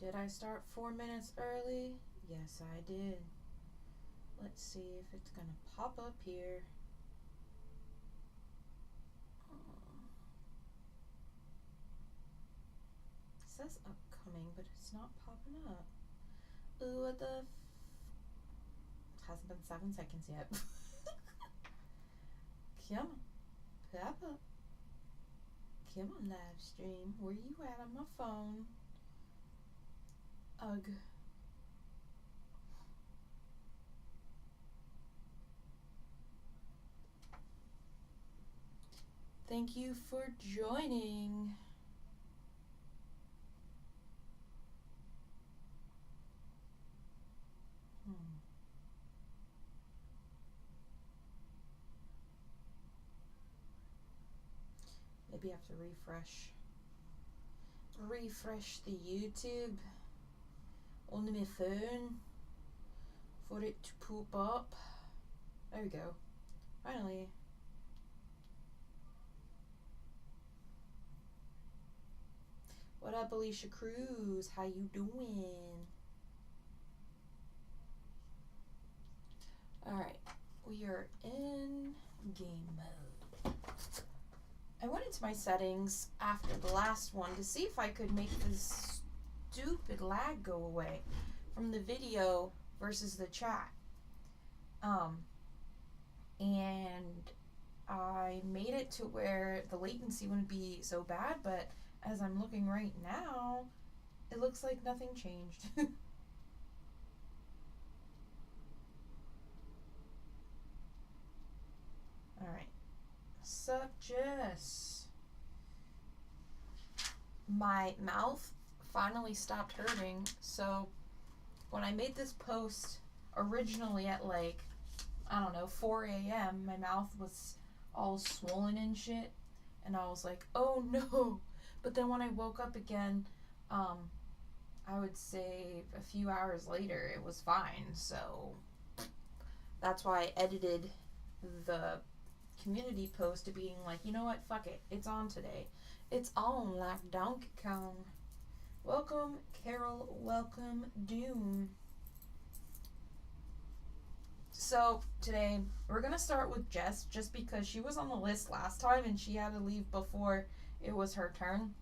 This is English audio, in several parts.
Did I start 4 minutes early? Yes, I did. Let's see if it's gonna pop up here. It says upcoming, but it's not popping up. Ooh, what the hasn't been 7 seconds yet. Come on, pop up. Come on, live stream. Where you at on my phone? Ugh. Thank you for joining. Maybe I have to refresh the YouTube on my phone for it to poop up. There we go. Finally. What up, Alicia Cruz? How you doing? Alright, we are in game mode. I went into my settings after the last one to see if I could make this stupid lag go away from the video versus the chat. And I made it to where the latency wouldn't be so bad, but as I'm looking right now, it looks like nothing changed. Alright. Sup, Jess? My mouth finally stopped hurting, so when I made this post originally at like, I don't know, 4 a.m., my mouth was all swollen and shit, and I was like, oh no. But then when I woke up again, I would say a few hours later, it was fine. So that's why I edited the community post to being like, you know what, fuck it, it's on today. It's on like Donkey Kong. Welcome, Carol. Welcome, Doom. So today we're gonna start with Jess, just because she was on the list last time and she had to leave before it was her turn.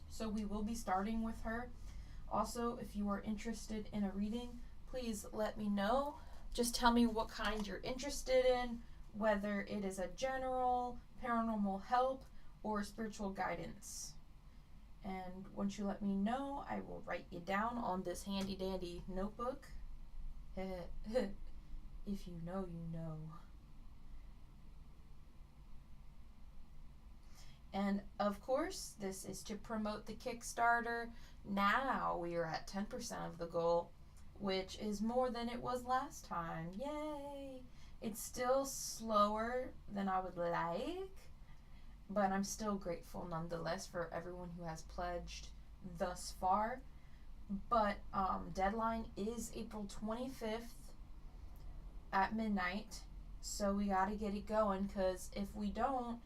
So we will be starting with her. Also, if you are interested in a reading, please let me know. Just tell me what kind you're interested in, whether it is a general, paranormal help, or spiritual guidance. And once you let me know, I will write you down on this handy dandy notebook. If you know, you know. And of course, this is to promote the Kickstarter. Now we are at 10% of the goal, which is more than it was last time. Yay! It's still slower than I would like, but I'm still grateful nonetheless for everyone who has pledged thus far. But deadline is April 25th at midnight, so we gotta get it going, because if we don't,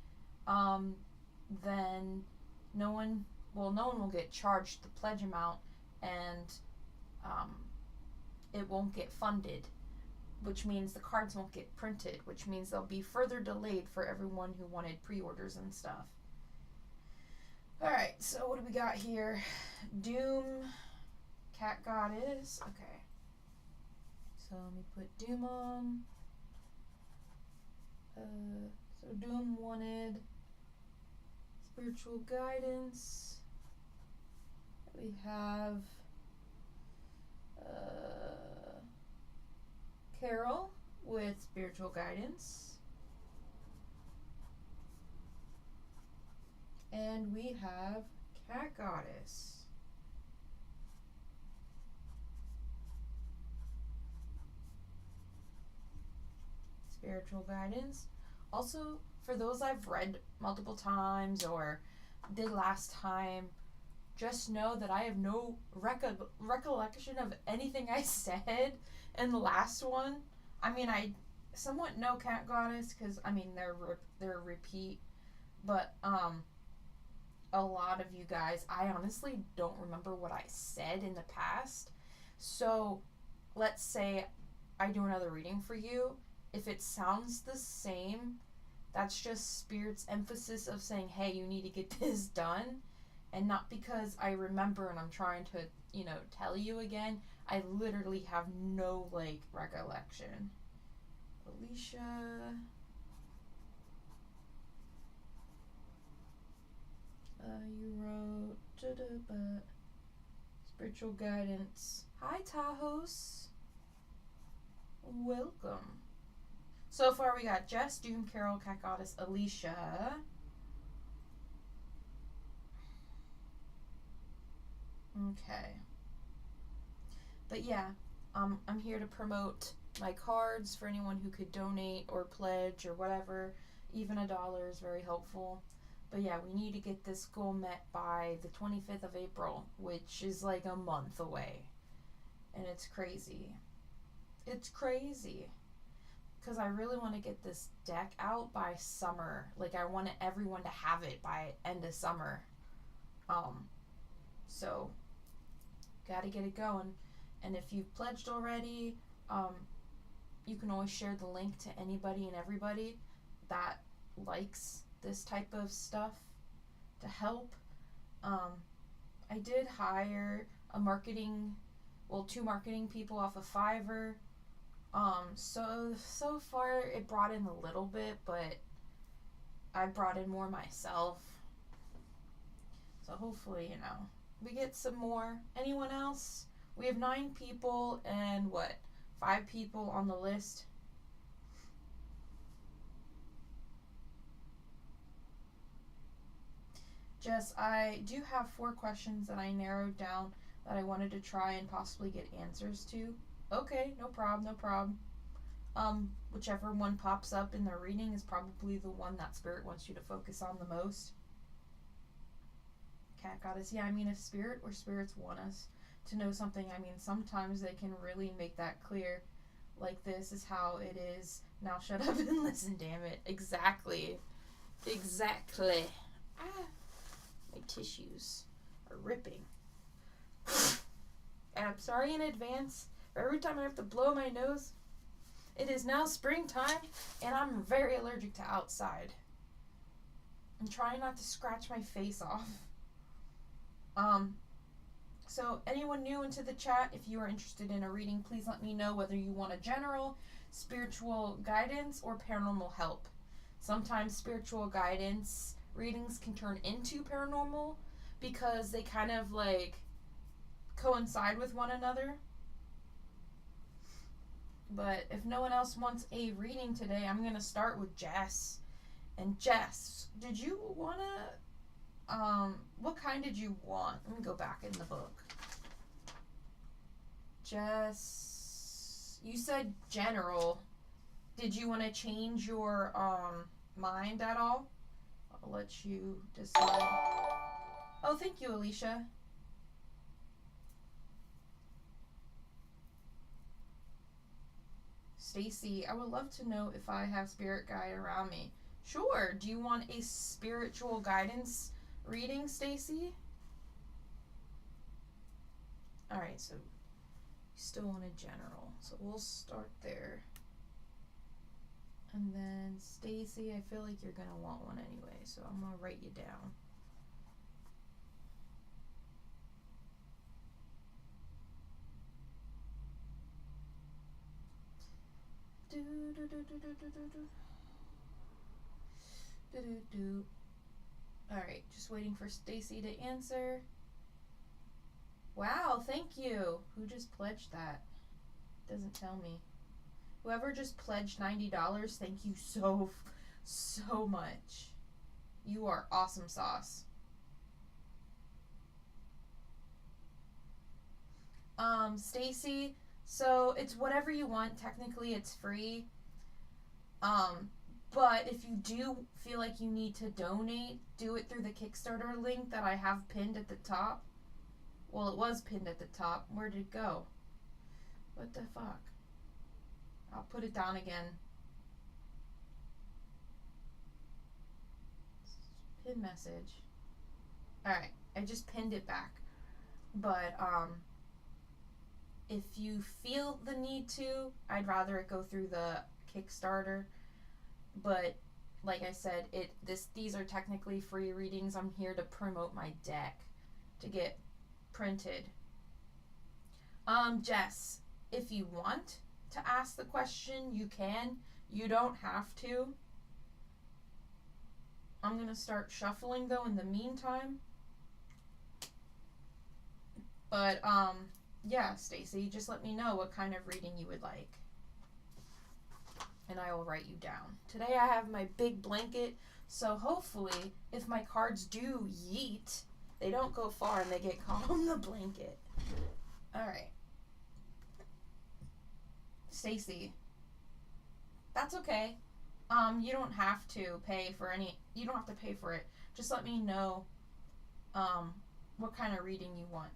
then no one will get charged the pledge amount, and it won't get funded, which means the cards won't get printed, which means they'll be further delayed for everyone who wanted pre-orders and stuff. Alright, so what do we got here? Doom, Cat Goddess. Okay. So let me put Doom on. So Doom wanted spiritual guidance. We have Carol with spiritual guidance. And we have Cat Goddess. Spiritual guidance. Also, for those I've read multiple times or did last time, just know that I have no recollection of anything I said in the last one. I mean, I somewhat know Cat Goddess because, I mean, they're a repeat, but a lot of you guys, I honestly don't remember what I said in the past. So let's say I do another reading for you. If it sounds the same, that's just Spirit's emphasis of saying, hey, you need to get this done. And not because I remember and I'm trying to, tell you again. I literally have no, recollection. Alicia. You wrote spiritual guidance. Hi, Tajos. Welcome. So far we got Jess, Doom, Carol, Cat Goddess, Alicia. Okay. But yeah, I'm here to promote my cards for anyone who could donate or pledge or whatever. Even $1 is very helpful. But yeah, we need to get this goal met by the 25th of April, which is like a month away. And it's crazy. It's crazy. Because I really want to get this deck out by summer. Like, I want everyone to have it by end of summer. So, gotta get it going. And if you've pledged already, you can always share the link to anybody and everybody that likes this type of stuff to help. I did hire two marketing people off of Fiverr. So far it brought in a little bit, but I brought in more myself. So hopefully, we get some more. Anyone else? We have 9 people and 5 people on the list. Jess, I do have 4 questions that I narrowed down that I wanted to try and possibly get answers to. Okay, no problem. Whichever one pops up in the reading is probably the one that Spirit wants you to focus on the most. Cat Goddess, yeah, if Spirit or spirits want us to know something, sometimes they can really make that clear. Like, this is how it is. Now shut up and listen, damn it. Exactly. My tissues are ripping. And I'm sorry in advance for every time I have to blow my nose. It is now springtime, and I'm very allergic to outside. I'm trying not to scratch my face off. So anyone new into the chat, if you are interested in a reading, please let me know whether you want a general, spiritual guidance, or paranormal help. Sometimes spiritual guidance readings can turn into paranormal because they kind of coincide with one another. But if no one else wants a reading today, I'm going to start with Jess. And Jess, did you want to, what kind did you want? Let me go back in the book. Jess, you said general. Did you want to change your, mind at all? I'll let you decide. Oh, thank you, Alicia. Stacy, I would love to know if I have spirit guide around me. Sure. Do you want a spiritual guidance reading, Stacy? Alright, so you still want a general. So we'll start there. And then Stacy, I feel like you're going to want one anyway, so I'm going to write you down. Alright, just waiting for Stacy to answer. Wow, thank you. Who just pledged that? Doesn't tell me. Whoever just pledged $90, thank you so much. You are awesome sauce. Stacy, so it's whatever you want. Technically, it's free. But if you do feel like you need to donate, do it through the Kickstarter link that I have pinned at the top. Well, it was pinned at the top. Where did it go? What the fuck? I'll put it down again. Pin message. Alright, I just pinned it back. But, if you feel the need to, I'd rather it go through the Kickstarter. But, like I said, these are technically free readings. I'm here to promote my deck to get printed. Jess, if you want to ask the question, you can. You don't have to. I'm going to start shuffling, though, in the meantime. But, yeah, Stacy, just let me know what kind of reading you would like. And I will write you down. Today I have my big blanket, so hopefully, if my cards do yeet, they don't go far and they get caught on the blanket. Alright. Stacy, that's okay. You don't have to pay for you don't have to pay for it. Just let me know, what kind of reading you want.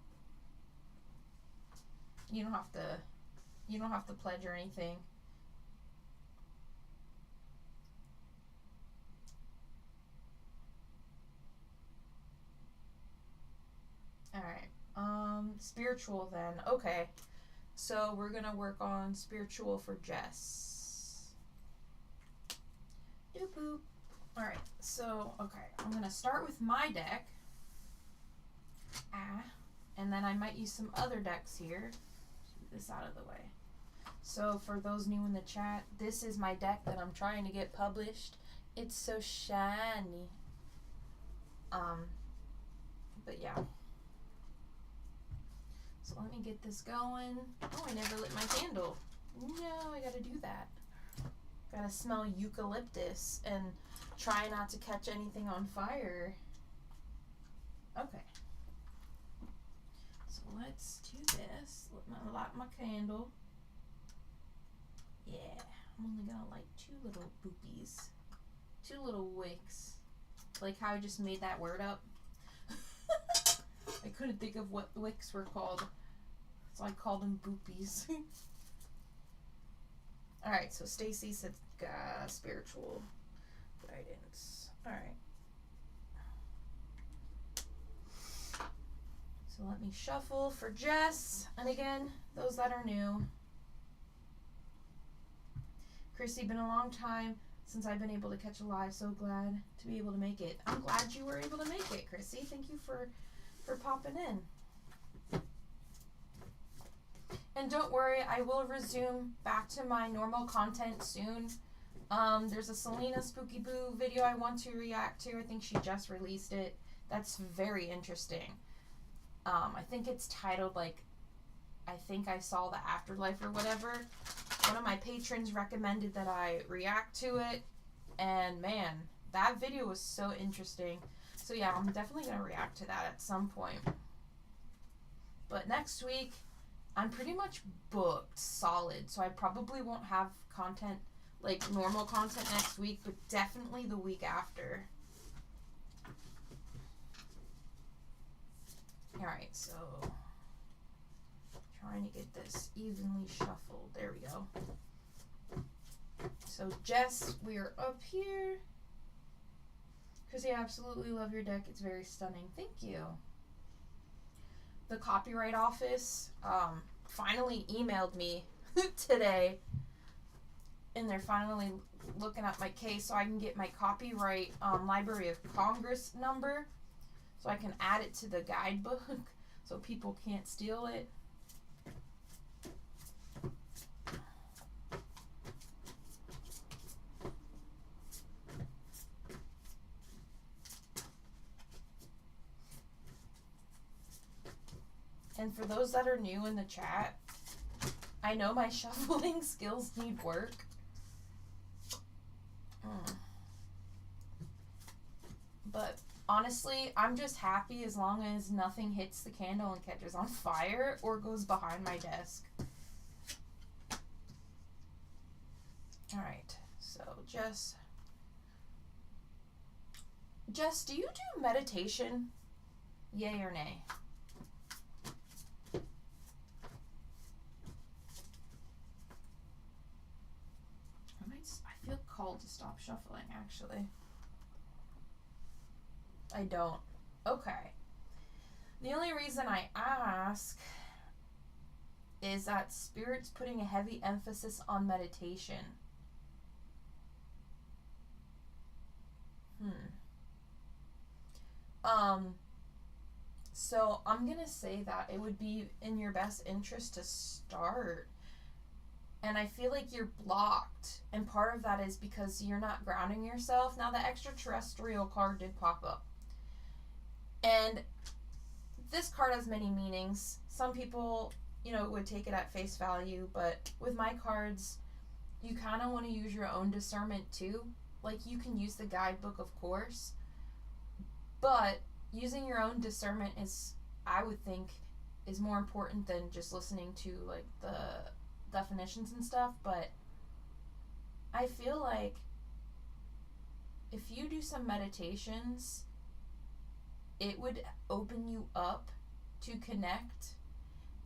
You don't have to pledge or anything. Alright. Spiritual then. Okay. So we're gonna work on spiritual for Jess. Doop boop. Alright, so okay. I'm gonna start with my deck. And then I might use some other decks here. Move this out of the way. So for those new in the chat, this is my deck that I'm trying to get published. It's so shiny. But yeah. So let me get this going. Oh, I never lit my candle. No, I gotta do that. Gotta smell eucalyptus and try not to catch anything on fire. Okay. So let's do this. Light my candle. Yeah, I'm only gonna light 2 little boopies. 2 little wicks. Like how I just made that word up. I couldn't think of what wicks were called, so I called them boopies. Alright, so Stacy said spiritual guidance. Alright. So let me shuffle for Jess. And again, those that are new. Chrissy, been a long time since I've been able to catch a live. So glad to be able to make it. I'm glad you were able to make it, Chrissy. Thank you for popping in. And don't worry, I will resume back to my normal content soon. There's a Selena Spooky Boo video I want to react to. I think she just released it. That's very interesting. I think it's titled, like, I think I saw the afterlife or whatever. One of my patrons recommended that I react to it. And man, that video was so interesting. So yeah, I'm definitely going to react to that at some point. But next week, I'm pretty much booked solid. So I probably won't have content, like normal content next week, but definitely the week after. Alright, so trying to get this evenly shuffled. There we go. So Jess, we are up here. Chrissy, I absolutely love your deck. It's very stunning. Thank you. The Copyright Office finally emailed me today, and they're finally looking at my case so I can get my copyright Library of Congress number so I can add it to the guidebook so people can't steal it. And for those that are new in the chat, I know my shuffling skills need work. But honestly, I'm just happy as long as nothing hits the candle and catches on fire or goes behind my desk. Alright, so Jess, do you do meditation? Yay or nay? I feel called to stop shuffling, actually. I don't. Okay. The only reason I ask is that Spirit's putting a heavy emphasis on meditation. So I'm gonna say that it would be in your best interest to start. And I feel like you're blocked. And part of that is because you're not grounding yourself. Now, the extraterrestrial card did pop up. And this card has many meanings. Some people, would take it at face value. But with my cards, you kind of want to use your own discernment too. Like, you can use the guidebook, of course. But using your own discernment is, I would think, is more important than just listening to, like, the definitions and stuff. But I feel like if you do some meditations, it would open you up to connect.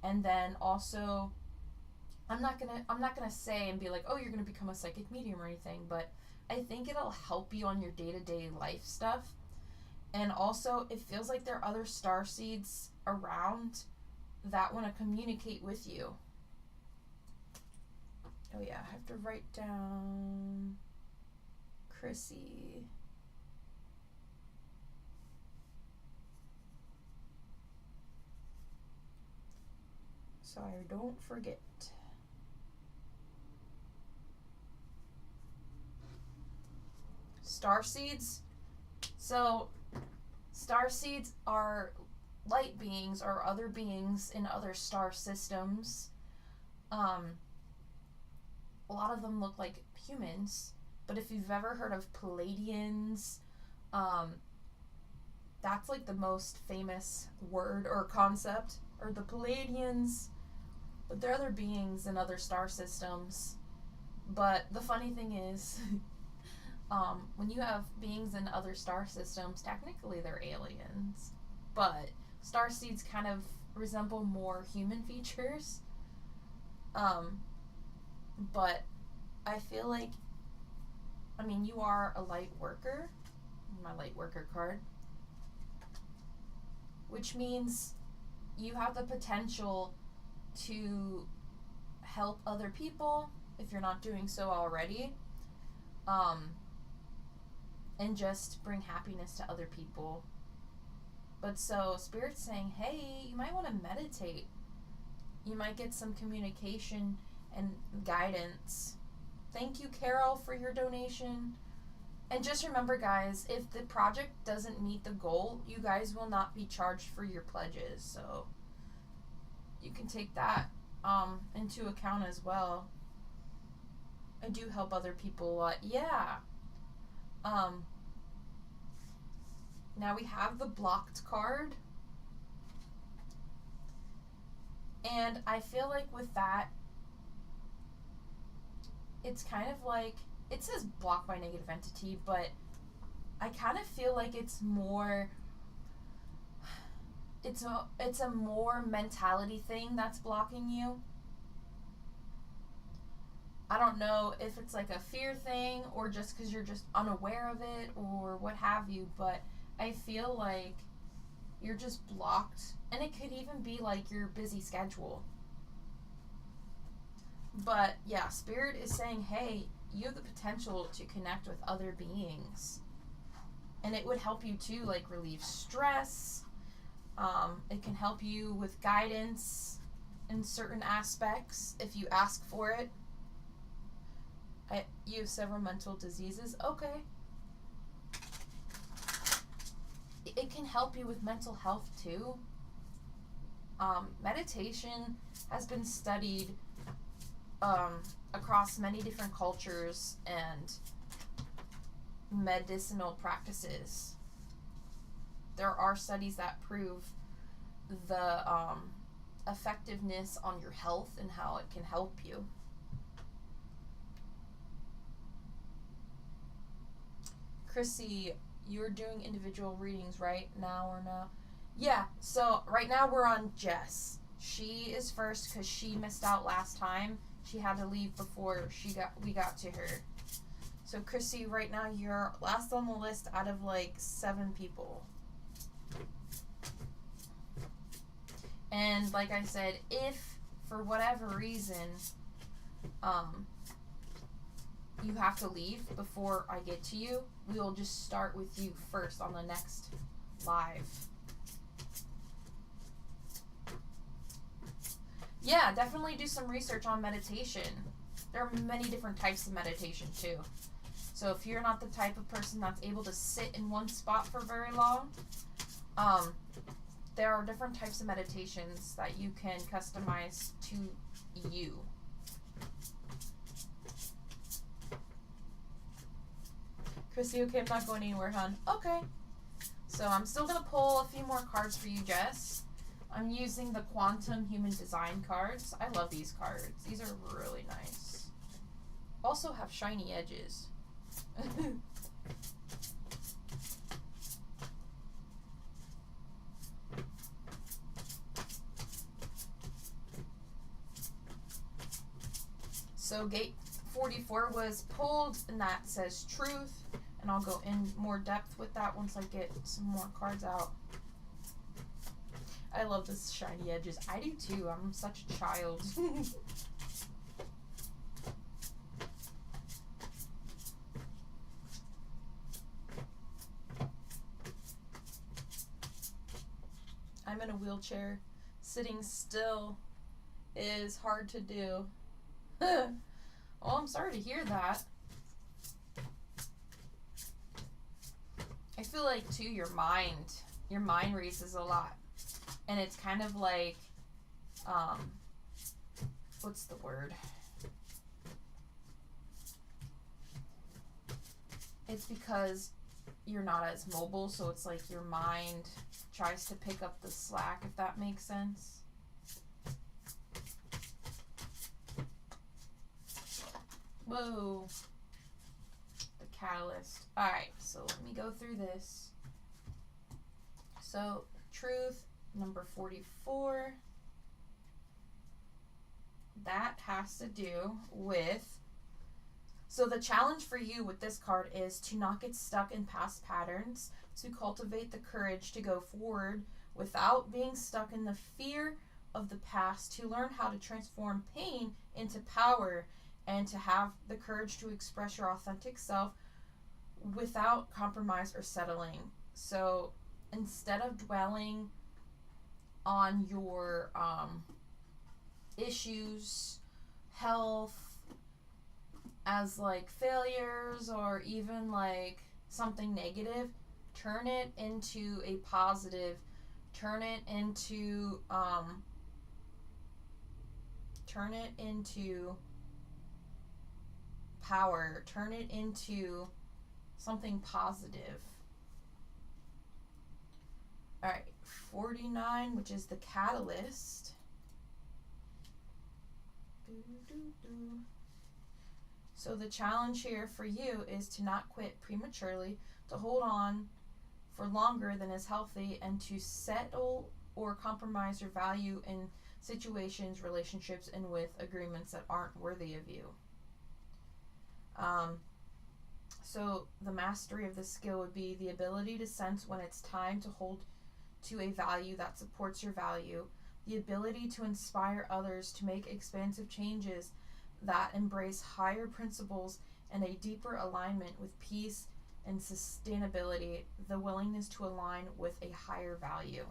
And then also, I'm not gonna say and be like, oh, you're gonna become a psychic medium or anything, but I think it'll help you on your day-to-day life stuff. And also, it feels like there are other star seeds around that want to communicate with you. Oh yeah, I have to write down Chrissy. So I don't forget. Star seeds. So star seeds are light beings or other beings in other star systems. A lot of them look like humans, but if you've ever heard of Palladians, that's like the most famous word or concept, or the Palladians. But they're other beings in other star systems. But the funny thing is, when you have beings in other star systems, technically they're aliens. But star seeds kind of resemble more human features. But I feel like, you are a light worker. My light worker card. Which means you have the potential to help other people if you're not doing so already. And just bring happiness to other people. But so Spirit's saying, hey, you might want to meditate. You might get some communication and guidance. Thank you, Carol, for your donation. And just remember, guys, if the project doesn't meet the goal, you guys will not be charged for your pledges. So you can take that into account as well. I do help other people a lot. Yeah. Now we have the blocked card. And I feel like with that, it's kind of like, it says blocked by negative entity, but I kind of feel like it's more, it's a more mentality thing that's blocking you. I don't know if it's like a fear thing or just because you're just unaware of it or what have you, but I feel like you're just blocked. And it could even be like your busy schedule. But yeah, Spirit is saying, hey, you have the potential to connect with other beings. And it would help you to like relieve stress. It can help you with guidance in certain aspects if you ask for it. You have several mental diseases. Okay. It can help you with mental health too. Meditation has been studied across many different cultures and medicinal practices. There are studies that prove the effectiveness on your health and how it can help you. Chrissy, you're doing individual readings right now or no? Yeah, so right now we're on Jess. She is first because she missed out last time. She had to leave before we got to her. So Chrissy, right now you're last on the list out of like 7 people. And like I said, if for whatever reason you have to leave before I get to you, we will just start with you first on the next live. Yeah, definitely do some research on meditation. There are many different types of meditation too. So if you're not the type of person that's able to sit in one spot for very long, there are different types of meditations that you can customize to you. Chrissy, okay, I'm not going anywhere, hon. Okay. So I'm still going to pull a few more cards for you, Jess. I'm using the Quantum Human Design cards. I love these cards. These are really nice. Also have shiny edges. So gate 44 was pulled, and that says truth. And I'll go in more depth with that once I get some more cards out. I love this shiny edges. I do too. I'm such a child. I'm in a wheelchair. Sitting still is hard to do. Well, I'm sorry to hear that. I feel like too your mind races a lot. And it's kind of like, what's the word? It's because you're not as mobile, so it's like your mind tries to pick up the slack, if that makes sense. Whoa. The catalyst. Alright, so let me go through this. So, truth, number 44. That has to do with... So the challenge for you with this card is to not get stuck in past patterns, to cultivate the courage to go forward without being stuck in the fear of the past, to learn how to transform pain into power, and to have the courage to express your authentic self without compromise or settling. So instead of dwelling on your issues, health, as like failures or even like something negative, turn it into a positive, turn it into power, turn it into something positive. All right, 49, which is the catalyst. So the challenge here for you is to not quit prematurely, to hold on for longer than is healthy, and to settle or compromise your value in situations, relationships, and with agreements that aren't worthy of you. So the mastery of this skill would be the ability to sense when it's time to hold to a value that supports your value, the ability to inspire others to make expansive changes that embrace higher principles and a deeper alignment with peace and sustainability, the willingness to align with a higher value.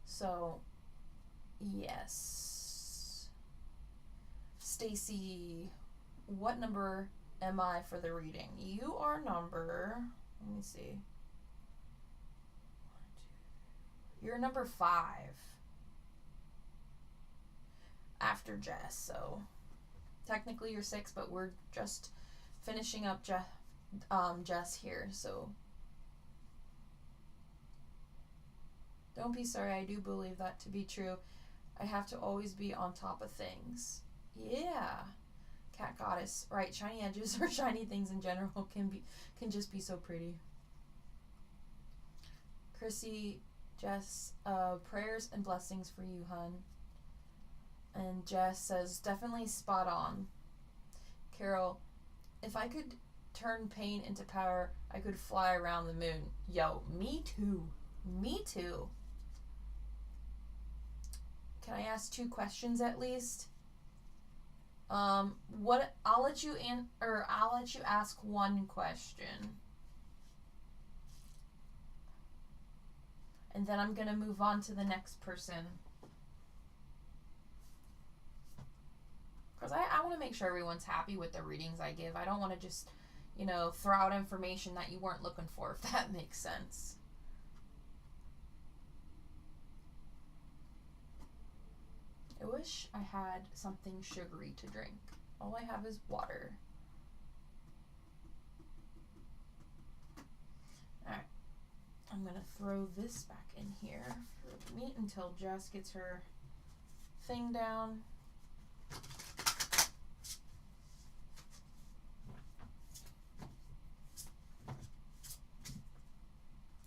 So, yes. Stacy, what number am I for the reading? You are number, let me see. You're number 5. After Jess, so technically you're 6, but we're just finishing up Jess here, so don't be sorry. I do believe that to be true. I have to always be on top of things. Yeah, Cat Goddess, right? Shiny edges or shiny things in general can just be so pretty. Chrissy, Jess, prayers and blessings for you, hun. And Jess says, definitely spot on. Carol, if I could turn pain into power, I could fly around the moon. Yo, me too. Me too. Can I ask 2 questions at least? What I'll let you I'll let you ask 1 question. And then I'm gonna move on to the next person. Because I want to make sure everyone's happy with the readings I give. I don't want to just, throw out information that you weren't looking for, if that makes sense. I wish I had something sugary to drink. All I have is water. Alright. I'm going to throw this back in here for me until Jess gets her thing down.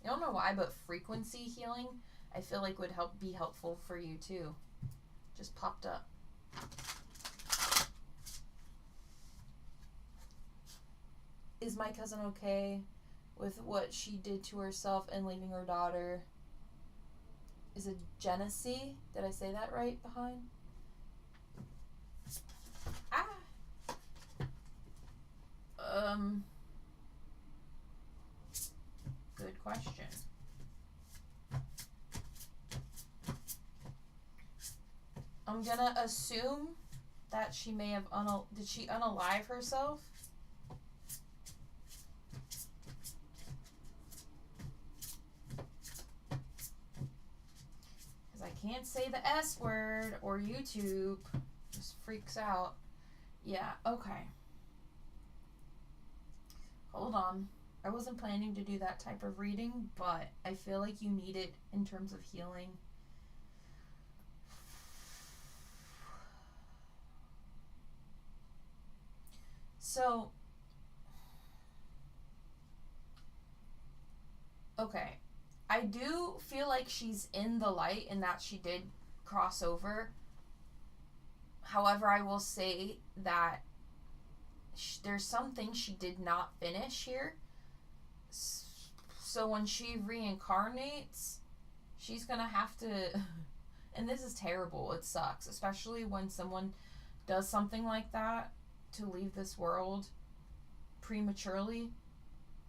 I don't know why, but frequency healing I feel like would be helpful for you too. Just popped up. Is my cousin okay with what she did to herself and leaving her daughter? Is it Genesee? Did I say that right behind? Good question. I'm gonna assume that she may have did she unalive herself? Because I can't say the S word or YouTube just freaks out. Yeah, okay. Hold on. I wasn't planning to do that type of reading, but I feel like you need it in terms of healing. So, okay. I do feel like she's in the light and that she did cross over. However, I will say that there's some things she did not finish here. So when she reincarnates, she's gonna have to, and this is terrible, it sucks, especially when someone does something like that to leave this world prematurely.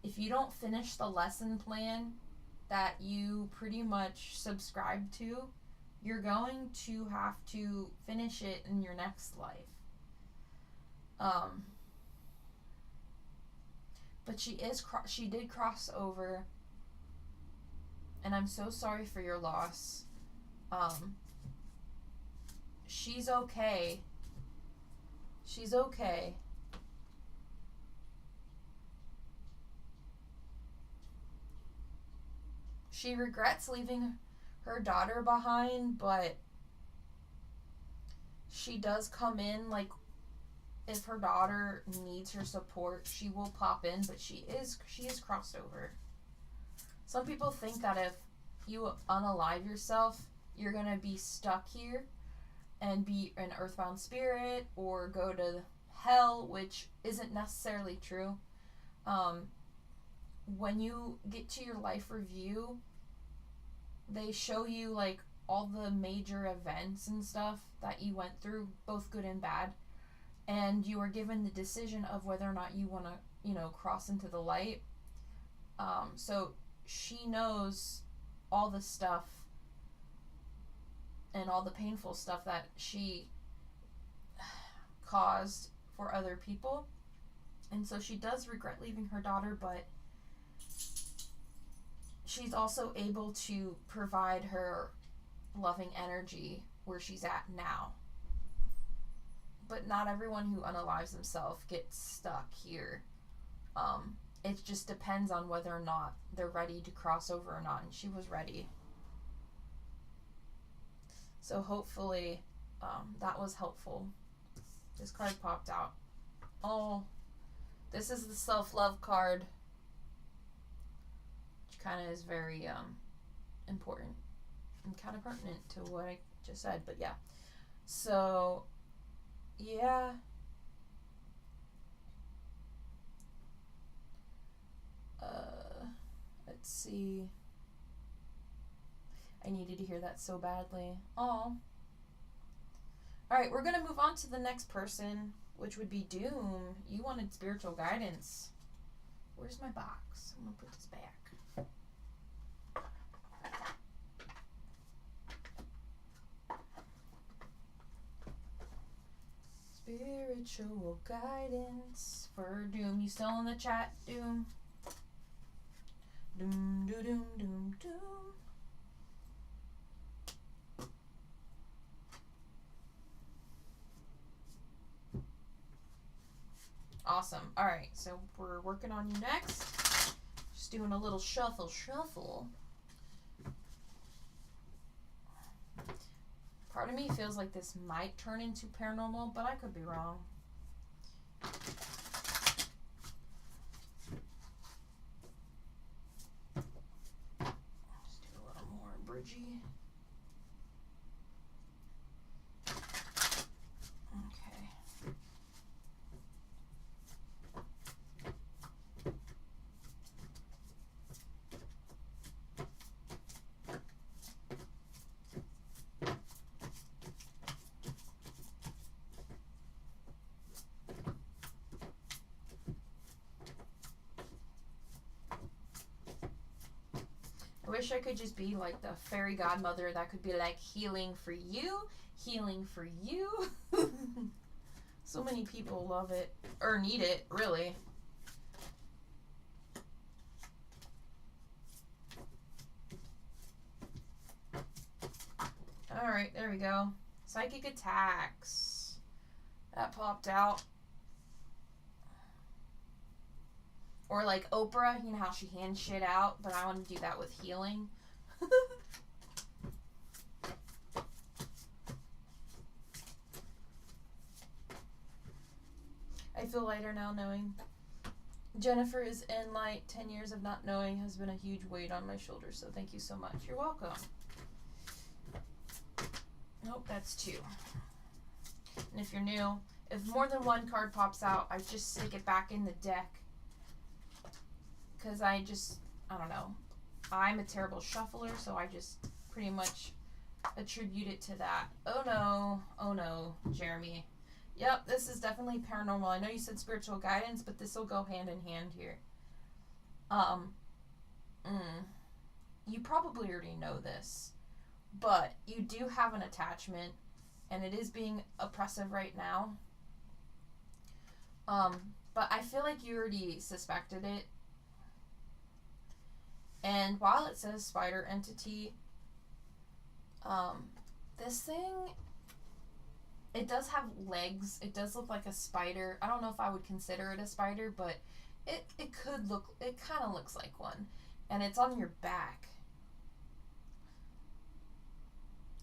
If you don't finish the lesson plan that you pretty much subscribe to, you're going to have to finish it in your next life. But she did cross over, and I'm so sorry for your loss. She's okay. She's okay. She regrets leaving her daughter behind, but she does come in, like, if her daughter needs her support, she will pop in, but she is crossed over. Some people think that if you unalive yourself, you're going to be stuck here and be an earthbound spirit or go to hell, which isn't necessarily true. When you get to your life review, they show you, like, all the major events and stuff that you went through, both good and bad. And you are given the decision of whether or not you want to, cross into the light. So she knows all the stuff and all the painful stuff that she caused for other people. And so she does regret leaving her daughter, but she's also able to provide her loving energy where she's at now. But not everyone who unalives themselves gets stuck here. It just depends on whether or not they're ready to cross over or not, and she was ready. So hopefully that was helpful. This card popped out. Oh, this is the self-love card, which kind of is very important and kind of pertinent to what I just said, but yeah. So, yeah. Let's see. I needed to hear that so badly. Oh. Alright, we're going to move on to the next person, which would be Doom. You wanted spiritual guidance. Where's my box? I'm going to put this back. Spiritual guidance for Doom. You still in the chat, Doom? Doom, doom, doom, doom, doom. Awesome. All right, so we're working on you next. Just doing a little shuffle. Part of me feels like this might turn into paranormal, but I could be wrong. Just do a little more bridgy. Okay. I wish I could just be like the fairy godmother that could be like healing for you. So many people love it, or need it, really. Alright, there we go. Psychic attacks. That popped out. Or like Oprah, you know how she hands shit out, but I want to do that with healing. I feel lighter now knowing. Jennifer is in light. 10 years of not knowing has been a huge weight on my shoulders, so thank you so much. You're welcome. Nope, that's 2. And if you're new, if more than one card pops out, I just stick it back in the deck. Because I don't know. I'm a terrible shuffler, so I just pretty much attribute it to that. Oh no, Jeremy. Yep, this is definitely paranormal. I know you said spiritual guidance, but this will go hand in hand here. You probably already know this, but you do have an attachment, and it is being oppressive right now. But I feel like you already suspected it. And while it says spider entity, this thing, it does have legs. It does look like a spider. I don't know if I would consider it a spider, but it kind of looks like one. And it's on your back.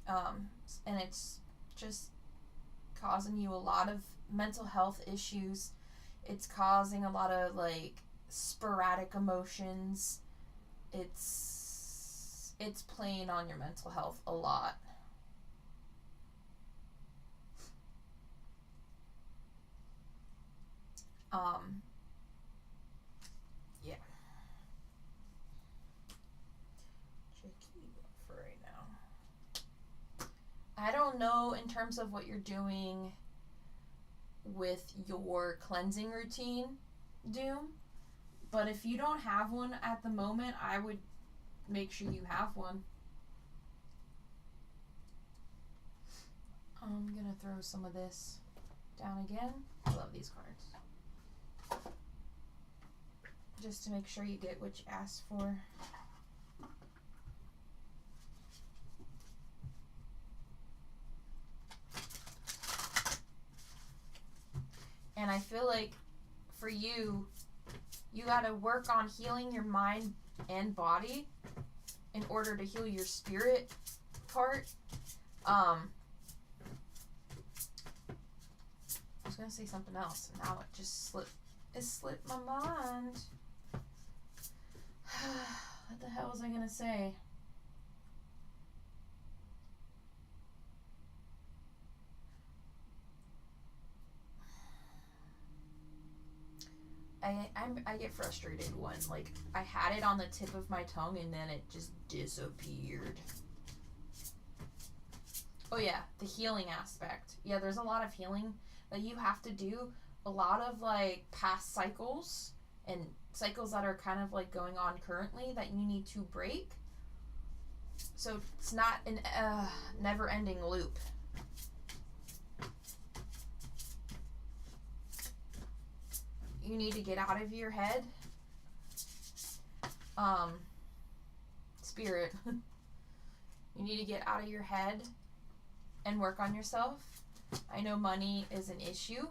And it's just causing you a lot of mental health issues. It's causing a lot of like sporadic emotions. It's playing on your mental health a lot. Yeah. Check you for right now. I don't know in terms of what you're doing with your cleansing routine, Doom. But if you don't have one at the moment, I would make sure you have one. I'm going to throw some of this down again. I love these cards. Just to make sure you get what you asked for. And I feel like for you, you got to work on healing your mind and body in order to heal your spirit part. I was going to say something else, and now it just slipped my mind. What the hell was I going to say? I get frustrated when, like, I had it on the tip of my tongue and then it just disappeared. Oh yeah, the healing aspect. Yeah, there's a lot of healing that you have to do. A lot of like past cycles and cycles that are kind of like going on currently that you need to break. So it's not an never-ending loop. You need to get out of your head. Spirit. You need to get out of your head and work on yourself. I know money is an issue,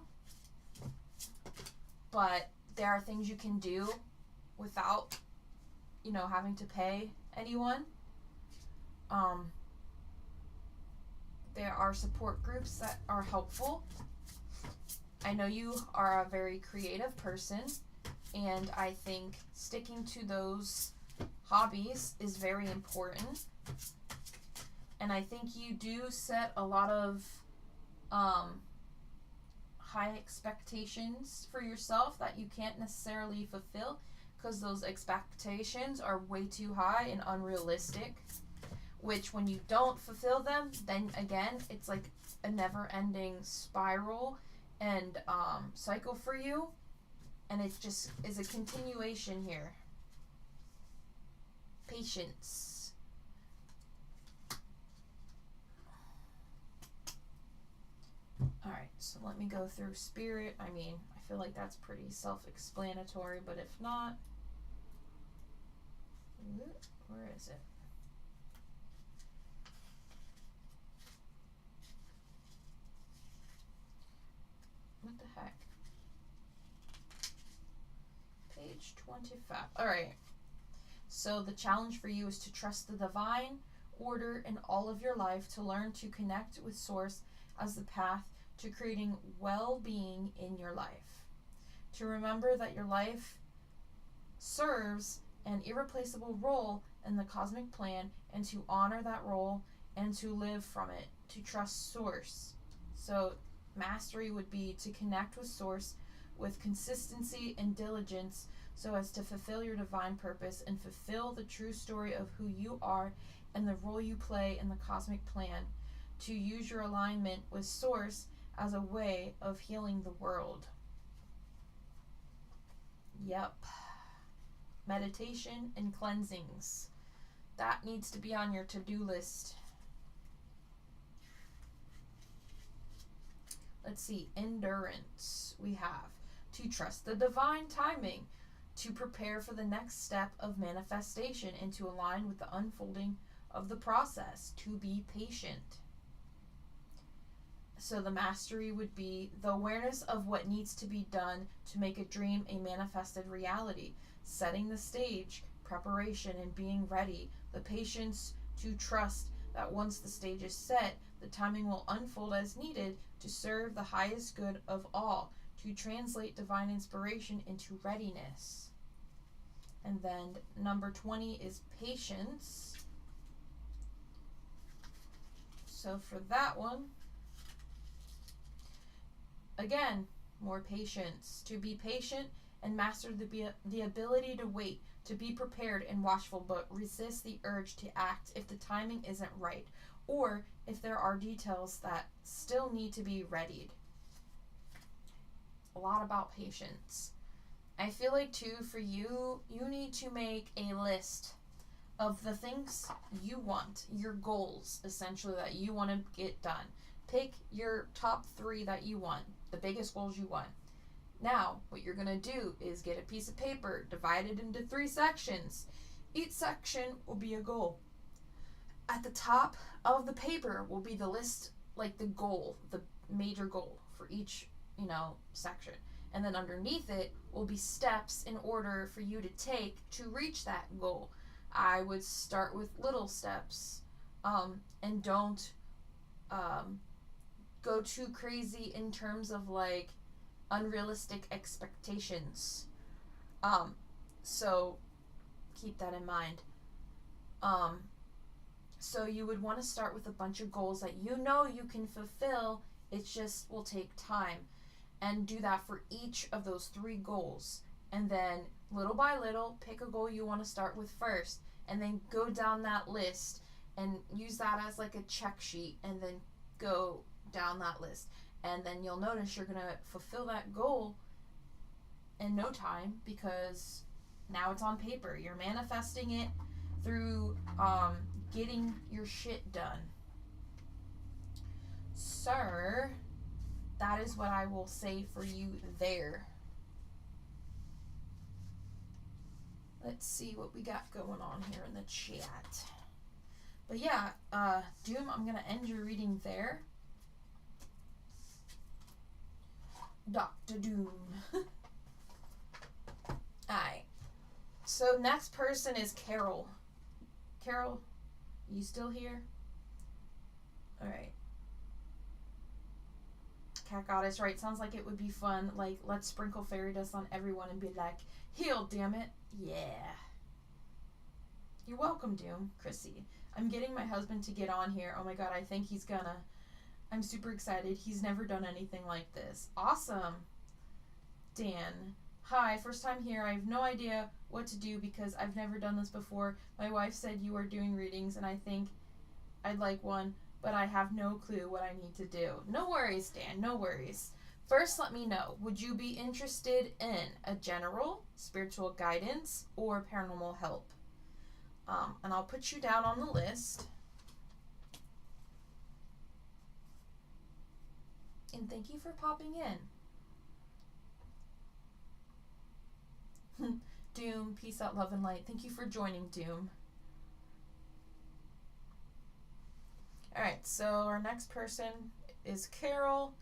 but there are things you can do without, having to pay anyone. There are support groups that are helpful. I know you are a very creative person, and I think sticking to those hobbies is very important. And I think you do set a lot of high expectations for yourself that you can't necessarily fulfill because those expectations are way too high and unrealistic, which when you don't fulfill them, then again, it's like a never-ending spiral and cycle for you, and it just is a continuation here. Patience. Alright, so let me go through spirit. I mean, I feel like that's pretty self-explanatory, but if not, where is it? What the heck? Page 25. Alright. So the challenge for you is to trust the divine order in all of your life, to learn to connect with Source as the path to creating well-being in your life. To remember that your life serves an irreplaceable role in the cosmic plan, and to honor that role and to live from it. To trust Source. So mastery would be to connect with Source with consistency and diligence so as to fulfill your divine purpose and fulfill the true story of who you are and the role you play in the cosmic plan. To use your alignment with Source as a way of healing the world. Yep. Meditation and cleansings. That needs to be on your to-do list. Let's see. Endurance. We have to trust the divine timing, to prepare for the next step of manifestation, and to align with the unfolding of the process, to be patient. So the mastery would be the awareness of what needs to be done to make a dream a manifested reality, setting the stage, preparation, and being ready. The patience to trust that once the stage is set, the timing will unfold as needed to serve the highest good of all, to translate divine inspiration into readiness. And then number 20 is patience. So for that one, again, more patience. To be patient and master the ability to wait, to be prepared and watchful, but resist the urge to act if the timing isn't right, or if there are details that still need to be readied. A lot about patience. I feel like too, for you, you need to make a list of the things you want, your goals, essentially, that you want to get done. Pick your top 3 that you want, the biggest goals you want. Now, what you're going to do is get a piece of paper, divide it into 3 sections. Each section will be a goal. At the top of the paper will be the list, like the goal, the major goal for each, section. And then underneath it will be steps in order for you to take to reach that goal. I would start with little steps, and don't go too crazy in terms of like unrealistic expectations. So keep that in mind. So you would want to start with a bunch of goals that you can fulfill. It just will take time. And do that for each of those 3 goals. And then little by little, pick a goal you want to start with first. And then go down that list and use that as like a check sheet. And then go down that list. And then you'll notice you're going to fulfill that goal in no time because now it's on paper. You're manifesting it through getting your shit done. Sir, that is what I will say for you there. Let's see what we got going on here in the chat. But yeah, Doom, I'm going to end your reading there. Dr. Doom. Alright. So next person is Carol. Carol, you still here? Alright. Cat Goddess, right? Sounds like it would be fun. Like, let's sprinkle fairy dust on everyone and be like, heal, damn it. Yeah. You're welcome, Doom. Chrissy. I'm getting my husband to get on here. Oh my god, I think he's gonna. I'm super excited. He's never done anything like this. Awesome. Dan. Hi, first time here. I have no idea what to do because I've never done this before. My wife said you are doing readings and I think I'd like one, but I have no clue what I need to do. No worries, Dan. No worries. First, let me know. Would you be interested in a general, spiritual guidance, or paranormal help? And I'll put you down on the list. And thank you for popping in. Doom, peace out, love and light. Thank you for joining, Doom. Alright, so our next person is Carol,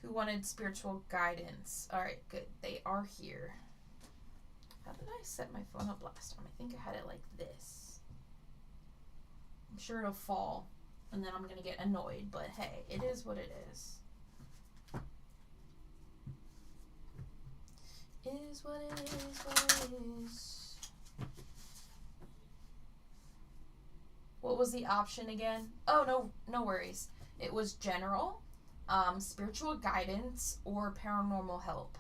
who wanted spiritual guidance. Alright, good. They are here. How did I set my phone up last time? I think I had it like this. I'm sure it'll fall, and then I'm going to get annoyed, but hey, it is what it is. Is what it is, what it is. What was the option again? Oh, no worries. It was general, spiritual guidance, or paranormal help.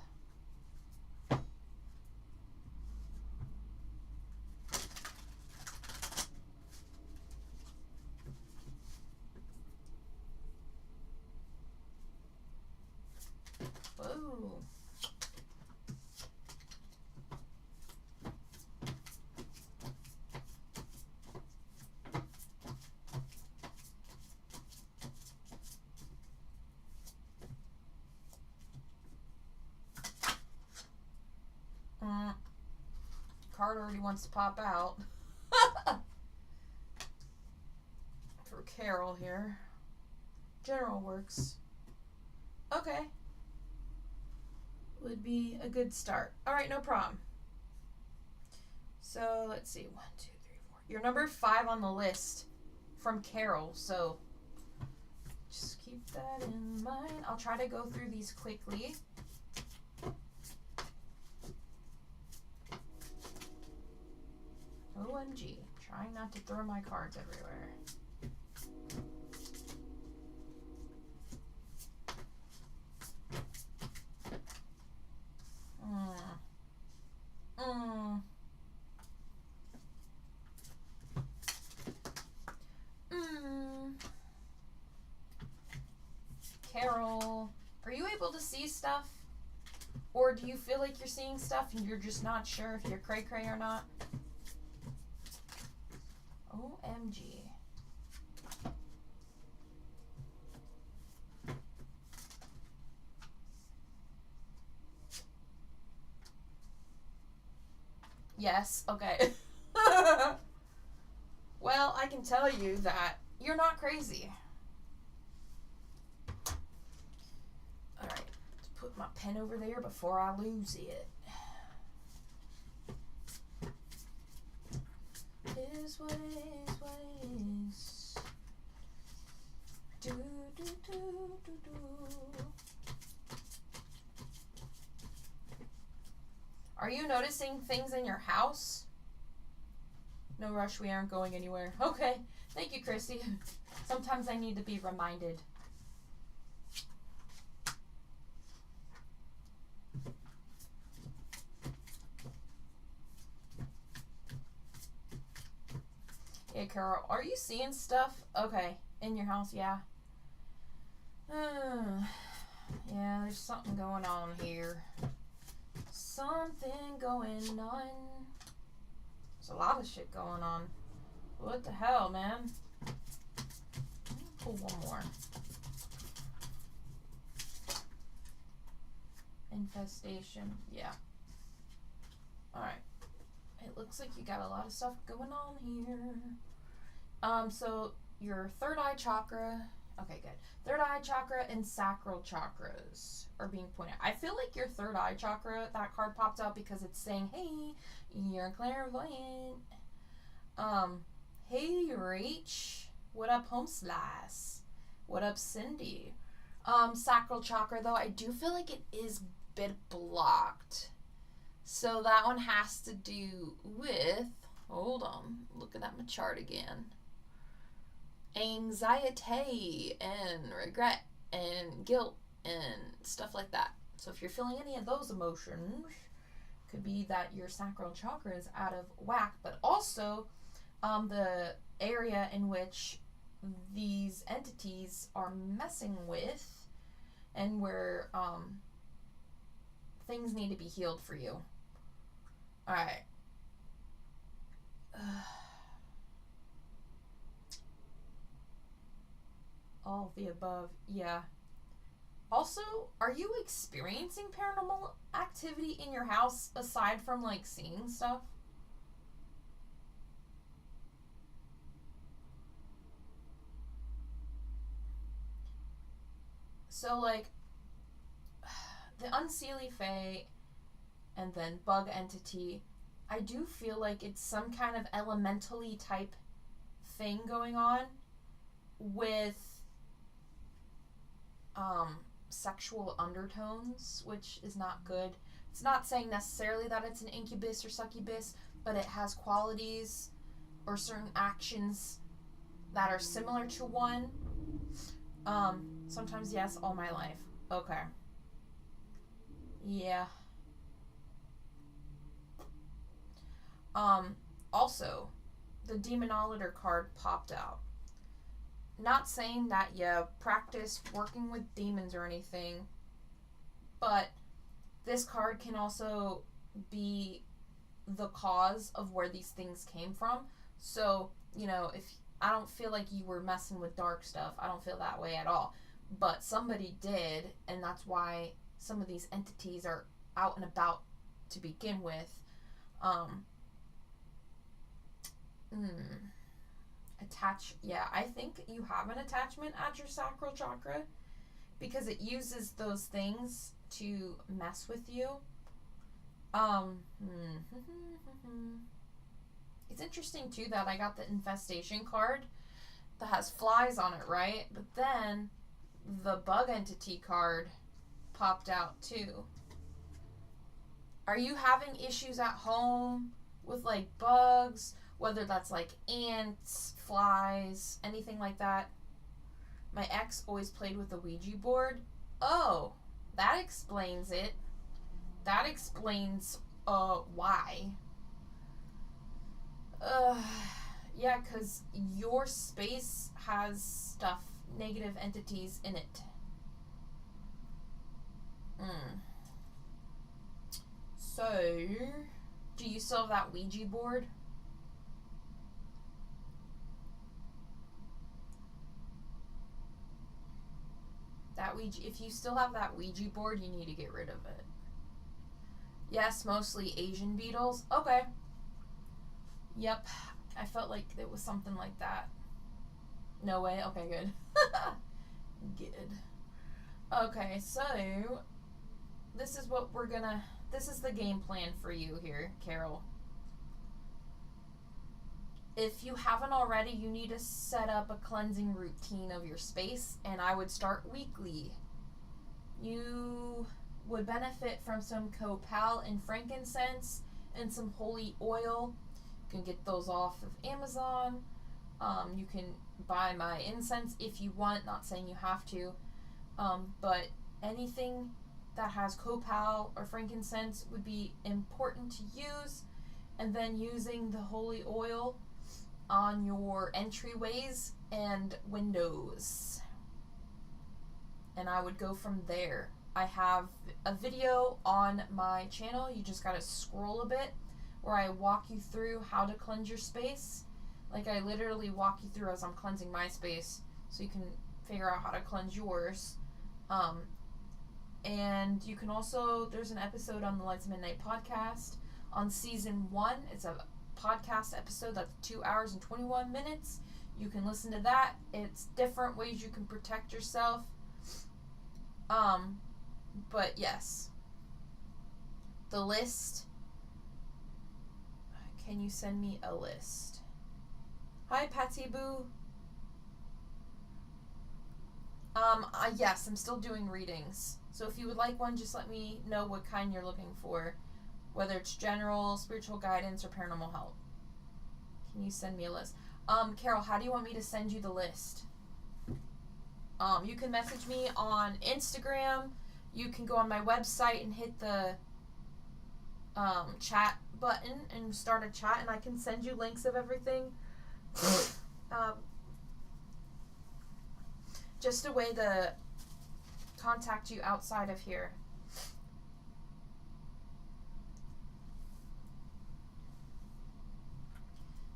Whoa. Card already wants to pop out. For Carol here. General works. Okay. Would be a good start. Alright, no problem. So, let's see. 1, 2, 3, 4. You're number 5 on the list from Carol, so just keep that in mind. I'll try to go through these quickly. OMG. Trying not to throw my cards everywhere. Carol, are you able to see stuff? Or do you feel like you're seeing stuff and you're just not sure if you're cray-cray or not? OMG. Yes, okay. Well, I can tell you that you're not crazy. Alright, let's put my pen over there before I lose it. Is what it is, what it is. Do, do, do, do, do. Are you noticing things in your house? No rush, we aren't going anywhere. Okay, thank you, Chrissy. Sometimes I need to be reminded. Yeah, Carol, are you seeing stuff? Okay, in your house, yeah. Yeah, there's something going on here. Something going on. There's a lot of shit going on. What the hell, man? Pull one more. Infestation. Yeah. Alright. It looks like you got a lot of stuff going on here. So your third eye chakra. Okay, good. Third eye chakra and sacral chakras are being pointed. I feel like your third eye chakra, that card popped out because it's saying, hey, you're clairvoyant. Hey, Rach. What up, Home Slice? What up, Cindy? Sacral chakra, though, I do feel like it is a bit blocked. So that one has to do with, hold on, looking at my chart again. Anxiety and regret and guilt and stuff like that. So if you're feeling any of those emotions, could be that your sacral chakra is out of whack, but also the area in which these entities are messing with and where things need to be healed for you. Alright. All of the above, yeah. Also, are you experiencing paranormal activity in your house aside from, like, seeing stuff? So, like, the Unseelie Fae and then Bug Entity, I do feel like it's some kind of elementally type thing going on with sexual undertones, which is not good. It's not saying necessarily that it's an incubus or succubus, but it has qualities or certain actions that are similar to one. Sometimes yes, all my life. Okay. Yeah. Also, the Demonologer card popped out. Not saying that you practice working with demons or anything, but this card can also be the cause of where these things came from. So, you know, if I don't feel like you were messing with dark stuff, I don't feel that way at all. But somebody did, and that's why some of these entities are out and about to begin with. Yeah, I think you have an attachment at your sacral chakra because it uses those things to mess with you. It's interesting too that I got the infestation card that has flies on it, right? But then the bug entity card popped out too. Are you having issues at home with like bugs? Whether that's like ants, flies, anything like that. My ex always played with the Ouija board. Oh, that explains it. That explains why. Yeah, because your space has stuff, negative entities in it. So, do you still have that Ouija board? That Ouija, if you still have that Ouija board, you need to get rid of it. Yes, mostly Asian beetles. Okay. Yep. I felt like it was something like that. No way? Okay, good. Good. Okay, so this is what we're gonna... This is the game plan for you here, Carol. If you haven't already, you need to set up a cleansing routine of your space, and I would start weekly. You would benefit from some copal and frankincense and some holy oil. You can get those off of Amazon. You can buy my incense if you want, not saying you have to. But anything that has copal or frankincense would be important to use. And then using the holy oil on your entryways and windows. and I would go from there. I have a video on my channel, you just gotta scroll a bit, where I walk you through how to cleanse your space. Like, I literally walk you through as I'm cleansing my space, so you can figure out how to cleanse yours. And you can also, there's an episode on the Lights of Midnight podcast on season 1. It's a podcast episode that's 2 hours and 21 minutes. You can listen to that. It's different ways you can protect yourself. But yes, the list. Can you send me a list? Hi, Patsy Boo. Yes, I'm still doing readings. So if you would like one, just let me know what kind you're looking for. Whether it's general, spiritual guidance, or paranormal help. Can you send me a list? Carol, how do you want me to send you the list? You can message me on Instagram. You can go on my website and hit the chat button and start a chat, and I can send you links of everything. Just a way to contact you outside of here.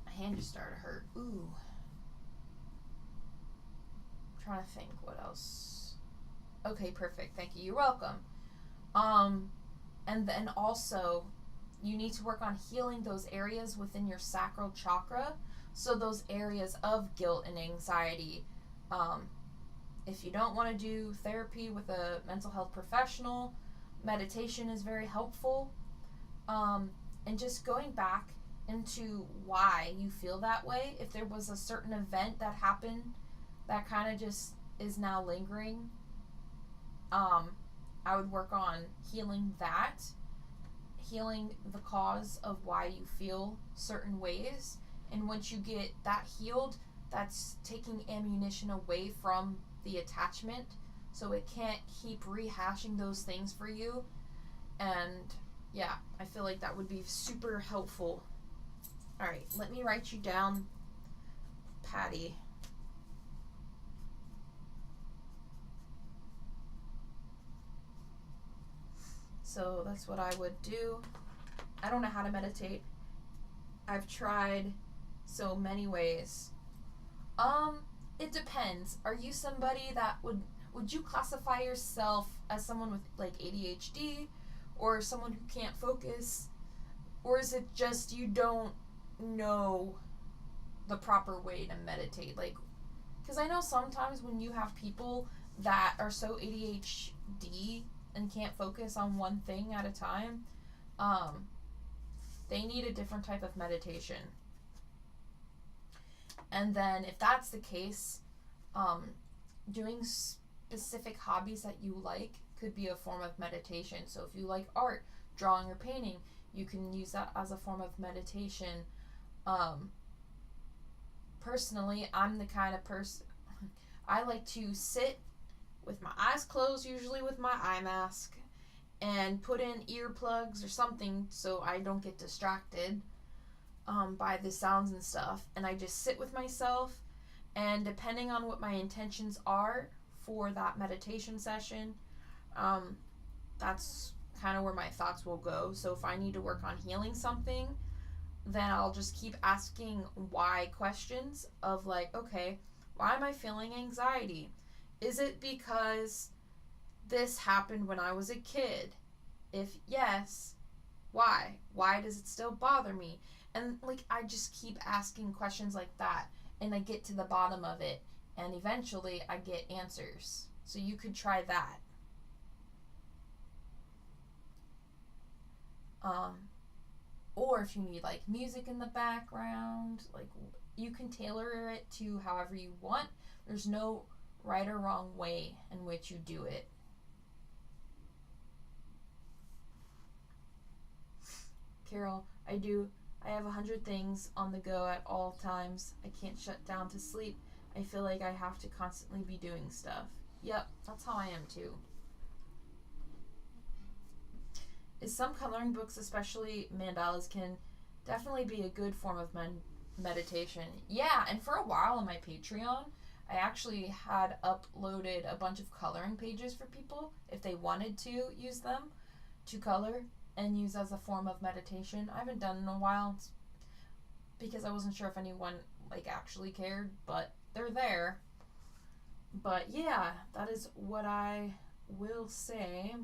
My hand just started to hurt. Ooh. I'm trying to think what else. Okay, perfect. Thank you. You're welcome. And then also, you need to work on healing those areas within your sacral chakra. So those areas of guilt and anxiety. If you don't want to do therapy with a mental health professional, meditation is very helpful. And just going back into why you feel that way. If there was a certain event that happened that kind of just is now lingering, I would work on healing that, healing the cause of why you feel certain ways. And once you get that healed, that's taking ammunition away from the attachment, so it can't keep rehashing those things for you. And yeah, I feel like that would be super helpful. All right, let me write you down, Patty. So that's what I would do. I don't know how to meditate. I've tried so many ways. It depends. Are you somebody that would you classify yourself as someone with like ADHD, or someone who can't focus, or is it just you don't know the proper way to meditate? Like, because I know sometimes when you have people that are so ADHD and can't focus on one thing at a time, they need a different type of meditation. And then if that's the case, doing specific hobbies that you like could be a form of meditation. So if you like art, drawing or painting, you can use that as a form of meditation. Personally, I'm the kind of person, I like to sit with my eyes closed, usually with my eye mask, and put in earplugs or something so I don't get distracted by the sounds and stuff. And I just sit with myself, and depending on what my intentions are for that meditation session, that's kind of where my thoughts will go. So if I need to work on healing something, then I'll just keep asking why questions of like, okay, why am I feeling anxiety? Is it because this happened when I was a kid? If yes, why? Why does it still bother me? And like, I just keep asking questions like that, and I get to the bottom of it, and eventually I get answers. So you could try that. Or if you need like music in the background, like you can tailor it to however you want. There's no right or wrong way in which you do it. Carol, I have 100 things on the go at all times. I can't shut down to sleep. I feel like I have to constantly be doing stuff. Yep, that's how I am too. Is some coloring books, especially mandalas, can definitely be a good form of meditation. Yeah, and for a while on my Patreon, I actually had uploaded a bunch of coloring pages for people if they wanted to use them to color and use as a form of meditation. I haven't done in a while because I wasn't sure if anyone like actually cared, but they're there. But yeah, that is what I will say.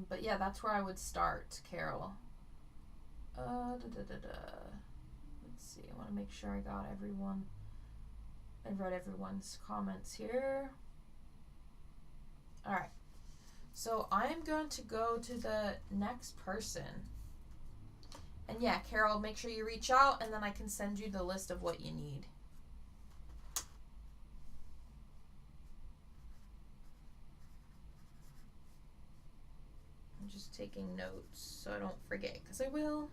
But yeah, that's where I would start, Carol. Let's see. I want to make sure I got everyone. I've read everyone's comments here. All right. So I'm going to go to the next person. And yeah, Carol, make sure you reach out, and then I can send you the list of what you need. I'm just taking notes so I don't forget, because I will.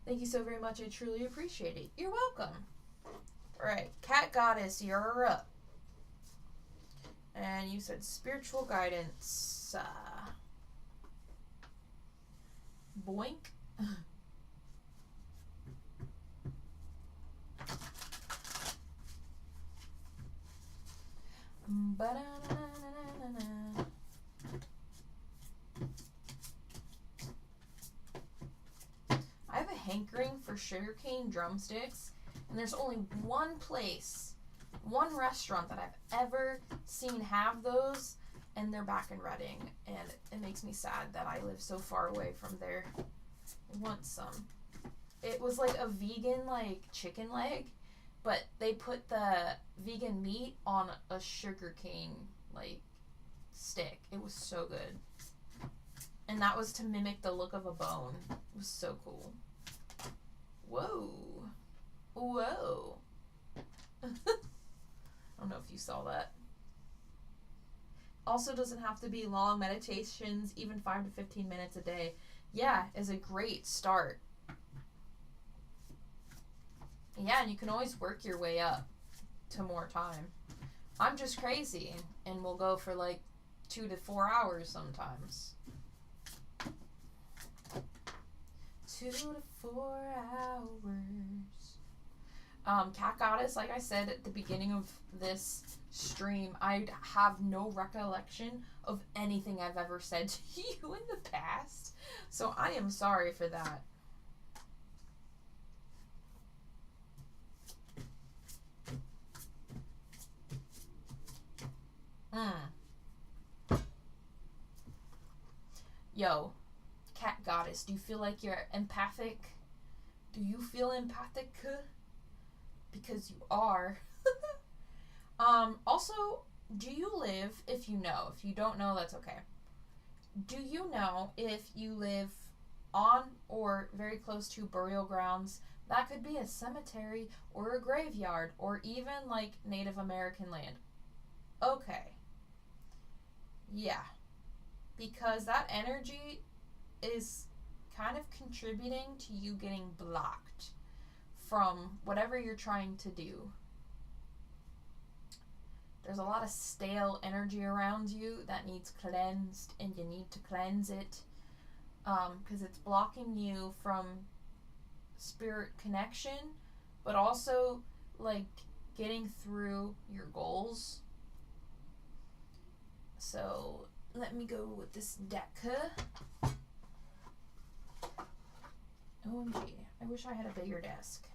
Thank you so very much. I truly appreciate it. You're welcome. All right, Cat Goddess, you're up. And you said spiritual guidance. Boink. I have a hankering for sugarcane drumsticks, and there's only one place, one restaurant that I've ever seen have those, and they're back in Reading, and it makes me sad that I live so far away from there. I want some. It was like a vegan like chicken leg, but they put the vegan meat on a sugarcane like stick. It was so good. And that was to mimic the look of a bone. It was so cool. Whoa. Whoa. I don't know if you saw that. Also doesn't have to be long meditations, even 5 to 15 minutes a day. Yeah, is a great start. Yeah, and you can always work your way up to more time. I'm just crazy, and we'll go for like 2 to 4 hours sometimes. 2 to 4 hours. Cat Goddess, like I said at the beginning of this stream, I have no recollection of anything I've ever said to you in the past. So I am sorry for that. Yo, Cat Goddess, do you feel like you're empathic? Do you feel empathic? Because you are. Also, do you live, if you know, if you don't know, that's okay. Do you know if you live on or very close to burial grounds? That could be a cemetery or a graveyard or even like Native American land. Okay. Yeah. Because that energy is kind of contributing to you getting blocked from whatever you're trying to do. There's a lot of stale energy around you that needs cleansed, and you need to cleanse it because it's blocking you from spirit connection, but also like getting through your goals. So let me go with this deck. OMG, I wish I had a bigger desk.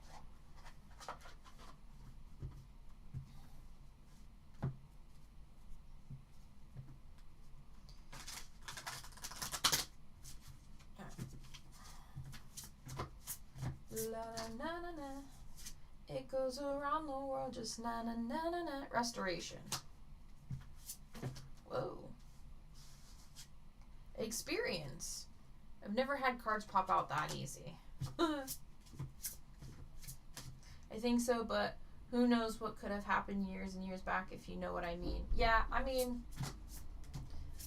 La na na na. It goes around the world just na na na na na. Restoration. Whoa. Experience. I've never had cards pop out that easy. I think so, but who knows what could have happened years and years back, if you know what I mean. Yeah, I mean,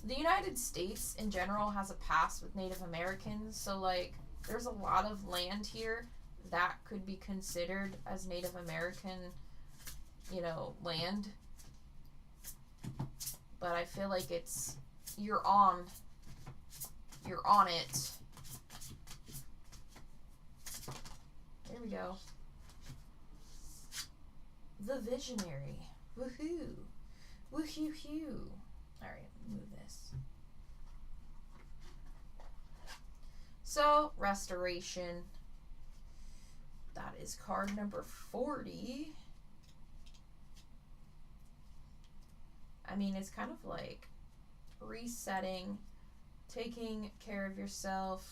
the United States in general has a past with Native Americans, so like there's a lot of land here that could be considered as Native American, you know, land. But I feel like you're on you're on it. There we go. The Visionary. Woohoo. Woohoo-hoo. Alright, move this. So, Restoration. That is card number 40. I mean, it's kind of like resetting, taking care of yourself.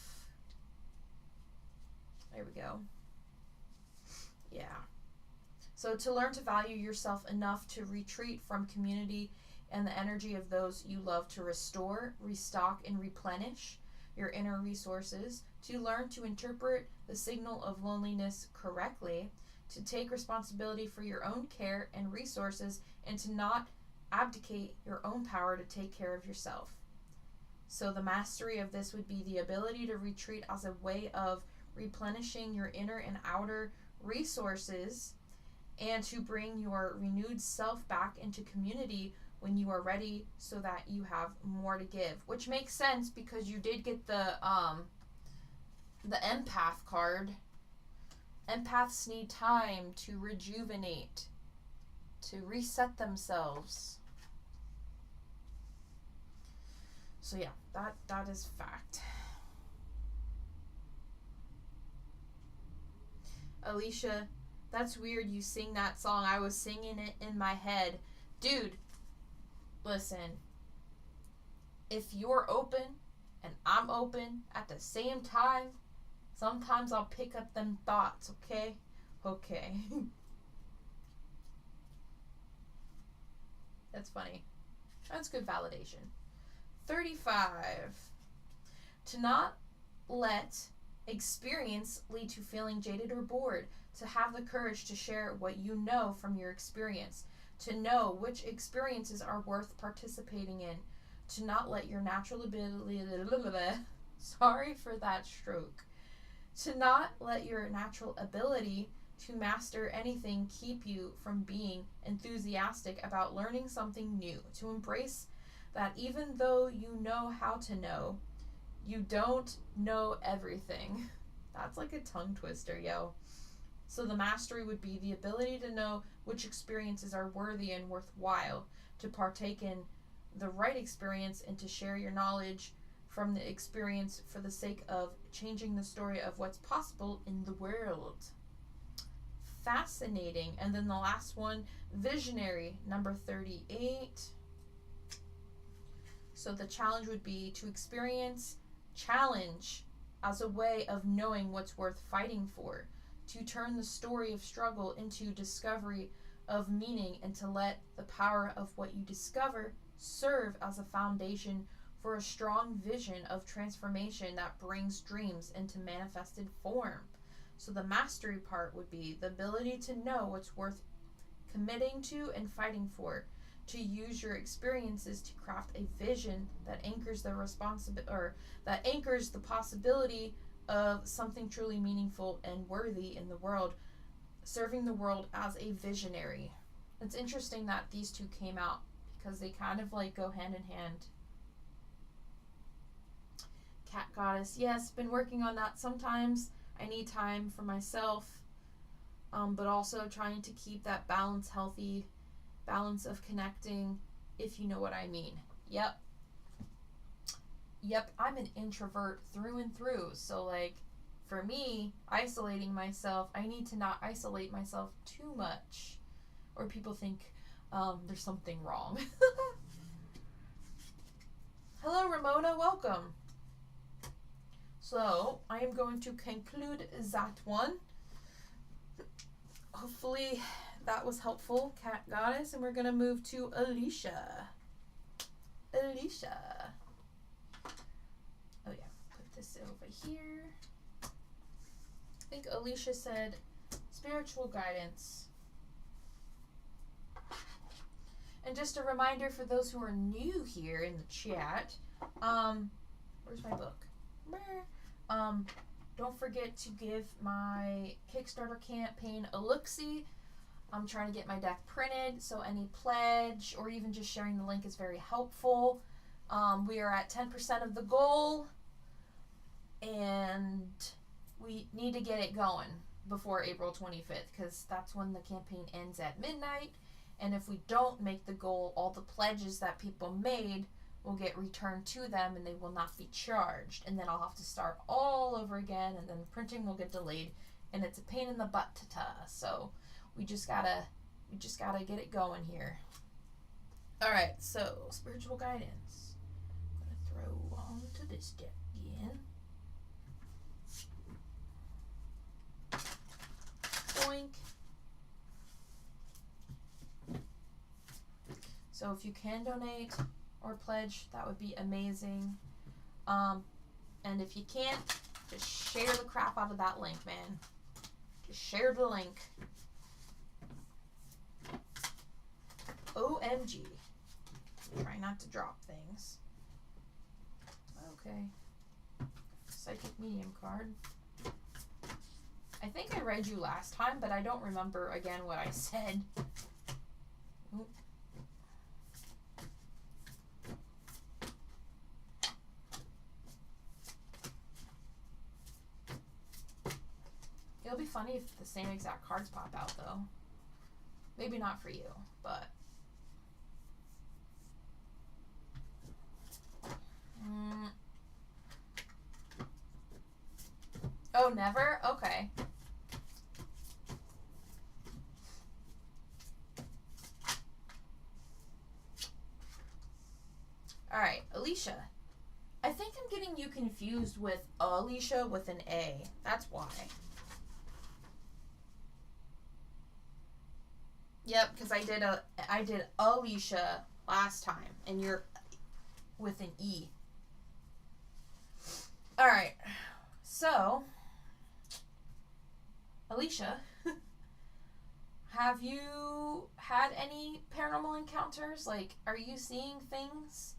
There we go. Yeah. So to learn to value yourself enough to retreat from community and the energy of those you love, to restore, restock, and replenish your inner resources, to learn to interpret the signal of loneliness correctly, to take responsibility for your own care and resources, and to not abdicate your own power to take care of yourself. So the mastery of this would be the ability to retreat as a way of replenishing your inner and outer resources, and to bring your renewed self back into community when you are ready, so that you have more to give. Which makes sense because you did get the empath card. Empaths need time to rejuvenate, to reset themselves. So yeah, that is fact. Alicia, that's weird you sing that song. I was singing it in my head. Dude, listen. If you're open and I'm open at the same time, sometimes I'll pick up them thoughts, okay? Okay. That's funny. That's good validation. 35. To not let experience lead to feeling jaded or bored. To have the courage to share what you know from your experience. To know which experiences are worth participating in. To not let your natural ability... Sorry for that stroke. To not let your natural ability to master anything keep you from being enthusiastic about learning something new. To embrace that even though you know how to know, you don't know everything. That's like a tongue twister, yo. So the mastery would be the ability to know which experiences are worthy and worthwhile, to partake in the right experience, and to share your knowledge from the experience for the sake of changing the story of what's possible in the world. Fascinating. And then the last one, Visionary, number 38. So the challenge would be to experience challenge as a way of knowing what's worth fighting for, to turn the story of struggle into discovery of meaning, and to let the power of what you discover serve as a foundation for a strong vision of transformation that brings dreams into manifested form. So the mastery part would be the ability to know what's worth committing to and fighting for, to use your experiences to craft a vision that anchors the possibility of something truly meaningful and worthy in the world, serving the world as a visionary. It's interesting that these two came out because they kind of like go hand in hand. Cat Goddess, yes, been working on that. Sometimes I need time for myself, but also trying to keep that balance healthy, balance of connecting, if you know what I mean. Yep, I'm an introvert through and through. So like, for me, isolating myself, I need to not isolate myself too much, or people think there's something wrong. Hello, Ramona, welcome. So, I am going to conclude that one. Hopefully that was helpful, Cat Goddess, and we're going to move to Alicia. Alicia. Oh yeah, put this over here. I think Alicia said spiritual guidance. And just a reminder for those who are new here in the chat, where's my book? Don't forget to give my Kickstarter campaign a look-see. I'm trying to get my deck printed, so any pledge or even just sharing the link is very helpful. We are at 10% of the goal. and we need to get it going before April 25th, because that's when the campaign ends at midnight. And if we don't make the goal, all the pledges that people made will get returned to them and they will not be charged. And then I'll have to start all over again, and then printing will get delayed, and it's a pain in the butt to us. So we just gotta get it going here. Alright, so spiritual guidance. I'm gonna throw onto this deck again. Boink. So if you can donate or pledge, that would be amazing. And if you can't, just share the crap out of that link, man. Just share the link. OMG. Try not to drop things. Okay. Psychic medium card. I think I read you last time, but I don't remember again what I said. Oop. It'll be funny if the same exact cards pop out, though. Maybe not for you, but... Oh, never? Okay. Alright, Alicia. I think I'm getting you confused with Alicia with an A. That's why. Yep, because I did Alicia last time, and you're with an E. Alright, so, Alicia, have you had any paranormal encounters? Like, are you seeing things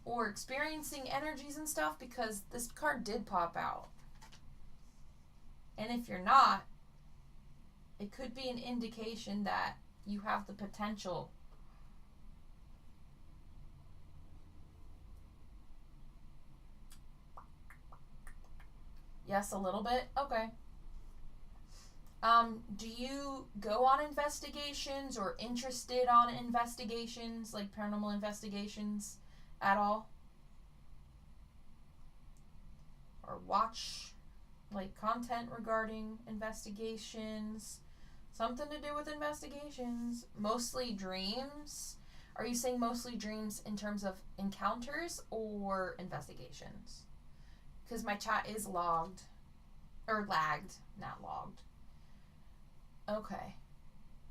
or experiencing energies and stuff? Because this card did pop out. And if you're not, it could be an indication that you have the potential. Yes, a little bit? Okay. Do you go on investigations or interested on investigations, like paranormal investigations at all? Or watch, like, content regarding investigations? Something to do with investigations. Mostly dreams. Are you saying mostly dreams in terms of encounters or investigations? Because my chat is logged. Or lagged. Not logged. Okay.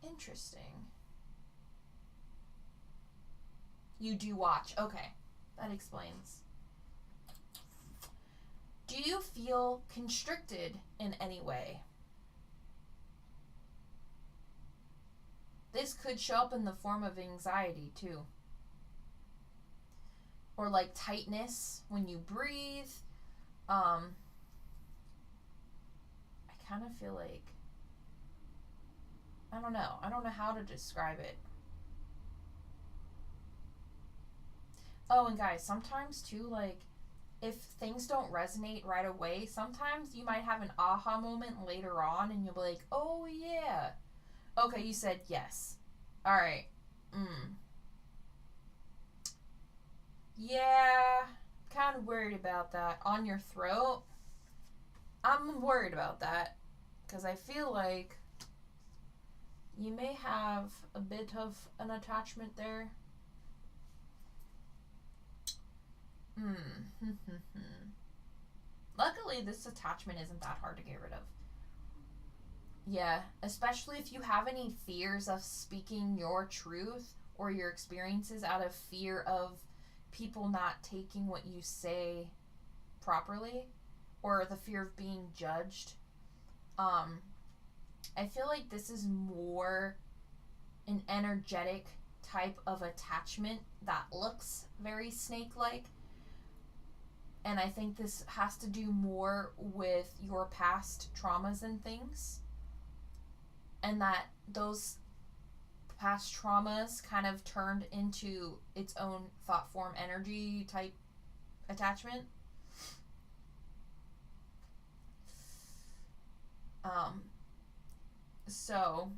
Interesting. You do watch. Okay. That explains. Do you feel constricted in any way? This could show up in the form of anxiety, too. Or, like, tightness when you breathe. I kind of feel like... I don't know. I don't know how to describe it. Oh, and guys, sometimes, too, like, if things don't resonate right away, sometimes you might have an aha moment later on, and you'll be like, oh, yeah. Okay, you said yes. Alright. Yeah, kind of worried about that. On your throat? I'm worried about that. Because I feel like you may have a bit of an attachment there. Luckily, this attachment isn't that hard to get rid of. Yeah, especially if you have any fears of speaking your truth or your experiences out of fear of people not taking what you say properly, or the fear of being judged. I feel like this is more an energetic type of attachment that looks very snake-like. And I think this has to do more with your past traumas and things. And that those past traumas kind of turned into its own thought form energy type attachment. Um, so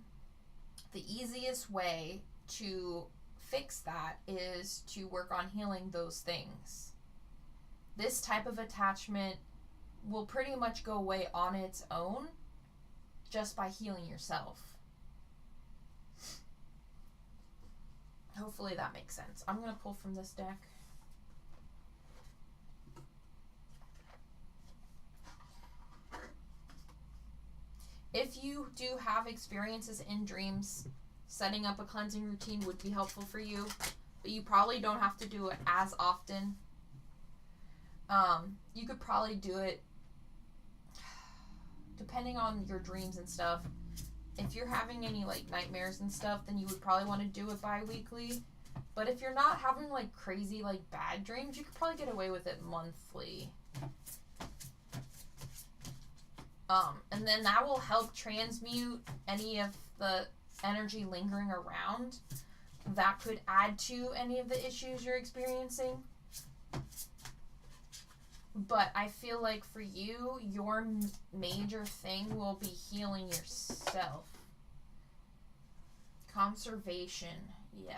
the easiest way to fix that is to work on healing those things. This type of attachment will pretty much go away on its own just by healing yourself. Hopefully that makes sense. I'm going to pull from this deck. If you do have experiences in dreams, setting up a cleansing routine would be helpful for you, but you probably don't have to do it as often. You could probably do it depending on your dreams and stuff. If you're having any like nightmares and stuff, then you would probably want to do it bi-weekly. But if you're not having like crazy like bad dreams, you could probably get away with it monthly. And then that will help transmute any of the energy lingering around that could add to any of the issues you're experiencing. But I feel like for you, your major thing will be healing yourself. Conservation. Yeah.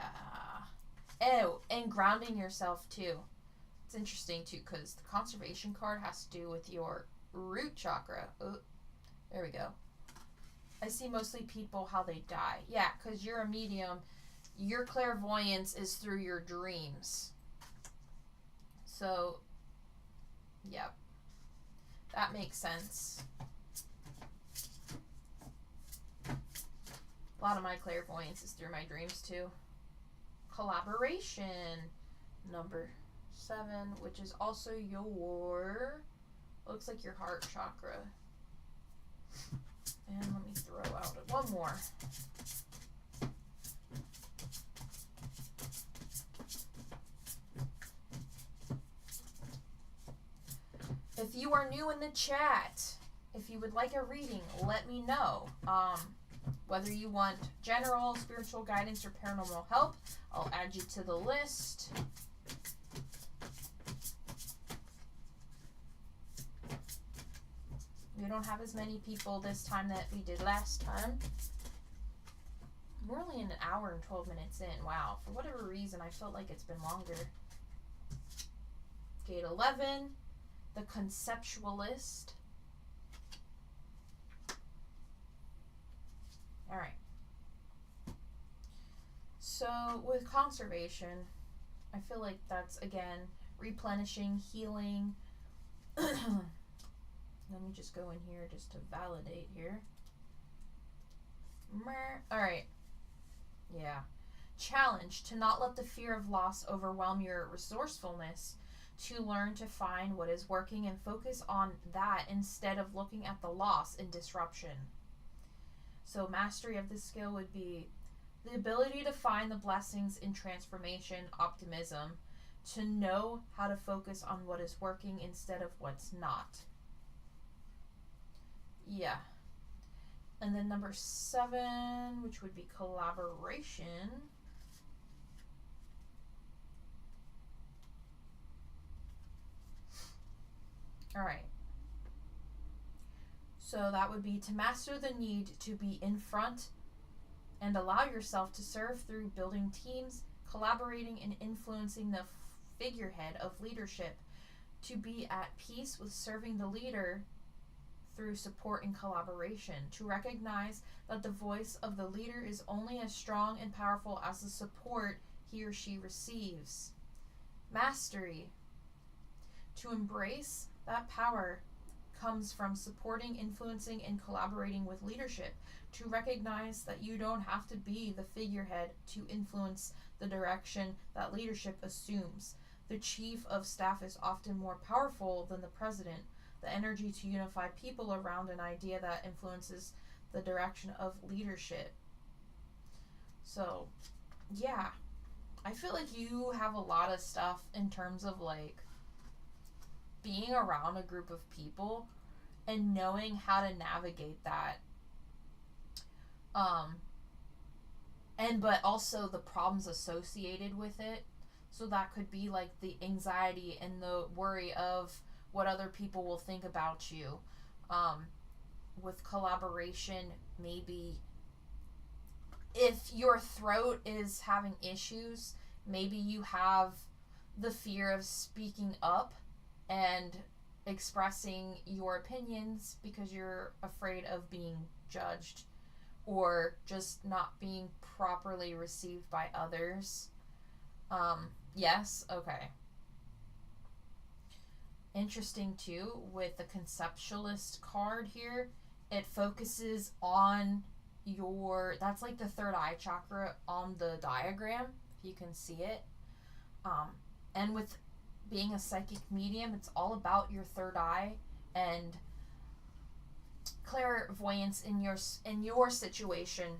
Oh, and grounding yourself too. It's interesting too because the conservation card has to do with your root chakra. Oh, there we go. I see mostly people how they die. Yeah, because you're a medium. Your clairvoyance is through your dreams. So, yep. That makes sense. A lot of my clairvoyance is through my dreams too. Collaboration. Number 7, which is also your... looks like your heart chakra. And let me throw out one more. If you are new in the chat, if you would like a reading, let me know. Whether you want general, spiritual guidance, or paranormal help, I'll add you to the list. We don't have as many people this time that we did last time. We're only an hour and 12 minutes in. Wow. For whatever reason, I felt like it's been longer. Gate 11, the conceptualist. All right. So with conservation, I feel like that's, again, replenishing, healing. Let me just go in here just to validate here. All right. Yeah. Challenge to not let the fear of loss overwhelm your resourcefulness, to learn to find what is working and focus on that instead of looking at the loss and disruption. So mastery of this skill would be the ability to find the blessings in transformation, optimism, to know how to focus on what is working instead of what's not. Yeah. And then number 7, which would be collaboration. All right. So that would be to master the need to be in front and allow yourself to serve through building teams, collaborating, and influencing the figurehead of leadership, to be at peace with serving the leader through support and collaboration, to recognize that the voice of the leader is only as strong and powerful as the support he or she receives. Mastery. To embrace that power comes from supporting, influencing, and collaborating with leadership, to recognize that you don't have to be the figurehead to influence the direction that leadership assumes. The chief of staff is often more powerful than the president. The energy to unify people around an idea that influences the direction of leadership. So, yeah. I feel like you have a lot of stuff in terms of like being around a group of people and knowing how to navigate that. But also the problems associated with it. So that could be like the anxiety and the worry of what other people will think about you. with collaboration, maybe if your throat is having issues, maybe you have the fear of speaking up and expressing your opinions because you're afraid of being judged or just not being properly received by others. Yes, okay. Interesting too with the conceptualist card here. It focuses on that's like the third eye chakra on the diagram, if you can see it. And with being a psychic medium, it's all about your third eye and clairvoyance in your situation.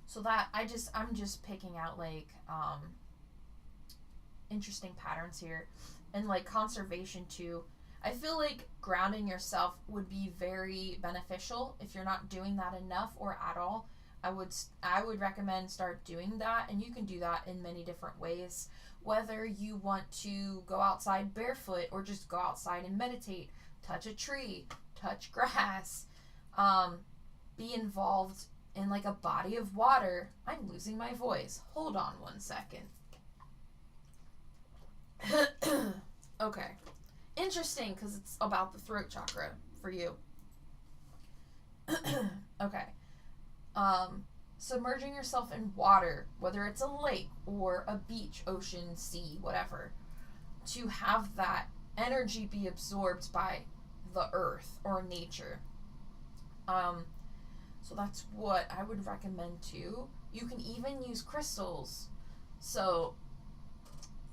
So that I'm just picking out like interesting patterns here. And like conservation too. I feel like grounding yourself would be very beneficial if you're not doing that enough or at all. I would recommend start doing that, and you can do that in many different ways. Whether you want to go outside barefoot or just go outside and meditate, touch a tree, touch grass, be involved in like a body of water. I'm losing my voice. Hold on one second. Okay. Interesting, because it's about the throat chakra for you. Okay. Submerging yourself in water, whether it's a lake or a beach, ocean, sea, whatever, to have that energy be absorbed by the earth or nature. So that's what I would recommend too. You can even use crystals. So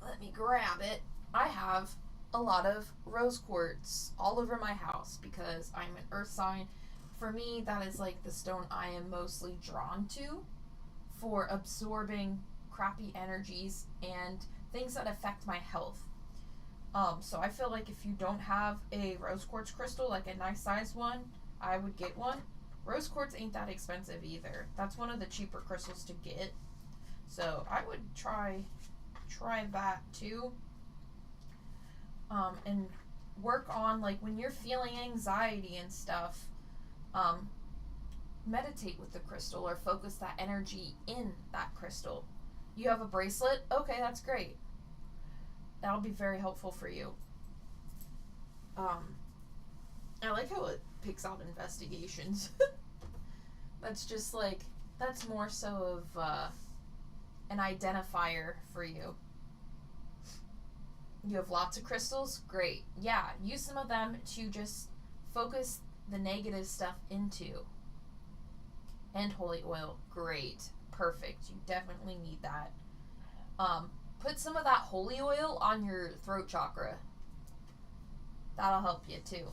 let me grab it. I have a lot of rose quartz all over my house because I'm an earth sign. For me, that is like the stone I am mostly drawn to for absorbing crappy energies and things that affect my health. So I feel like if you don't have a rose quartz crystal, like a nice size one, I would get one. Rose quartz ain't that expensive either. That's one of the cheaper crystals to get. So I would try that too. And work on, like, when you're feeling anxiety and stuff, meditate with the crystal or focus that energy in that crystal. You have a bracelet? Okay, that's great. That'll be very helpful for you. I like how it picks out investigations. That's just like, that's more so of an identifier for you. You have lots of crystals? Great. Yeah, use some of them to just focus the negative stuff into. And holy oil. Great. Perfect. You definitely need that. Put some of that holy oil on your throat chakra. That'll help you too.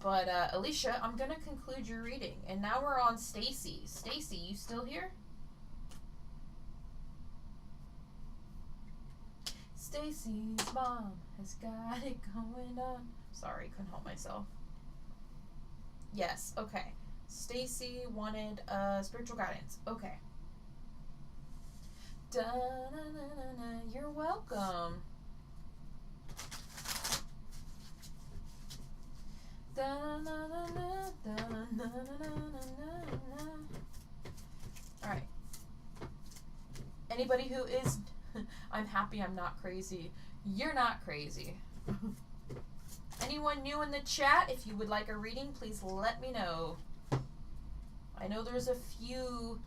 But Alicia, I'm going to conclude your reading. And now we're on Stacy. Stacy, you still here? Stacy's mom has got it going on. Sorry, couldn't help myself. Yes, okay. Stacy wanted spiritual guidance. Okay. Da-na-na-na-na. You're welcome. Da-na-na-na, da-na-na-na-na-na. All right. Anybody who is... I'm happy I'm not crazy. You're not crazy. Anyone new in the chat, if you would like a reading, please let me know. I know there's a few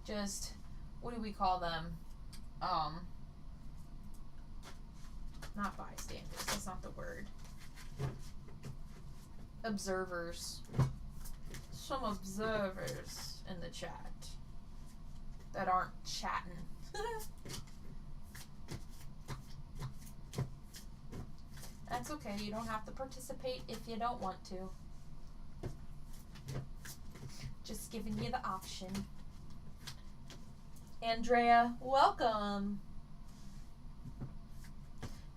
just, what do we call them? Not bystanders, that's not the word. Observers. Some observers in the chat that aren't chatting. That's okay, you don't have to participate if you don't want to. Just giving you the option. Andrea, welcome.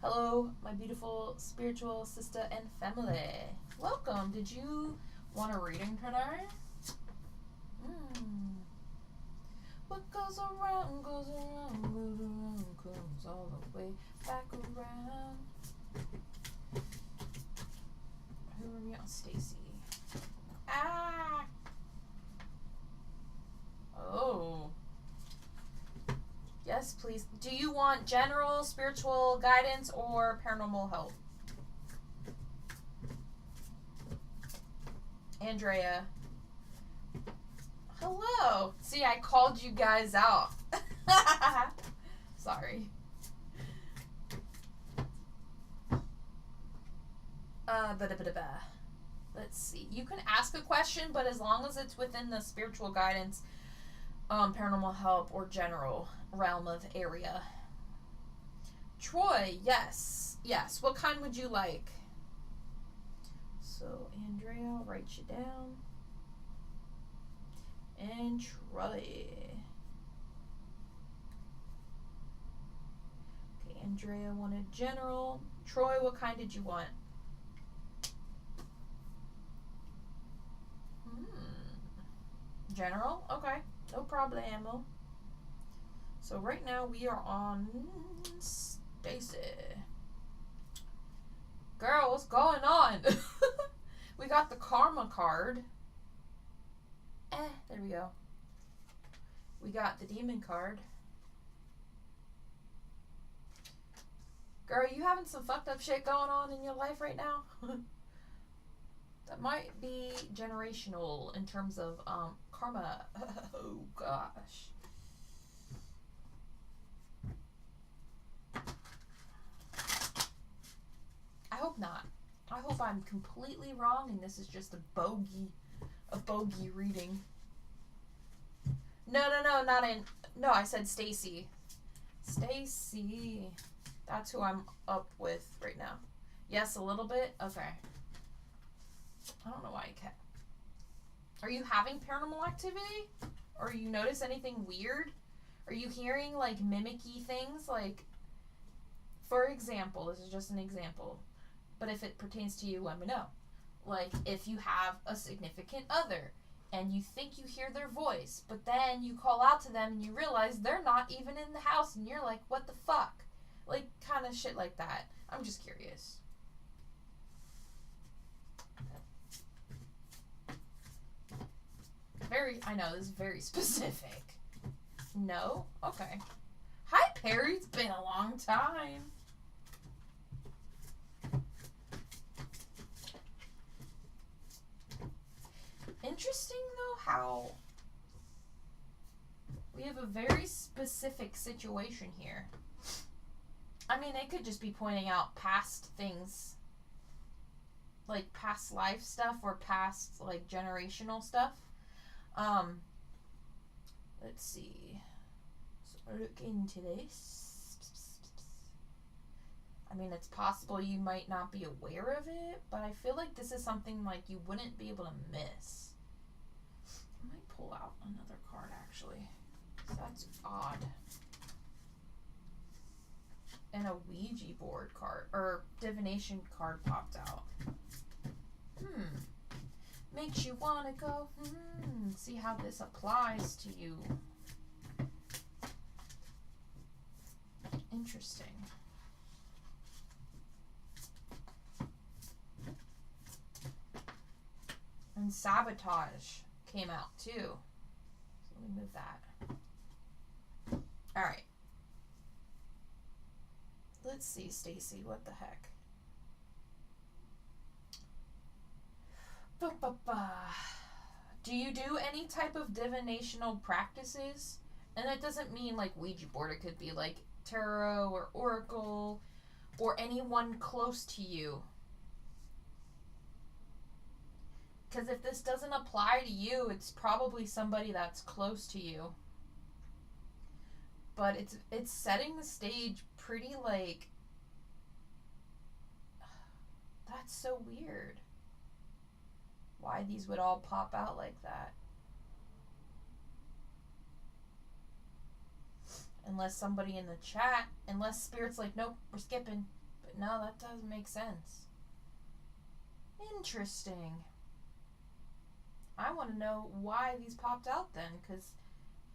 Hello, my beautiful spiritual sister and family. Welcome. Did you want a reading today? What goes around, comes all the way back around. Who are we on? Stacy. Yes, please. Do you want general spiritual guidance or paranormal help? Andrea. Hello. See, I called you guys out. Sorry. Let's see. You can ask a question, but as long as it's within the spiritual guidance, paranormal help, or general realm of area. Troy, yes. Yes. What kind would you like? So, Andrea, I'll write you down. And Troy. Okay, Andrea wanted general. Troy, what kind did you want? General? Okay. No problemo. So right now we are on Stacy. Girl, what's going on? We got the karma card. There we go. We got the demon card. Girl, you having some fucked up shit going on in your life right now? That might be generational in terms of karma. Oh gosh. I hope not. I hope I'm completely wrong and this is just a bogey reading. No, not in. No, I said Stacy. Stacy. That's who I'm up with right now. Yes, a little bit? Okay. I don't know why I can't. Are you having paranormal activity? Or you notice anything weird? Are you hearing like mimicky things? Like, for example, this is just an example, but if it pertains to you, let me know. Like, if you have a significant other and you think you hear their voice, but then you call out to them and you realize they're not even in the house and you're like, what the fuck? Like, kind of shit like that. I'm just curious. I know, this is very specific. No? Okay. Hi, Perry. It's been a long time. Interesting, though, how we have a very specific situation here. I mean, it could just be pointing out past things, like past life stuff or past, like, generational stuff. Let's see. So look into this. I mean, it's possible you might not be aware of it, but I feel like this is something like you wouldn't be able to miss. I might pull out another card, actually. That's odd. And a Ouija board card, or divination card popped out. Makes you want to go, see how this applies to you. Interesting. And sabotage came out too. So let me move that. Alright. Let's see, Stacy, what the heck? Do you do any type of divinational practices? And that doesn't mean like Ouija board. It could be like tarot or oracle or anyone close to you. Because if this doesn't apply to you, it's probably somebody that's close to you. But it's setting the stage pretty like... That's so weird. Why these would all pop out like that. Unless somebody in the chat, unless Spirit's like, nope, we're skipping. But no, that doesn't make sense. Interesting. I want to know why these popped out then, because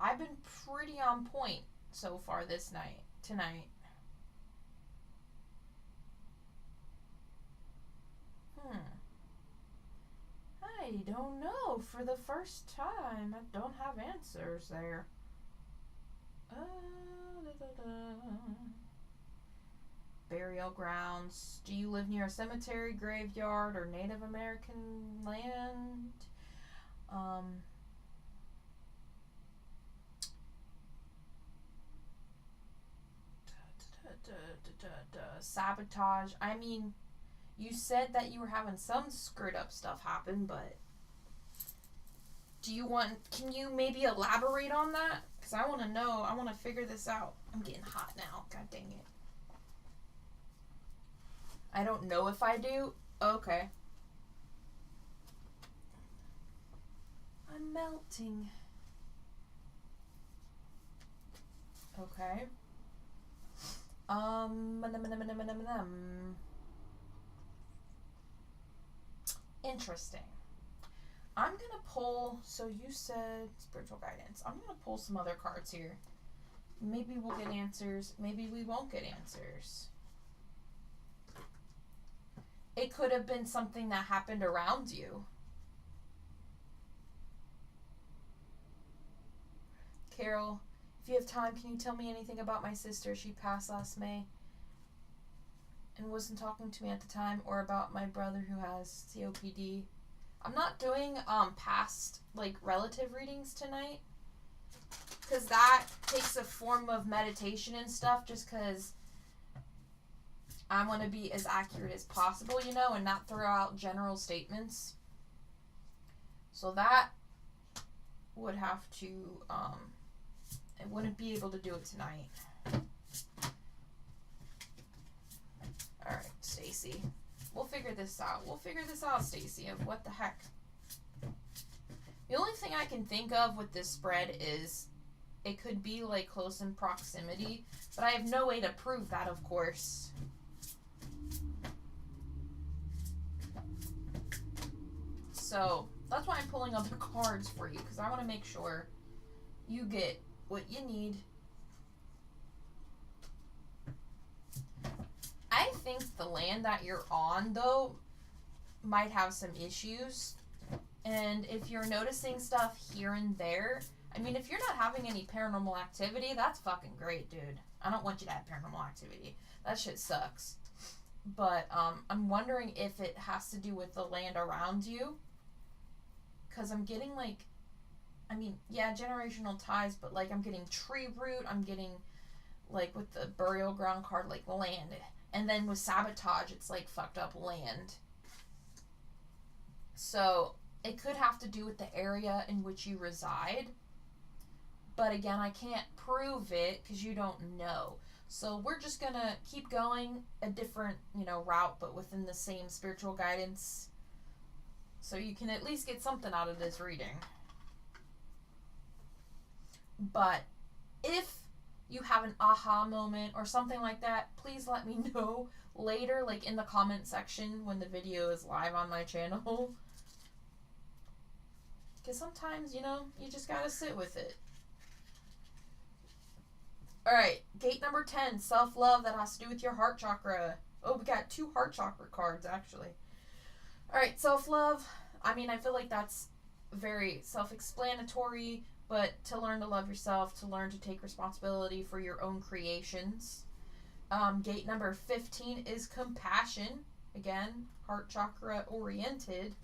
I've been pretty on point so far tonight. I don't know. For the first time, I don't have answers there. Burial grounds. Do you live near a cemetery, graveyard, or Native American land? Um, Sabotage. I mean, you said that you were having some screwed up stuff happen, but can you maybe elaborate on that? Because I want to know. I want to figure this out. I'm getting hot now. God dang it. I don't know if I do. Okay. I'm melting. Okay. Interesting. I'm gonna pull, so you said spiritual guidance. I'm gonna pull some other cards here. Maybe we'll get answers. Maybe we won't get answers. It could have been something that happened around you. Carol, if you have time, can you tell me anything about my sister? She passed last May and wasn't talking to me at the time, or about my brother who has COPD. I'm not doing past like relative readings tonight, because that takes a form of meditation and stuff, just because I want to be as accurate as possible, you know, and not throw out general statements. So that would have to, I wouldn't be able to do it tonight. Alright, Stacy. We'll figure this out. We'll figure this out, Stacy, of what the heck. The only thing I can think of with this spread is it could be like close in proximity, but I have no way to prove that, of course. So that's why I'm pulling other cards for you, because I want to make sure you get what you need. I think the land that you're on, though, might have some issues. And if you're noticing stuff here and there, I mean, if you're not having any paranormal activity, that's fucking great, dude. I don't want you to have paranormal activity. That shit sucks. But I'm wondering if it has to do with the land around you. Because I'm getting, like, I mean, yeah, generational ties, but, like, I'm getting tree root. I'm getting, like, with the burial ground card, like, land. And then with sabotage, it's, like, fucked up land. So it could have to do with the area in which you reside. But, again, I can't prove it because you don't know. So we're just going to keep going a different, you know, route, but within the same spiritual guidance. So you can at least get something out of this reading. But if you have an aha moment or something like that, please let me know later, like in the comment section when the video is live on my channel. Because sometimes, you know, you just gotta sit with it. Alright, gate number 10, self-love. That has to do with your heart chakra. Oh, we got 2 heart chakra cards, actually. Alright, self-love. I mean, I feel like that's very self-explanatory, but to learn to love yourself, to learn to take responsibility for your own creations. Gate number 15 is compassion. Again, heart chakra oriented.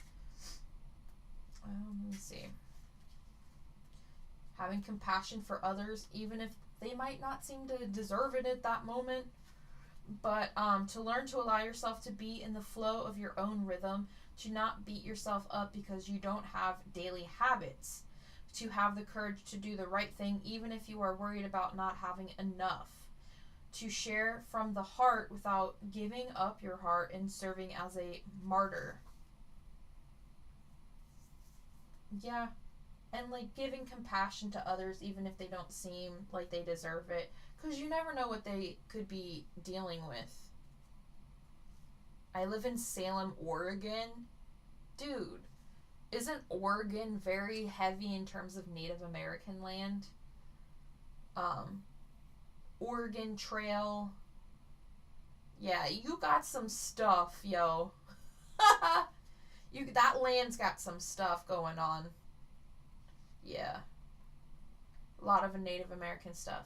Let me see. Having compassion for others, even if they might not seem to deserve it at that moment. But to learn to allow yourself to be in the flow of your own rhythm, to not beat yourself up because you don't have daily habits, to have the courage to do the right thing even if you are worried about not having enough, to share from the heart without giving up your heart and serving as a martyr. Yeah, and like giving compassion to others even if they don't seem like they deserve it, because you never know what they could be dealing with. I live in Salem, Oregon. Dude, isn't Oregon very heavy in terms of Native American land? Oregon Trail. Yeah, you got some stuff, yo. That land's got some stuff going on. Yeah. A lot of Native American stuff.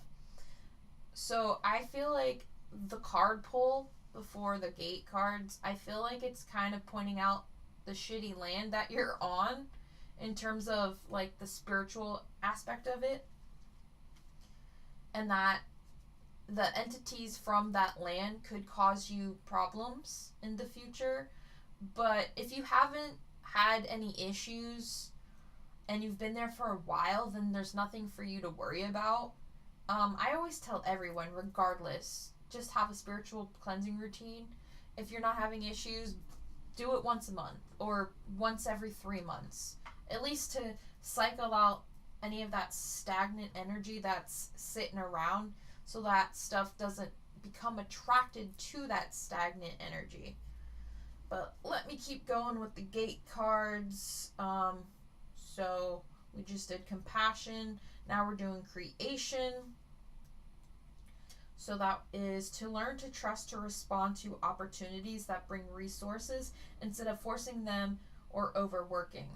So I feel like the card pull before the gate cards, I feel like it's kind of pointing out the shitty land that you're on in terms of like the spiritual aspect of it, and that the entities from that land could cause you problems in the future. But if you haven't had any issues and you've been there for a while, then there's nothing for you to worry about. I always tell everyone, regardless, just have a spiritual cleansing routine. If you're not having issues, do it once a month or once every 3 months. At least to cycle out any of that stagnant energy that's sitting around, so that stuff doesn't become attracted to that stagnant energy. But let me keep going with the gate cards. So we just did compassion. Now we're doing creation. So that is to learn to trust to respond to opportunities that bring resources instead of forcing them or overworking.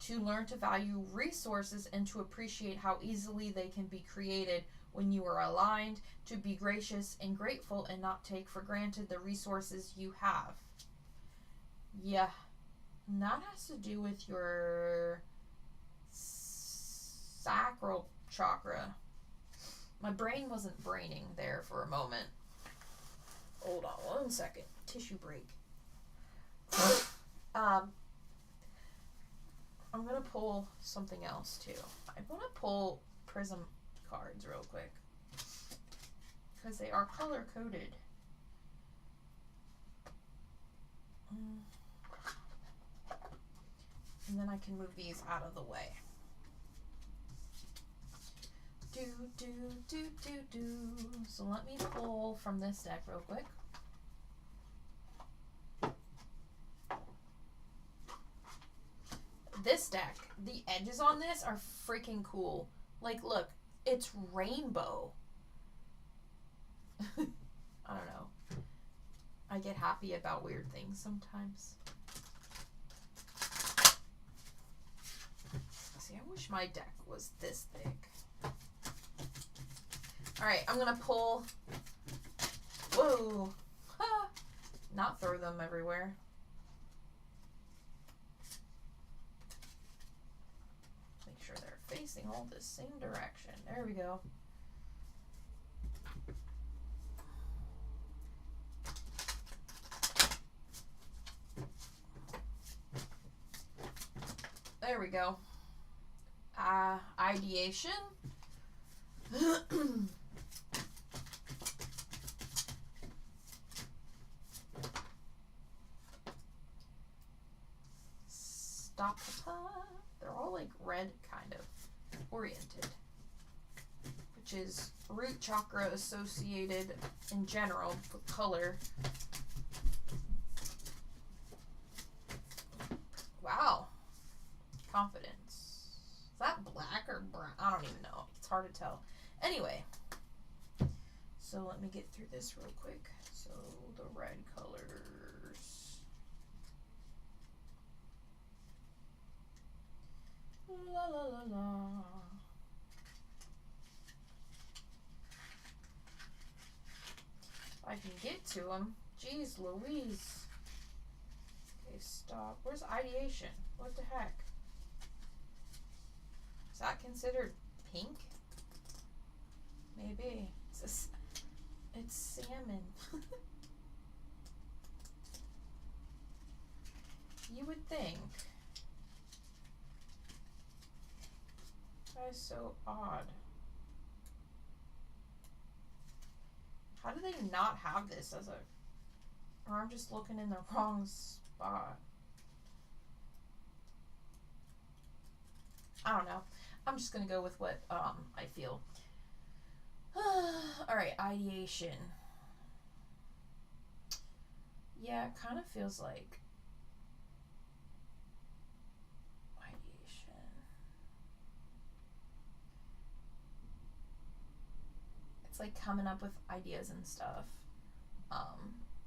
To learn to value resources and to appreciate how easily they can be created when you are aligned. To be gracious and grateful and not take for granted the resources you have. Yeah. And that has to do with your sacral chakra. My brain wasn't braining there for a moment. Hold on 1 second. Tissue break. I'm going to pull something else too. I want to pull prism cards real quick, because they are color coded. And then I can move these out of the way. So let me pull from this deck real quick. This deck, the edges on this are freaking cool. Like, look, it's rainbow. I don't know. I get happy about weird things sometimes. See, I wish my deck was this thick. Alright, I'm gonna pull. Whoa! Ha! Not throw them everywhere. Make sure they're facing all the same direction. There we go. There we go. Ideation. Stop. They're all like red kind of oriented, which is root chakra associated in general with color. Wow. Confidence. Is that black or brown? I don't even know. It's hard to tell. Anyway. So let me get through this real quick. So the red colors. La la la la. If I can get to them. Jeez Louise. Okay, stop. Where's ideation? What the heck? Is that considered pink? Maybe. It's salmon. You would think. That is so odd. How do they not have this as a... Or I'm just looking in the wrong spot. I don't know. I'm just gonna go with what I feel. Alright, ideation. Yeah, it kind of feels like ideation. It's like coming up with ideas and stuff.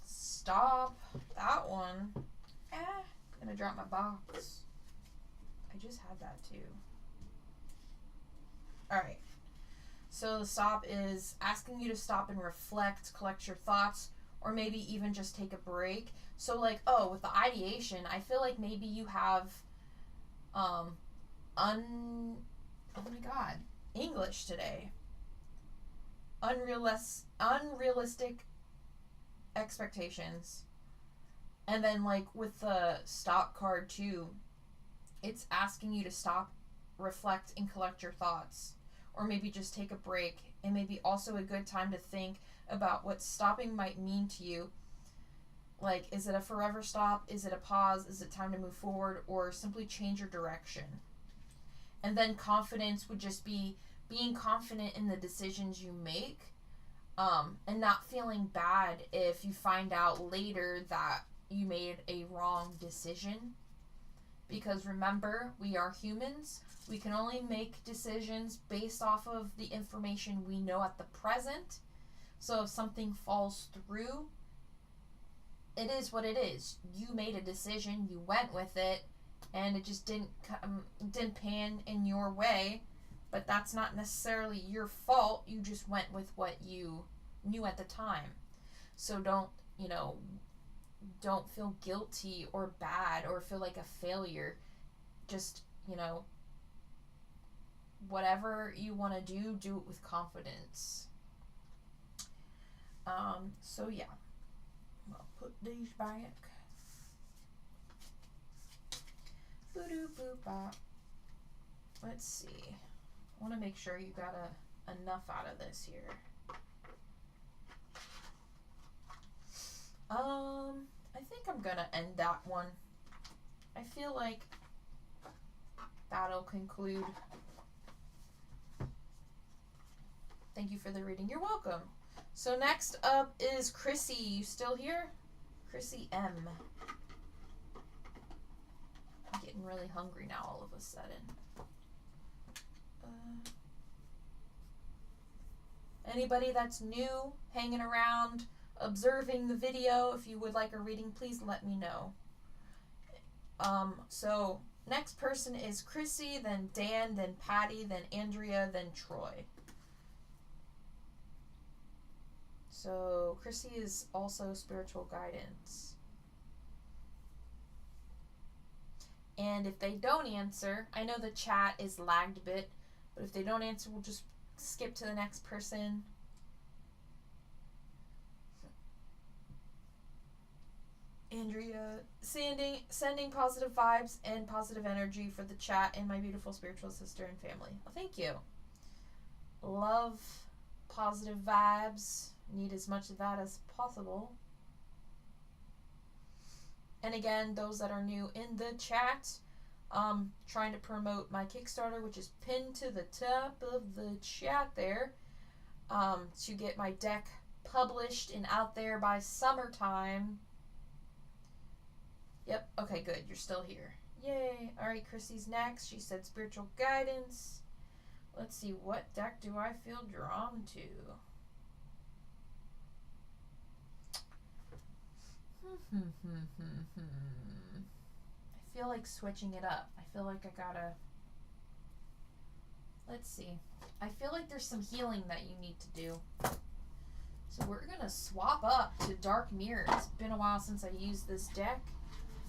Stop. That one. I'm gonna drop my box. I just had that too. Alright. So the stop is asking you to stop and reflect, collect your thoughts, or maybe even just take a break. So like, oh, with the ideation, I feel like maybe you have oh my god, English today. Unrealistic expectations. And then like with the stop card too, it's asking you to stop, reflect, and collect your thoughts. Or maybe just take a break. And maybe also a good time to think about what stopping might mean to you. Like, is it a forever stop? Is it a pause? Is it time to move forward? Or simply change your direction? And then confidence would just be being confident in the decisions you make, and not feeling bad if you find out later that you made a wrong decision. Because remember, we are humans. We can only make decisions based off of the information we know at the present. So if something falls through, it is what it is. You made a decision, you went with it, and it just didn't pan in your way. But that's not necessarily your fault. You just went with what you knew at the time. So don't feel guilty or bad or feel like a failure. Just, whatever you want to do it with confidence. So yeah. I'll put these back. Boo-doo-boo-bop. Let's see. I want to make sure you got enough out of this here. I think I'm gonna end that one. I feel like that'll conclude. Thank you for the reading. You're welcome. So next up is Chrissy. You still here? Chrissy M. I'm getting really hungry now all of a sudden. Anybody that's new, hanging around, observing the video, if you would like a reading, please let me know. So next person is Chrissy, then Dan, then Patty, then Andrea, then Troy. So Chrissy is also spiritual guidance. And if they don't answer, I know the chat is lagged a bit, but if they don't answer, we'll just skip to the next person. Andrea, sending positive vibes and positive energy for the chat and my beautiful spiritual sister and family. Well, thank you. Love positive vibes. Need as much of that as possible. And again, those that are new in the chat, trying to promote my Kickstarter, which is pinned to the top of the chat there, to get my deck published and out there by summertime. Yep, okay, good, you're still here. Yay. Alright, Chrissy's next. She said spiritual guidance. Let's see, what deck do I feel drawn to? I feel like switching it up. I feel like I gotta... Let's see. I feel like there's some healing that you need to do. So we're gonna swap up to Dark Mirror. It's been a while since I used this deck.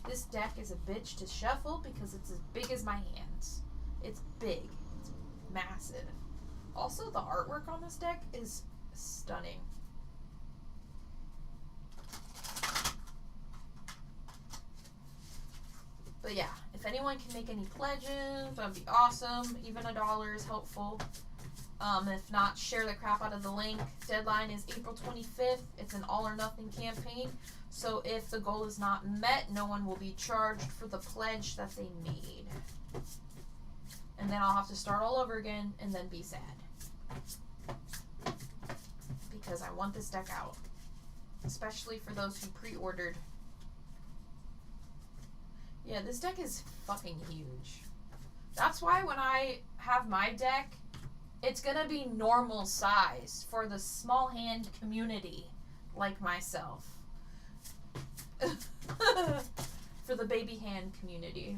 This deck is a bitch to shuffle because it's as big as my hands. It's big. It's massive. Also, the artwork on this deck is stunning. But yeah, if anyone can make any pledges, that'd be awesome. Even $1 is helpful. If not, share the crap out of the link. Deadline is April 25th. It's an all or nothing campaign. So if the goal is not met, no one will be charged for the pledge that they made. And then I'll have to start all over again and then be sad. Because I want this deck out. Especially for those who pre-ordered. Yeah, this deck is fucking huge. That's why when I have my deck, it's gonna be normal size for the small hand community like myself. For the baby hand community.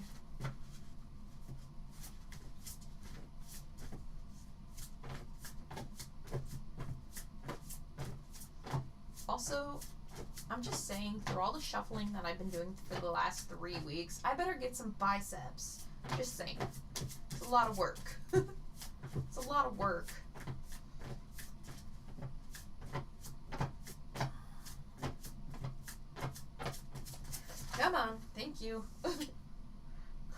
Also, I'm just saying, through all the shuffling that I've been doing for the last 3 weeks, I better get some biceps. Just saying. It's a lot of work. It's a lot of work. Come on. Thank you.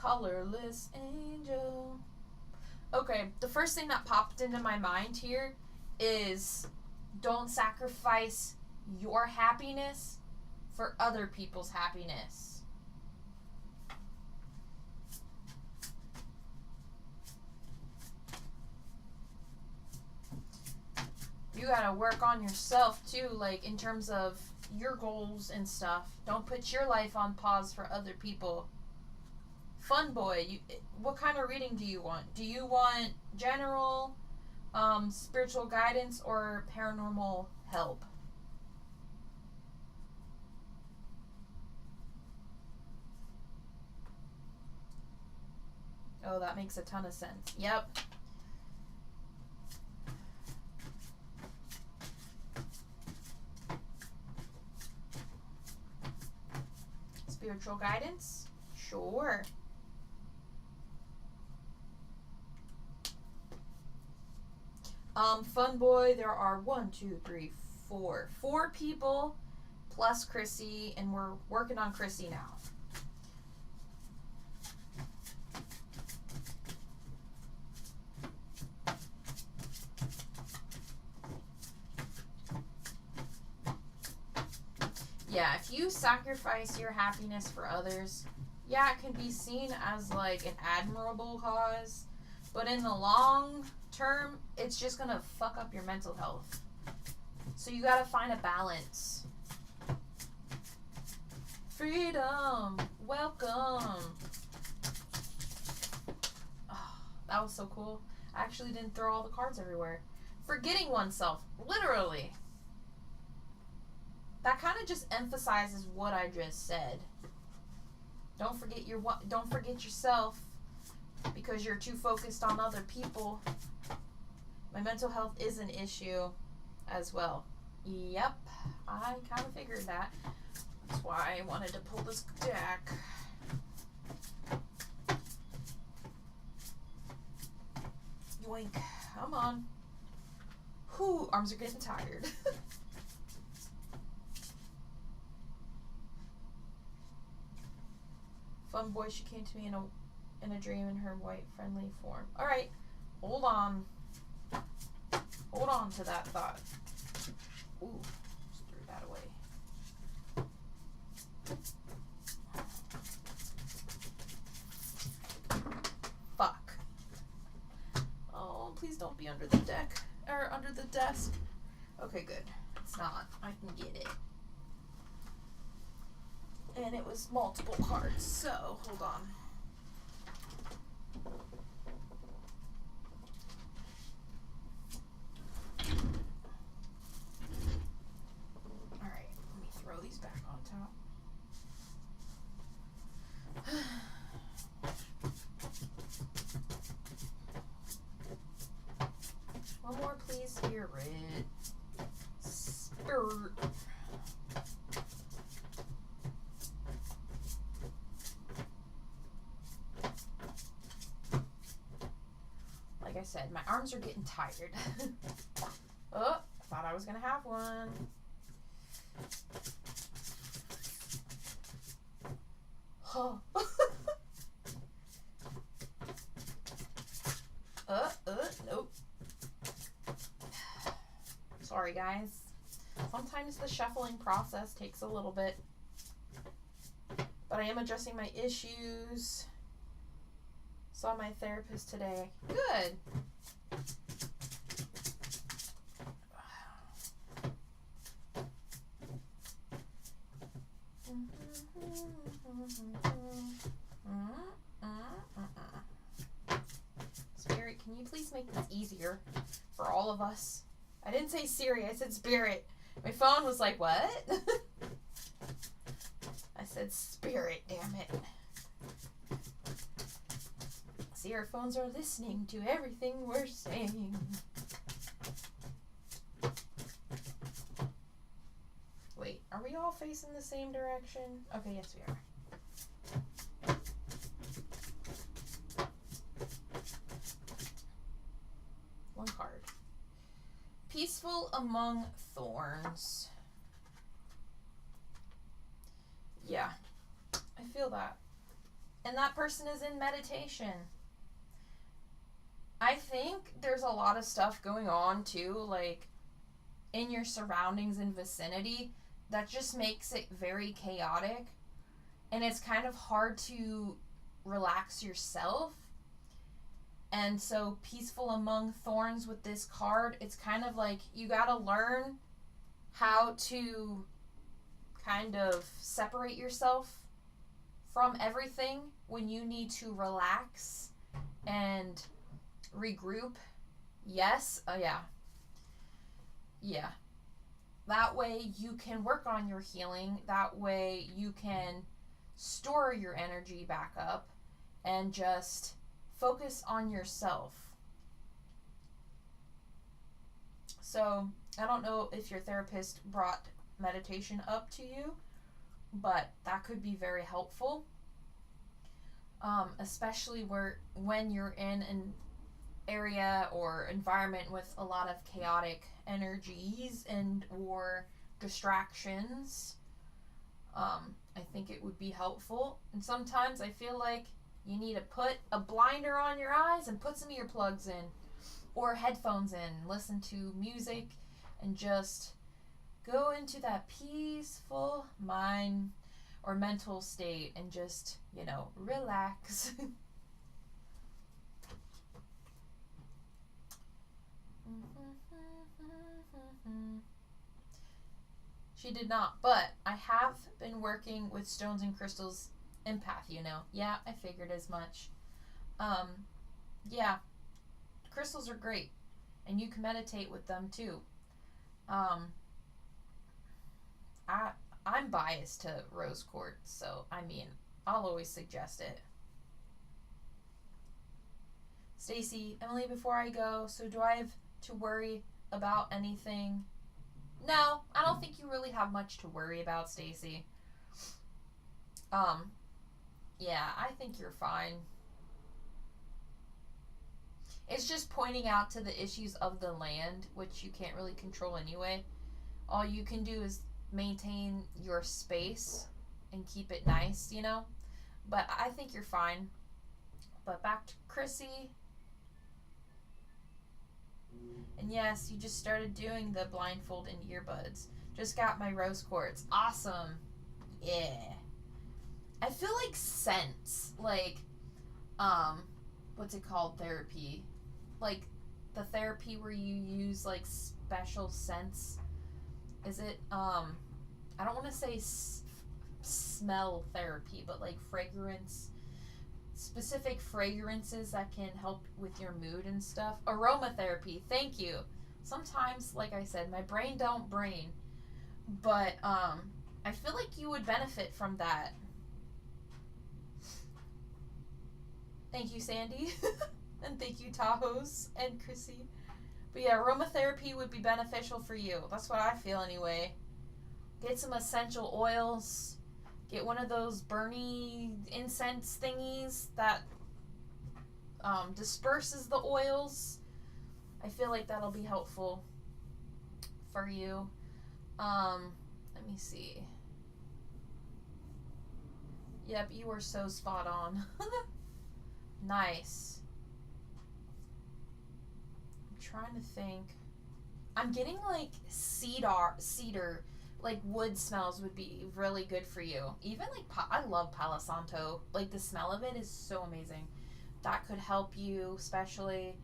Colorless angel. Okay, the first thing that popped into my mind here is don't sacrifice your happiness for other people's happiness. You gotta work on yourself too, like in terms of your goals and stuff. Don't put your life on pause for other people. Fun boy, what kind of reading do you want? Do you want general, spiritual guidance, or paranormal help? Oh, that makes a ton of sense. Yep. Spiritual guidance? Sure. Fun boy, there are 1, 2, 3, 4. 4 people plus Chrissy, and we're working on Chrissy now. Yeah, if you sacrifice your happiness for others, yeah, it can be seen as like an admirable cause, but in the long term, it's just gonna fuck up your mental health. So you gotta find a balance. Freedom, welcome. Oh, that was so cool. I actually didn't throw all the cards everywhere. Forgetting oneself, literally. That kind of just emphasizes what I just said. Don't forget yourself because you're too focused on other people. My mental health is an issue as well. Yep, I kind of figured that. That's why I wanted to pull this deck. Yoink. Come on. Whew, arms are getting tired. Fun boy, she came to me in a dream in her white friendly form. All right, hold on. Hold on to that thought. Ooh, just threw that away. Fuck. Oh, please don't be under the deck or under the desk. Okay, good. It's not. I can get it. And it was multiple cards, so hold on. Alright, let me throw these back on top. One more, please, Spirit. Spirit. Like I said, my arms are getting tired. Oh, I thought I was gonna have one. Oh. Nope. Sorry, guys. Sometimes the shuffling process takes a little bit. But I am addressing my issues. Saw my therapist today. Good. Spirit, can you please make this easier for all of us? I didn't say Siri, I said Spirit. My phone was like, what? I said Spirit, damn it. See, our phones are listening to everything we're saying. we all facing the same direction? Okay, yes, we are. One card. Peaceful among thorns. Yeah, I feel that. And that person is in meditation. I think there's a lot of stuff going on too, like in your surroundings and vicinity, that just makes it very chaotic. And it's kind of hard to relax yourself. And so peaceful among thorns with this card, it's kind of like you gotta learn how to kind of separate yourself from everything when you need to relax and regroup. Yes. Yeah. That way you can work on your healing. That way you can store your energy back up and just focus on yourself. So I don't know if your therapist brought meditation up to you, but that could be very helpful, especially when you're in an area or environment with a lot of chaotic energies and or distractions. I think it would be helpful. And sometimes I feel like you need to put a blinder on your eyes and put some earplugs in or headphones in, listen to music, and just go into that peaceful mind or mental state and just, relax. She did not, but I have been working with stones and crystals empath, Yeah, I figured as much. Yeah, crystals are great, and you can meditate with them too. I'm biased to rose quartz, so I'll always suggest it. Stacy, Emily, before I go, so do I have to worry about anything? No, I don't think you really have much to worry about, Stacy. Yeah, I think you're fine. It's just pointing out to the issues of the land, which you can't really control anyway. All you can do is maintain your space and keep it nice, But I think you're fine. But back to Chrissy. And yes, you just started doing the blindfold and earbuds. Just got my rose quartz. Awesome. Yeah. I feel like scents, what's it called, therapy? Like the therapy where you use like special scents. Is it, I don't want to say smell therapy, but like specific fragrances that can help with your mood and stuff. Aromatherapy, thank you. Sometimes, like I said, my brain don't brain, but I feel like you would benefit from that. Thank you, Sandy. And thank you, Tahoes and Chrissy. But yeah, aromatherapy would be beneficial for you. That's what I feel anyway. Get some essential oils. Get one of those Bernie incense thingies that disperses the oils. I feel like that'll be helpful for you. Let me see. Yep, you were so spot on. Nice. I'm trying to think. I'm getting like cedar, like wood smells would be really good for you. Even like, I love Palo Santo. Like the smell of it is so amazing. That could help you, especially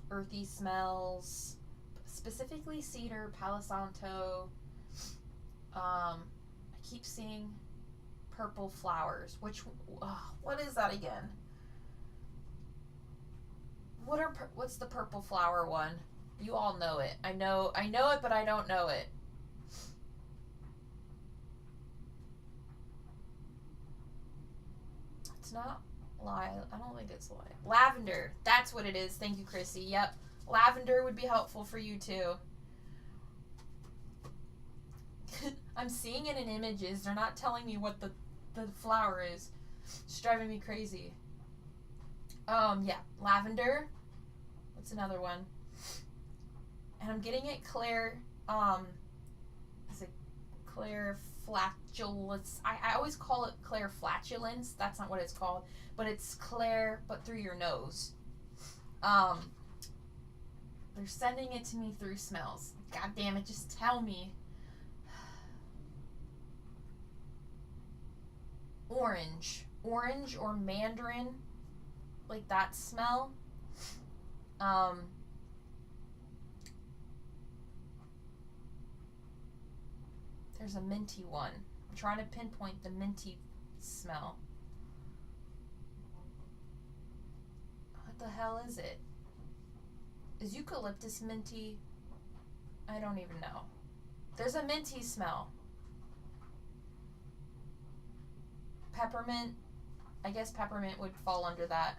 earthy smells, specifically cedar, Palo Santo. I keep seeing purple flowers, which, what is that again? What's the purple flower one? You all know it. I know it, but I don't know it. It's not lilac. I don't think it's lilac. Lavender. That's what it is. Thank you, Chrissy. Yep. Lavender would be helpful for you too. I'm seeing it in images. They're not telling me what the flower is. It's driving me crazy. Yeah, lavender. What's another one? And I'm getting it Claire, is it Claire flatulence? I always call it Claire flatulence. That's not what it's called. But it's Claire, but through your nose. They're sending it to me through smells. God damn it, just tell me. Orange or mandarin, like that smell. There's a minty one. I'm trying to pinpoint the minty smell. What the hell is it? Is eucalyptus minty? I don't even know. There's a minty smell. Peppermint. I guess peppermint would fall under that.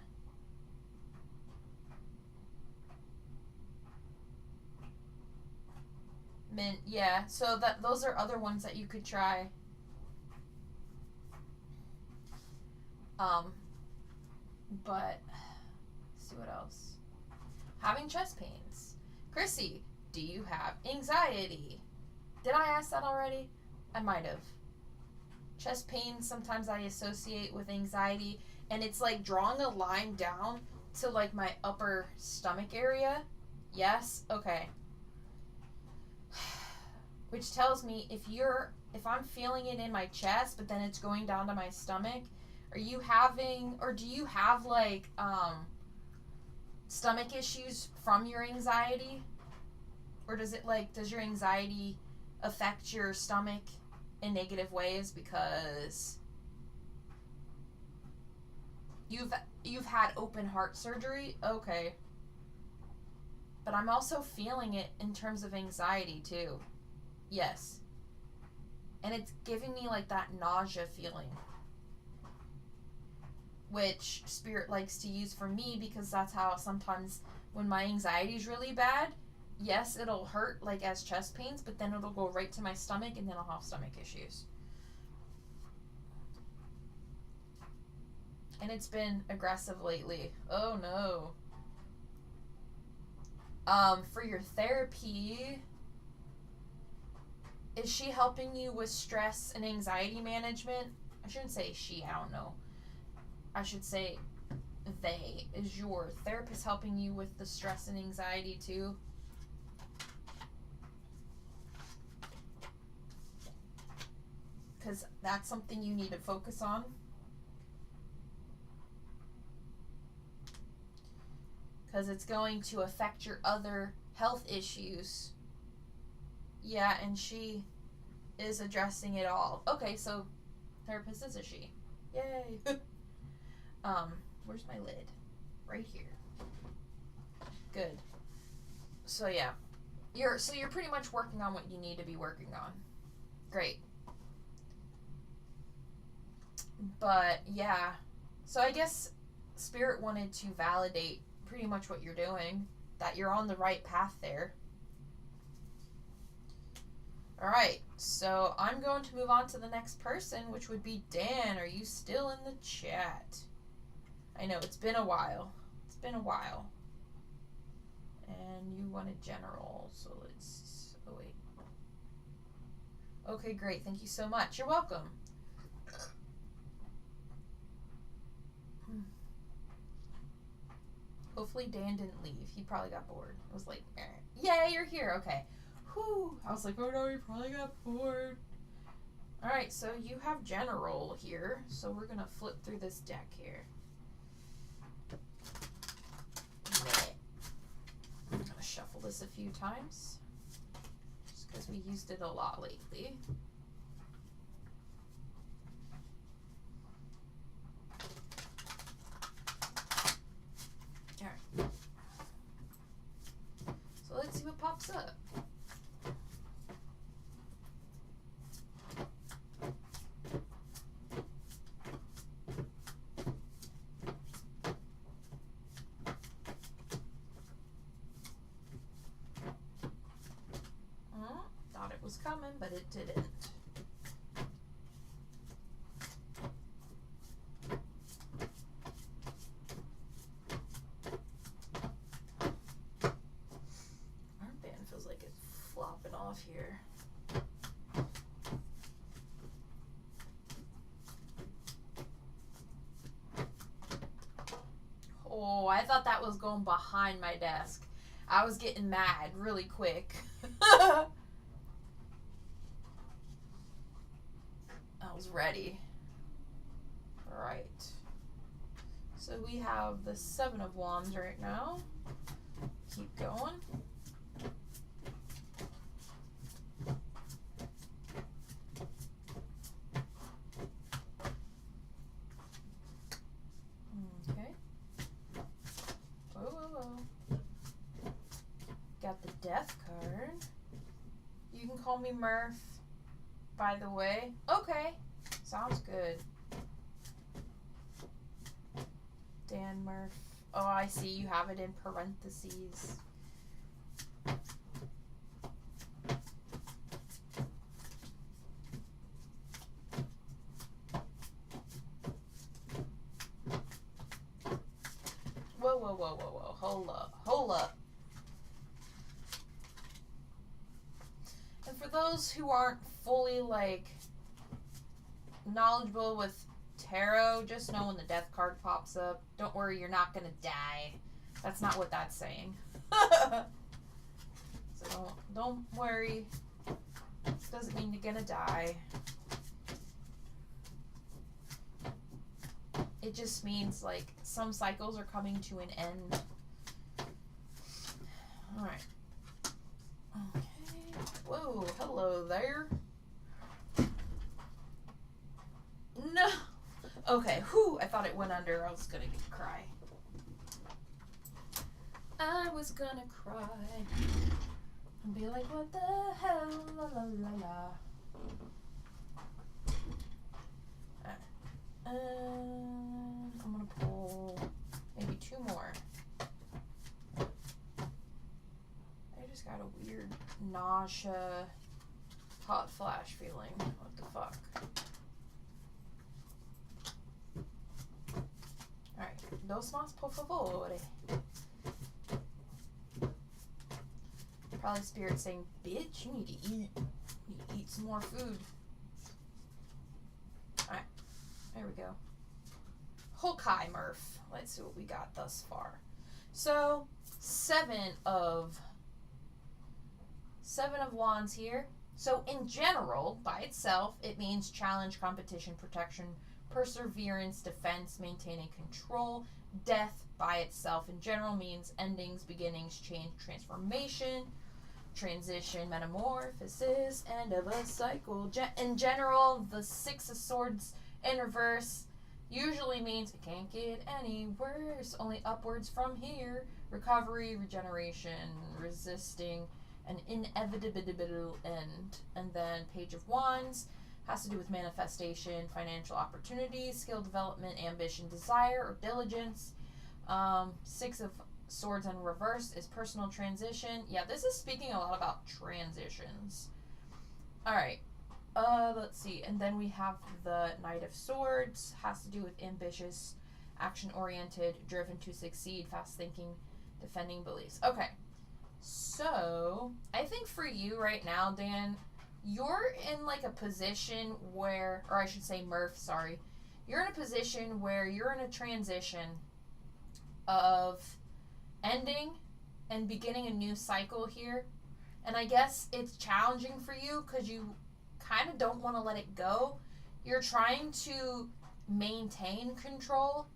Mint, yeah. So those are other ones that you could try. But let's see what else. Having chest pains. Chrissy, do you have anxiety? Did I ask that already? I might have. Chest pains sometimes I associate with anxiety, and it's like drawing a line down to like my upper stomach area. Yes? Okay. Which tells me if I'm feeling it in my chest, but then it's going down to my stomach, do you have like stomach issues from your anxiety? Or does your anxiety affect your stomach in negative ways because you've had open heart surgery? Okay. But I'm also feeling it in terms of anxiety too. Yes. And it's giving me like that nausea feeling, which Spirit likes to use for me because that's how sometimes when my anxiety is really bad, yes, it'll hurt like as chest pains, but then it'll go right to my stomach and then I'll have stomach issues. And it's been aggressive lately. Oh no. For your therapy, is she helping you with stress and anxiety management? I shouldn't say she, I don't know. I should say they. Is your therapist helping you with the stress and anxiety too? Because that's something you need to focus on. Because it's going to affect your other health issues. Yeah, and she is addressing it all. Okay, so therapist is a she. Yay. Where's my lid? Right here. Good. So yeah. You're pretty much working on what you need to be working on. Great. But yeah. So I guess Spirit wanted to validate pretty much what you're doing, that you're on the right path there. Alright, so I'm going to move on to the next person, which would be Dan. Are you still in the chat? I know, it's been a while. It's been a while. And you wanted general, so let's... Oh, wait. Okay, great. Thank you so much. You're welcome. Hopefully Dan didn't leave. He probably got bored. I was like, yay, you're here. Okay. Whew. I was like, oh no, he probably got bored. Alright, so you have general here. So we're going to flip through this deck here. I'm going to shuffle this a few times. Just because we used it a lot lately. Alright. So let's see what pops up. Thought it it was coming, but it didn't. Armband feels like it's flopping off here. Oh, I thought that was going behind my desk. I was getting mad really quick. I was ready. Right. So we have the 7 of Wands right now. Keep going. Okay. Whoa, whoa, whoa. Got the Death card. You can call me Murph, by the way. Okay. Sounds good. Dan Murph. Oh, I see. You have it in parentheses. Whoa, whoa, whoa, whoa, whoa. Hold up. Hold up. And for those who aren't fully, like, knowledgeable with tarot, just know when the Death card pops up, don't worry, you're not gonna die. That's not what that's saying. So don't worry. Doesn't mean you're gonna die. It just means, like, some cycles are coming to an end. Alright. Okay. Whoa, hello there. No! Okay, whew, I thought it went under. I was gonna cry. I was gonna cry. And be like, what the hell? La la la la. I'm gonna pull maybe 2 more. I just got a weird nausea, hot flash feeling. What the fuck? Alright, dos más por favor. Probably Spirit saying, bitch, you need to eat. You need to eat some more food. Alright, there we go. Hokai Murph. Let's see what we got thus far. So, 7 of Wands here. So, in general, by itself, it means challenge, competition, protection, perseverance, defense, maintaining control. Death by itself in general means endings, beginnings, change, transformation, transition, metamorphosis, end of a cycle. In general, the 6 of Swords in reverse usually means it can't get any worse, only upwards from here. Recovery, regeneration, resisting an inevitable end. And then Page of Wands has to do with manifestation, financial opportunities, skill development, ambition, desire, or diligence. 6 of Swords in reverse is personal transition. Yeah, this is speaking a lot about transitions. Alright. Let's see. And then we have the Knight of Swords. Has to do with ambitious, action-oriented, driven to succeed, fast-thinking, defending beliefs. Okay. So, I think for you right now, Dan, you're in like a position where, or I should say Murph, sorry. You're in a position where you're in a transition of ending and beginning a new cycle here. And I guess it's challenging for you because you kind of don't want to let it go. You're trying to maintain control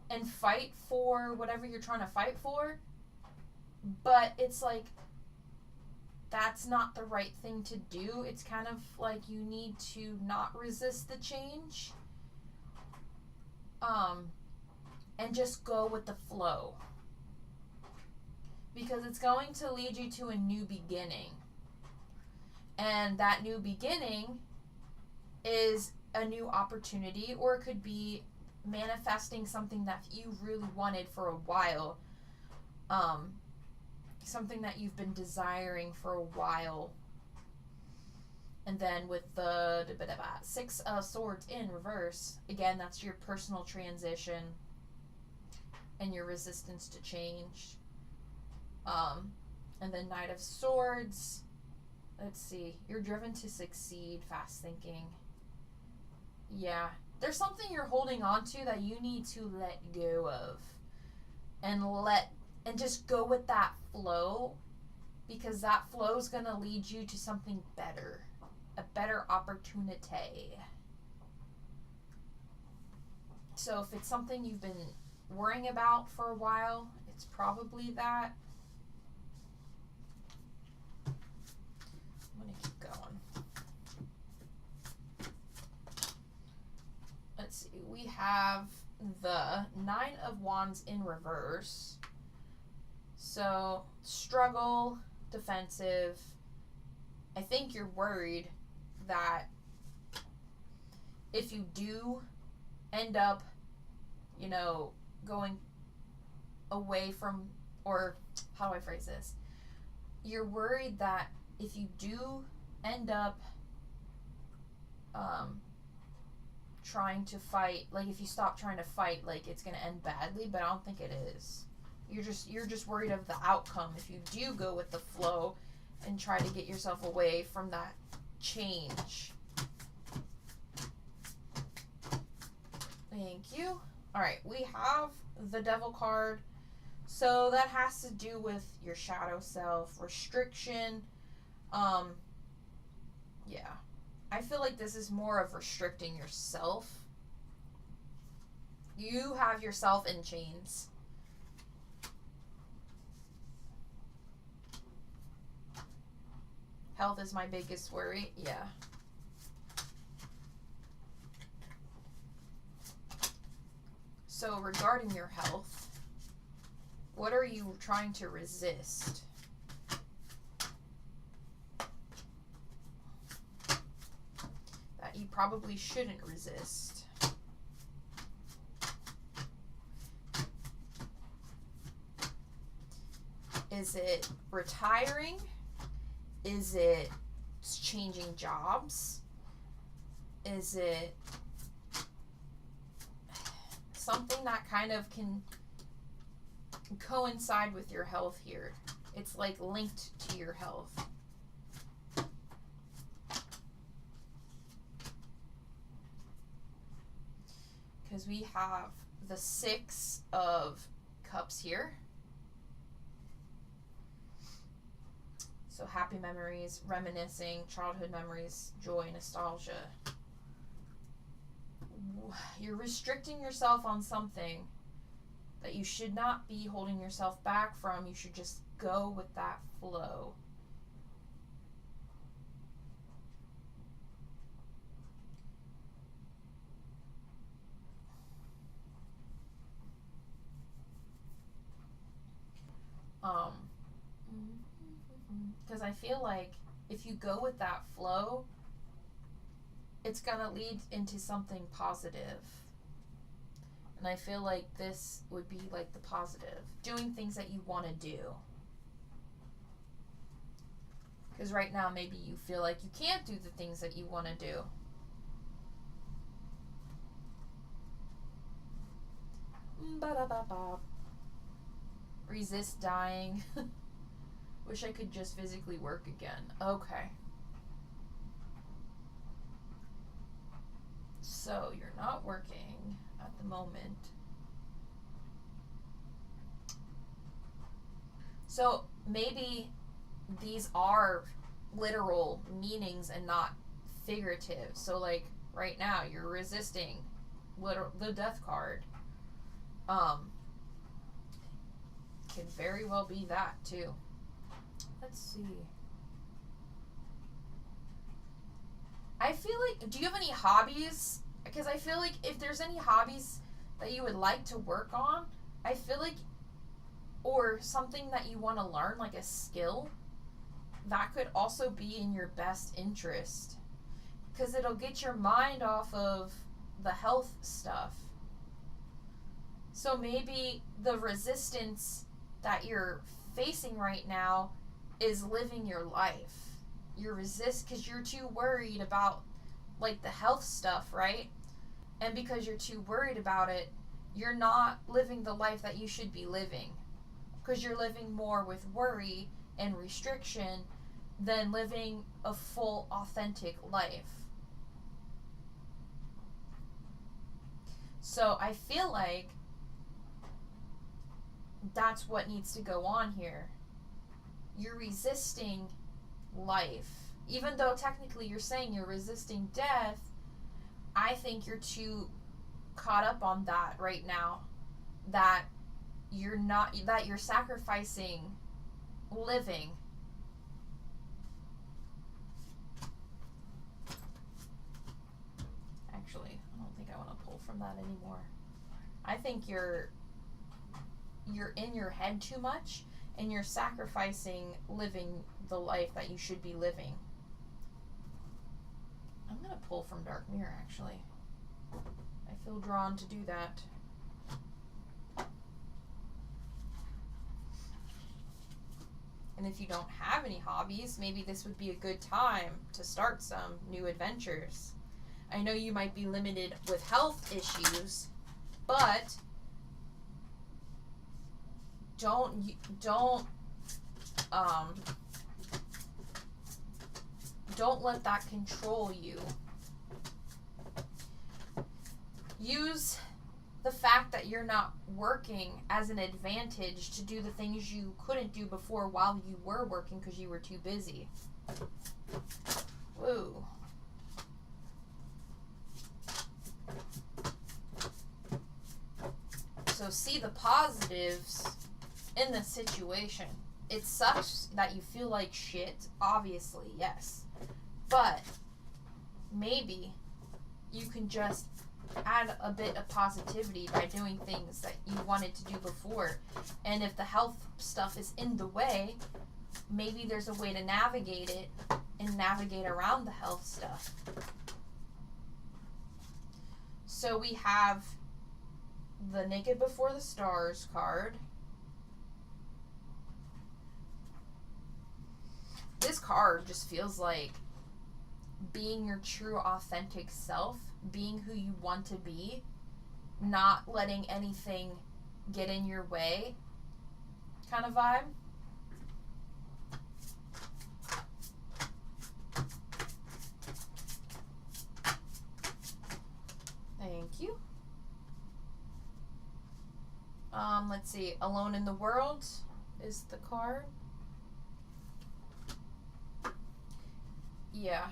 and fight for whatever you're trying to fight for. But it's like, that's not the right thing to do. It's kind of like you need to not resist the change. And just go with the flow. Because it's going to lead you to a new beginning. And that new beginning is a new opportunity, or it could be manifesting something that you really wanted for a while. Something that you've been desiring for a while. And then with the Six of Swords in reverse, again, that's your personal transition and your resistance to change. And then Knight of Swords, let's see, you're driven to succeed, fast thinking. Yeah, there's something you're holding on to that you need to let go of. And just go with that flow, because that flow is going to lead you to something better, a better opportunity. So if it's something you've been worrying about for a while, it's probably that. I'm going to keep going. Let's see. We have the Nine of Wands in reverse. So, struggle, defensive. I think you're worried that if you do end up, going away from, or how do I phrase this? You're worried that if you do end up trying to fight, like if you stop trying to fight, like it's going to end badly, but I don't think it is. You're just worried of the outcome if you do go with the flow and try to get yourself away from that change. Thank you. All right, we have the Devil card. So that has to do with your shadow self, restriction. Yeah. I feel like this is more of restricting yourself. You have yourself in chains. Health is my biggest worry. Yeah. So regarding your health, what are you trying to resist? That you probably shouldn't resist. Is it retiring? Is it changing jobs? Is it something that kind of can coincide with your health here? It's like linked to your health. Because we have the Six of Cups here. So happy memories, reminiscing, childhood memories, joy, nostalgia. You're restricting yourself on something that you should not be holding yourself back from. You should just go with that flow. Because I feel like if you go with that flow, it's going to lead into something positive. And I feel like this would be like the positive. Doing things that you want to do. Because right now maybe you feel like you can't do the things that you want to do. Ba-da-ba-ba. Resist dying. Wish I could just physically work again. Okay. So you're not working at the moment. So maybe these are literal meanings and not figurative. So like right now you're resisting the Death card. Could very well be that too. Let's see. I feel like, do you have any hobbies? Because I feel like if there's any hobbies that you would like to work on, I feel like, or something that you want to learn, like a skill, that could also be in your best interest. Because it'll get your mind off of the health stuff. So maybe the resistance that you're facing right now is living your life. you're resist because you're too worried about like the health stuff, right? And because you're too worried about it, you're not living the life that you should be living, because you're living more with worry and restriction than living a full, authentic life. So I feel like that's what needs to go on here. You're resisting life. Even though technically you're saying you're resisting death, I think you're too caught up on that right now, that you're sacrificing living. Actually, I don't think I want to pull from that anymore. I think you're in your head too much, and you're sacrificing living the life that you should be living. I'm going to pull from Dark Mirror, actually. I feel drawn to do that. And if you don't have any hobbies, maybe this would be a good time to start some new adventures. I know you might be limited with health issues, but don't let that control you. Use the fact that you're not working as an advantage to do the things you couldn't do before while you were working because you were too busy. Whoa. So see the positives in the situation. It sucks that you feel like shit, obviously, yes. But maybe you can just add a bit of positivity by doing things that you wanted to do before. And if the health stuff is in the way, maybe there's a way to navigate it and navigate around the health stuff. So we have the Naked Before the Stars card. This card just feels like being your true authentic self, being who you want to be, not letting anything get in your way kind of vibe. Thank you. Let's see. Alone in the World is the card. Yeah.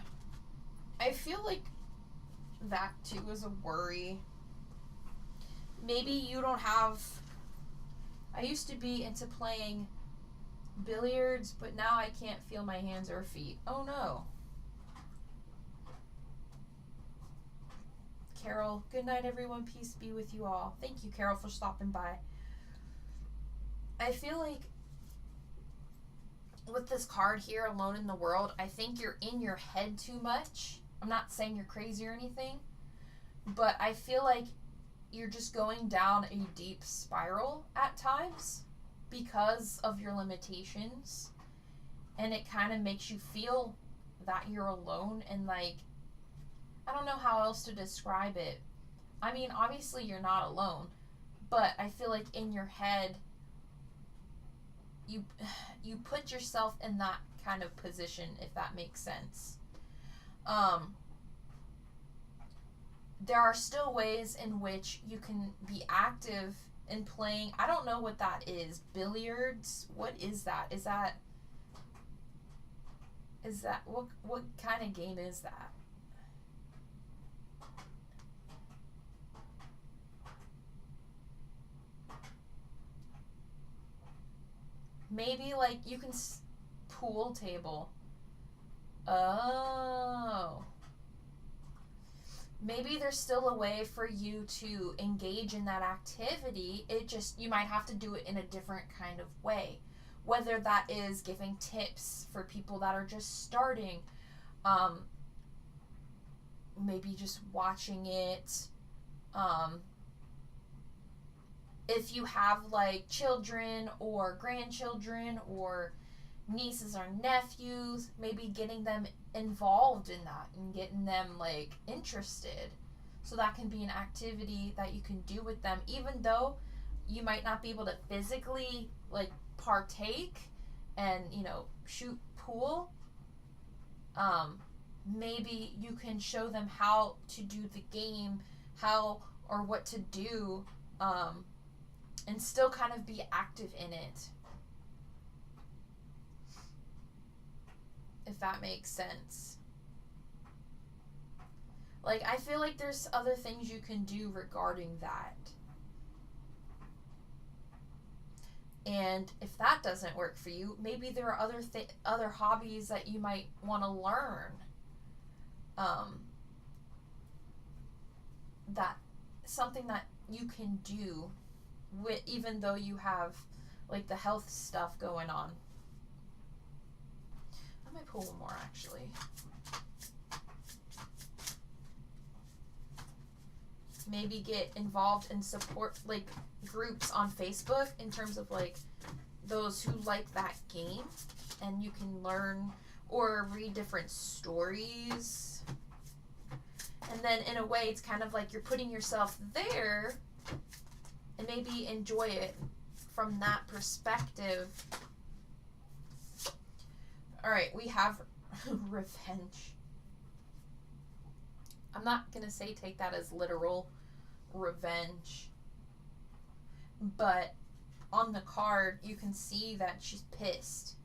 I feel like that too is a worry. Maybe you don't have... I used to be into playing billiards, but now I can't feel my hands or feet. Oh no. Carol, good night everyone. Peace be with you all. Thank you, Carol, for stopping by. I feel like with this card here, Alone in the World, I think you're in your head too much. I'm not saying you're crazy or anything, but I feel like you're just going down a deep spiral at times because of your limitations, and it kind of makes you feel that you're alone, and like, I don't know how else to describe it. I mean, obviously you're not alone, but I feel like in your head you put yourself in that kind of position, if that makes sense. There are still ways in which you can be active in playing. I don't know what that is. Billiards? What is that? Is that what kind of game is that? Maybe like you can pool table. Oh. Maybe there's still a way for you to engage in that activity. It just, you might have to do it in a different kind of way. Whether that is giving tips for people that are just starting, maybe just watching it. If you have like children or grandchildren, or nieces or nephews, maybe getting them involved in that and getting them like interested. So that can be an activity that you can do with them, even though you might not be able to physically like partake and, you know, shoot pool. Maybe you can show them how to do the game, how or what to do, and still kind of be active in it. If that makes sense. Like, I feel like there's other things you can do regarding that. And if that doesn't work for you, maybe there are other hobbies that you might want to learn. That something that you can do with, even though you have like the health stuff going on. I might pull one more actually. Maybe get involved in support like groups on Facebook in terms of like those who like that game, and you can learn or read different stories. And then in a way it's kind of like you're putting yourself there and maybe enjoy it from that perspective. All right, we have revenge. I'm not going to say take that as literal revenge, but on the card you can see that she's pissed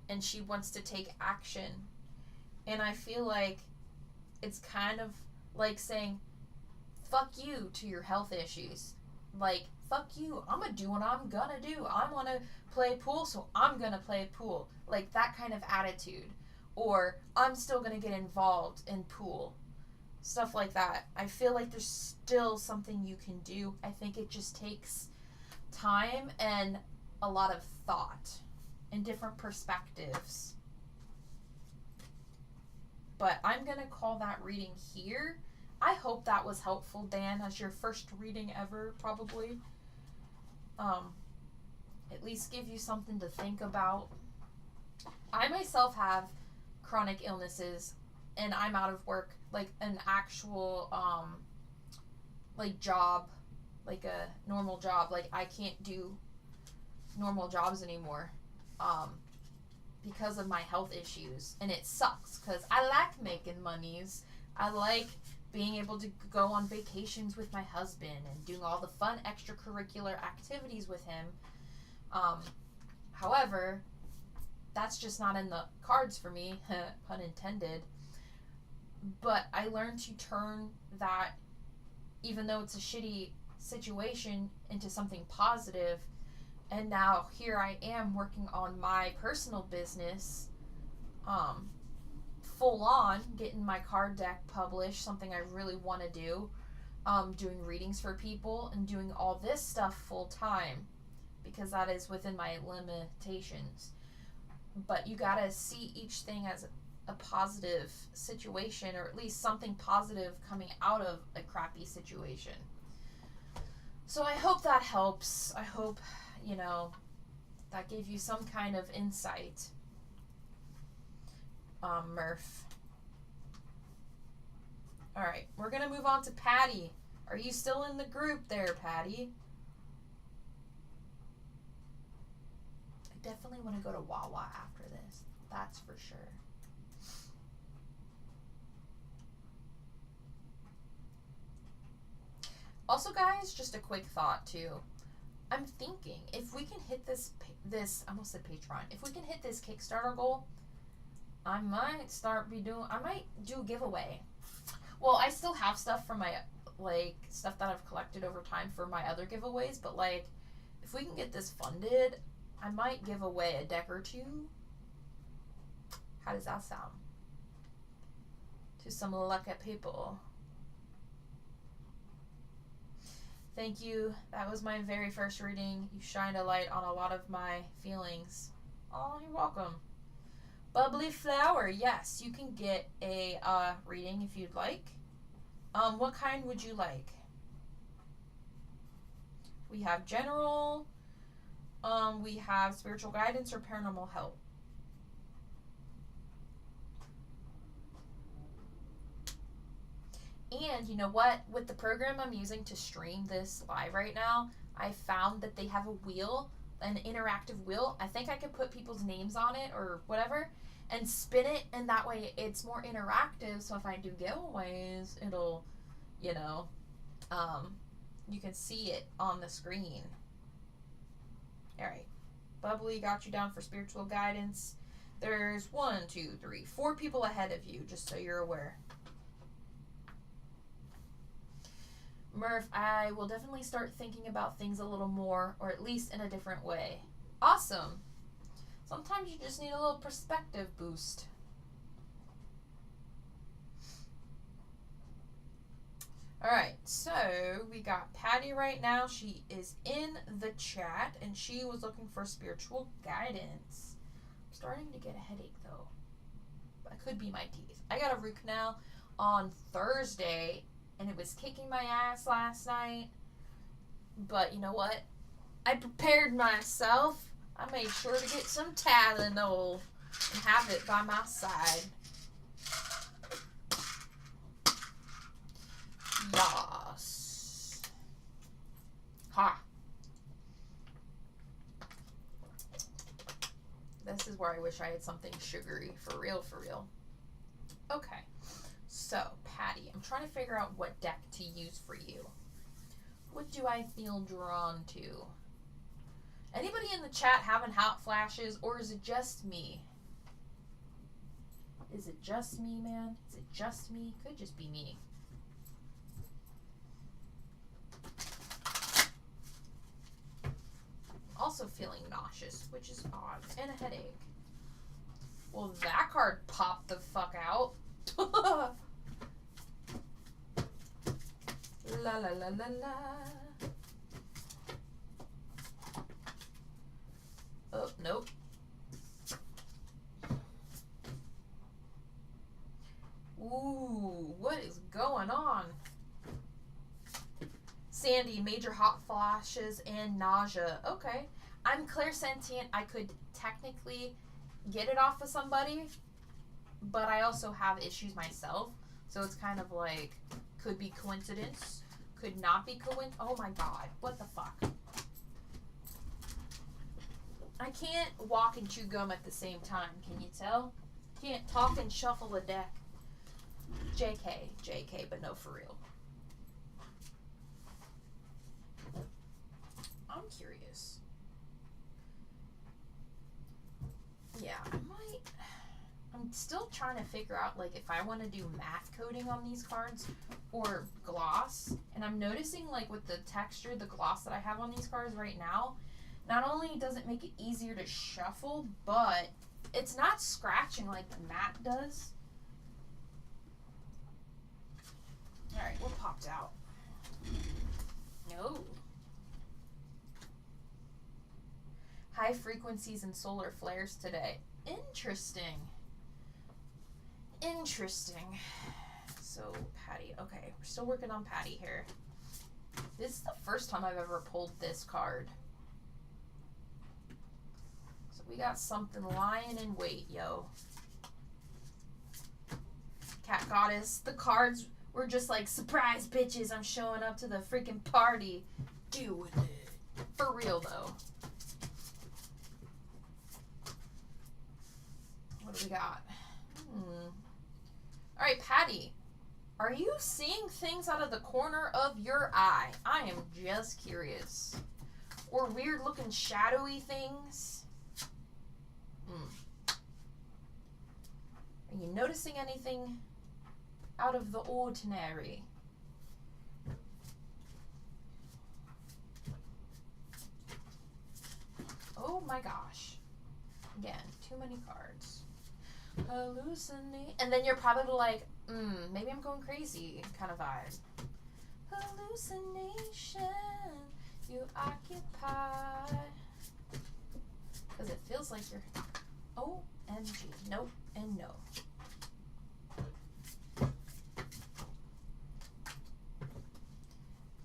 and she wants to take action. And I feel like it's kind of like saying fuck you to your health issues. Like, fuck you, I'm gonna do what I'm gonna do. I want to play pool, so I'm gonna play pool. Like that kind of attitude. Or I'm still gonna get involved in pool. Stuff like that. I feel like there's still something you can do. I think it just takes time and a lot of thought and different perspectives. But I'm gonna call that reading here. I hope that was helpful, Dan, as your first reading ever, probably. At least give you something to think about. I myself have chronic illnesses, and I'm out of work, like an actual, like job, like a normal job. Like I can't do normal jobs anymore, because of my health issues, and it sucks, because I like making monies. I like being able to go on vacations with my husband and doing all the fun extracurricular activities with him. However, that's just not in the cards for me, pun intended. But I learned to turn that, even though it's a shitty situation, into something positive. And now here I am working on my personal business, full on, getting my card deck published, something I really want to do, doing readings for people, and doing all this stuff full time, because that is within my limitations. But you gotta see each thing as a positive situation, or at least something positive coming out of a crappy situation. So I hope that helps. I hope, you know, that gave you some kind of insight. Murph. Alright, we're gonna move on to Patty. Are you still in the group there, Patty? I definitely want to go to Wawa after this. That's for sure. Also, guys, just a quick thought too. I'm thinking if we can hit this I almost said Patreon. If we can hit this Kickstarter goal, I might do a giveaway. Well, I still have stuff from my, like, stuff that I've collected over time for my other giveaways, but, like, if we can get this funded, I might give away a deck or two. How does that sound? To some lucky people. Thank you. That was my very first reading. You shined a light on a lot of my feelings. Oh, you're welcome. Bubbly Flower. Yes, you can get a reading if you'd like. What kind would you like? We have general, We have spiritual guidance or paranormal help. And you know what? With the program I'm using to stream this live right now, I found that they have a wheel, an interactive wheel. I think I could put people's names on it or whatever and spin it, and that way it's more interactive. So if I do giveaways, it'll, you know, you can see it on the screen. All right. Bubbly got you down for spiritual guidance. There's 4 people ahead of you, just so you're aware. Murph, I will definitely start thinking about things a little more, or at least in a different way. Awesome. Sometimes you just need a little perspective boost. Alright, so we got Patty right now. She is in the chat, and she was looking for spiritual guidance. I'm starting to get a headache, though. That could be my teeth. I got a root canal on Thursday, and it was kicking my ass last night. But you know what? I prepared myself. I made sure to get some Tylenol and have it by my side. Yas. Ha. This is where I wish I had something sugary. For real, for real. Okay. So, Patty, I'm trying to figure out what deck to use for you. What do I feel drawn to? Anybody in the chat having hot flashes, or is it just me? Is it just me, man? Is it just me? Could just be me. Also feeling nauseous, which is odd, and a headache. Well, that card popped the fuck out. La la la la la. Oh, nope. Ooh, what is going on? Sandy, major hot flashes and nausea. Okay. I'm clairsentient. I could technically get it off of somebody, but I also have issues myself. So it's kind of like, could be coincidence, could not be coincidence. Oh my god, what the fuck? I can't walk and chew gum at the same time, can you tell? Can't talk and shuffle a deck. JK, but no, for real. I'm curious. Yeah, I'm still trying to figure out, like, if I want to do matte coating on these cards or gloss. And I'm noticing, like, with the texture, the gloss that I have on these cards right now, not only does it make it easier to shuffle, but it's not scratching like the matte does. Alright, what popped out? No. High frequencies and solar flares today. Interesting. Interesting. So, Patty. Okay, we're still working on Patty here. This is the first time I've ever pulled this card. So we got something lying in wait, yo. Cat Goddess. The cards were just like, surprise, bitches, I'm showing up to the freaking party. Deal with it. For real, though. What do we got? Alright, Patty. Are you seeing things out of the corner of your eye? I am just curious. Or weird looking shadowy things? Are you noticing anything out of the ordinary? Oh my gosh. Again, too many cards. Hallucinate. And then you're probably like, maybe I'm going crazy kind of vibe. Hallucination, you occupy. Because it feels like you're, OMG, nope and no.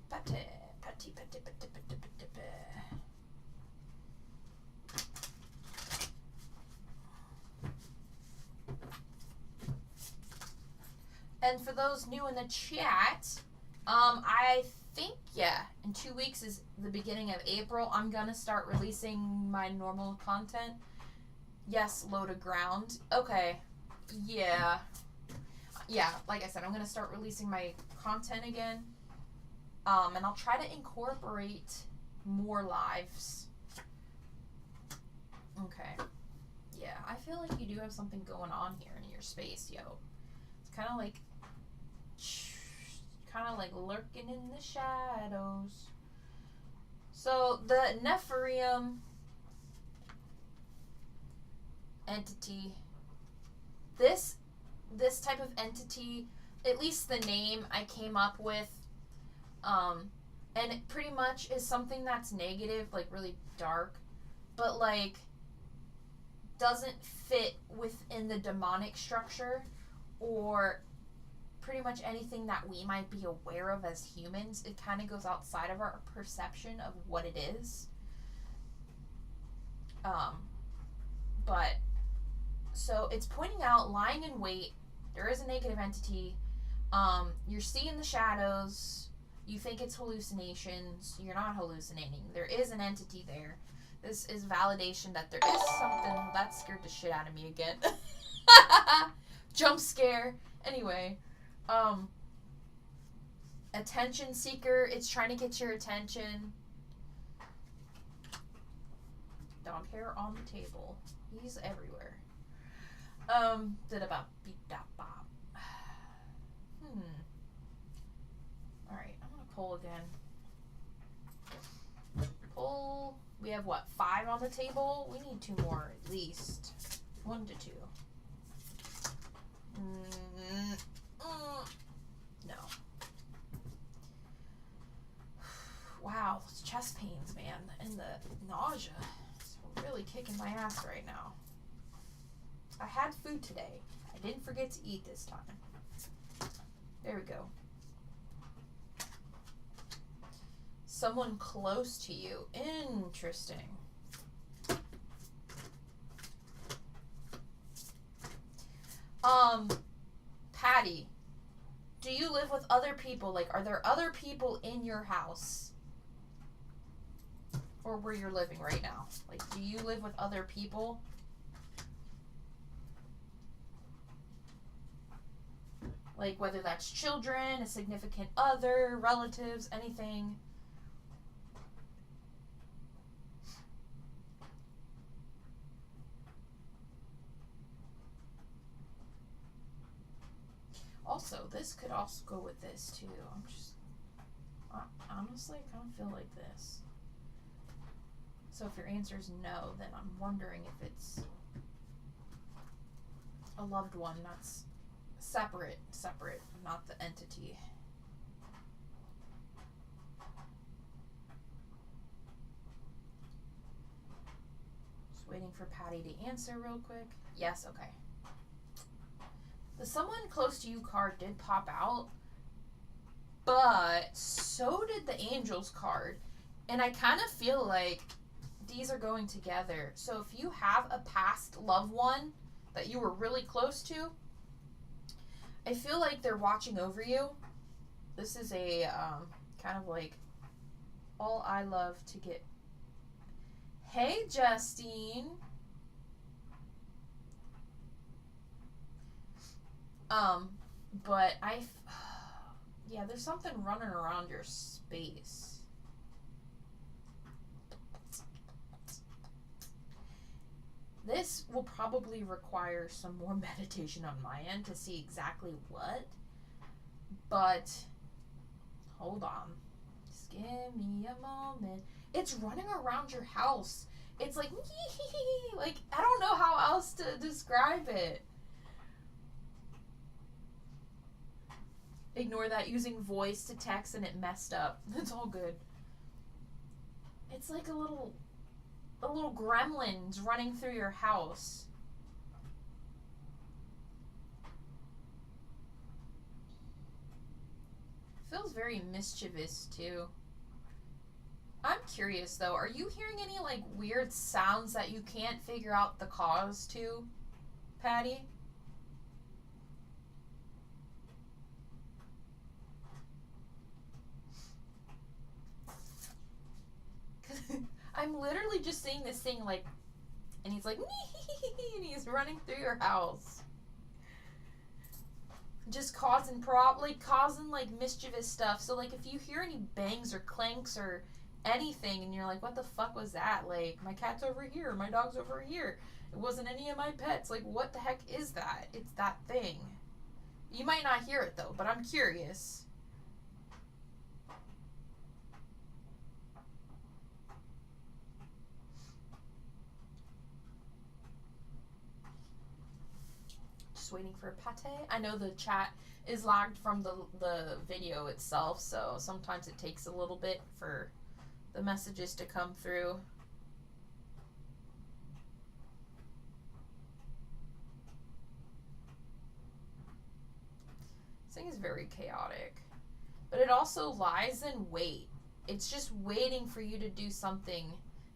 Patty. And for those new in the chat, I think, yeah, in 2 weeks is the beginning of April. I'm going to start releasing my normal content. Yes, low to ground. Okay. Yeah. Yeah, like I said, I'm going to start releasing my content again. And I'll try to incorporate more lives. Okay. Yeah, I feel like you do have something going on here in your space, yo. It's kind of like lurking in the shadows. So the Nephilim entity, this type of entity, at least the name I came up with, and it pretty much is something that's negative, like really dark, but like doesn't fit within the demonic structure or pretty much anything that we might be aware of as humans. It kind of goes outside of our perception of what it is. But so it's pointing out, lying in wait. There is a negative entity. You're seeing the shadows. You think it's hallucinations. You're not hallucinating. There is an entity there. This is validation that there is something. That scared the shit out of me again. Jump scare. Anyway, attention seeker. It's trying to get your attention. Dog hair on the table. He's everywhere. Alright, I'm gonna pull again. Pull. We have what, 5 on the table? We need 2 more at least. 1 to 2. No. Wow, those chest pains, man, and the nausea. It's really kicking my ass right now. I had food today. I didn't forget to eat this time. There we go. Someone close to you. Interesting. Patty, do you live with other people? Like, are there other people in your house? Or where you're living right now? Like, do you live with other people? Like, whether that's children, a significant other, relatives, anything. Also, this could also go with this, too. Honestly, I kind of feel like this. So if your answer is no, then I'm wondering if it's a loved one that's separate, not the entity. Just waiting for Patty to answer real quick. Yes, okay. The someone close to you card did pop out, but so did the angels card. And I kind of feel like these are going together. So if you have a past loved one that you were really close to, I feel like they're watching over you. This is a kind of like all I love to get. Hey, Justine. But yeah, there's something running around your space. This will probably require some more meditation on my end to see exactly what. But hold on. Just give me a moment. It's running around your house. It's like, like, I don't know how else to describe it. Ignore that, using voice to text and it messed up. It's all good. It's like a little gremlin's running through your house. Feels very mischievous too. I'm curious though, are you hearing any like weird sounds that you can't figure out the cause to, Patty? I'm literally just seeing this thing like, and he's like, and he's running through your house. Just causing like mischievous stuff. So like if you hear any bangs or clanks or anything and you're like, what the fuck was that? Like, my cat's over here, my dog's over here. It wasn't any of my pets. Like, what the heck is that? It's that thing. You might not hear it though, but I'm curious. Just waiting for pate. I know the chat is lagged from the video itself, so sometimes it takes a little bit for the messages to come through. This thing is very chaotic, but it also lies in wait. It's just waiting for you to do something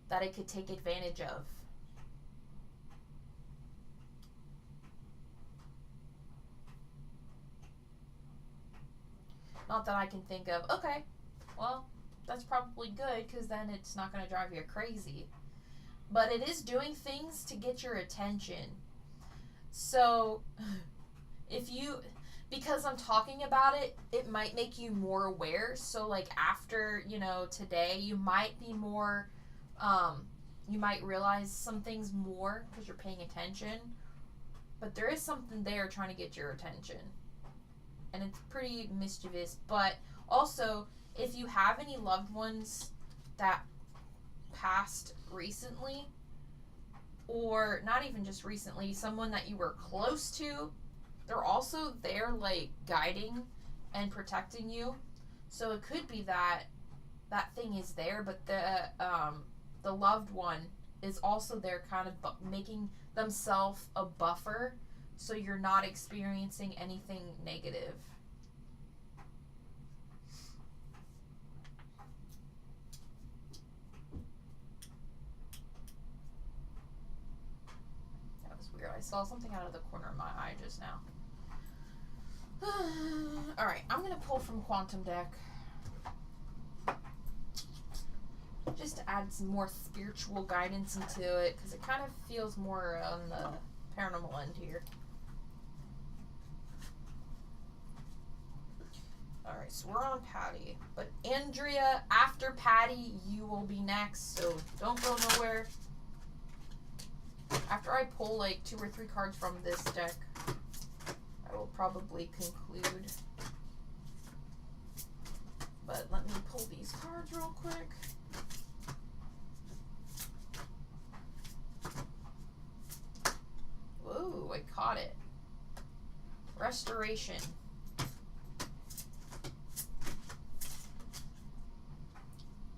that it could take advantage of. Not that I can think of. Okay, well, that's probably good because then it's not going to drive you crazy. But it is doing things to get your attention. So, because I'm talking about it, it might make you more aware. So, like, after, today, you might be more, you might realize some things more because you're paying attention. But there is something there trying to get your attention. And it's pretty mischievous. But also, if you have any loved ones that passed recently, or not even just recently, someone that you were close to, they're also there, like, guiding and protecting you. So it could be that that thing is there, but the loved one is also there kind of making themselves a buffer so you're not experiencing anything negative. That was weird. I saw something out of the corner of my eye just now. Alright, I'm going to pull from Quantum Deck. Just to add some more spiritual guidance into it, because it kind of feels more on the paranormal end here. Alright, so we're on Patty. But Andrea, after Patty, you will be next, so don't go nowhere. After I pull like 2 or 3 cards from this deck, I will probably conclude. But let me pull these cards real quick. Whoa, I caught it. Restoration.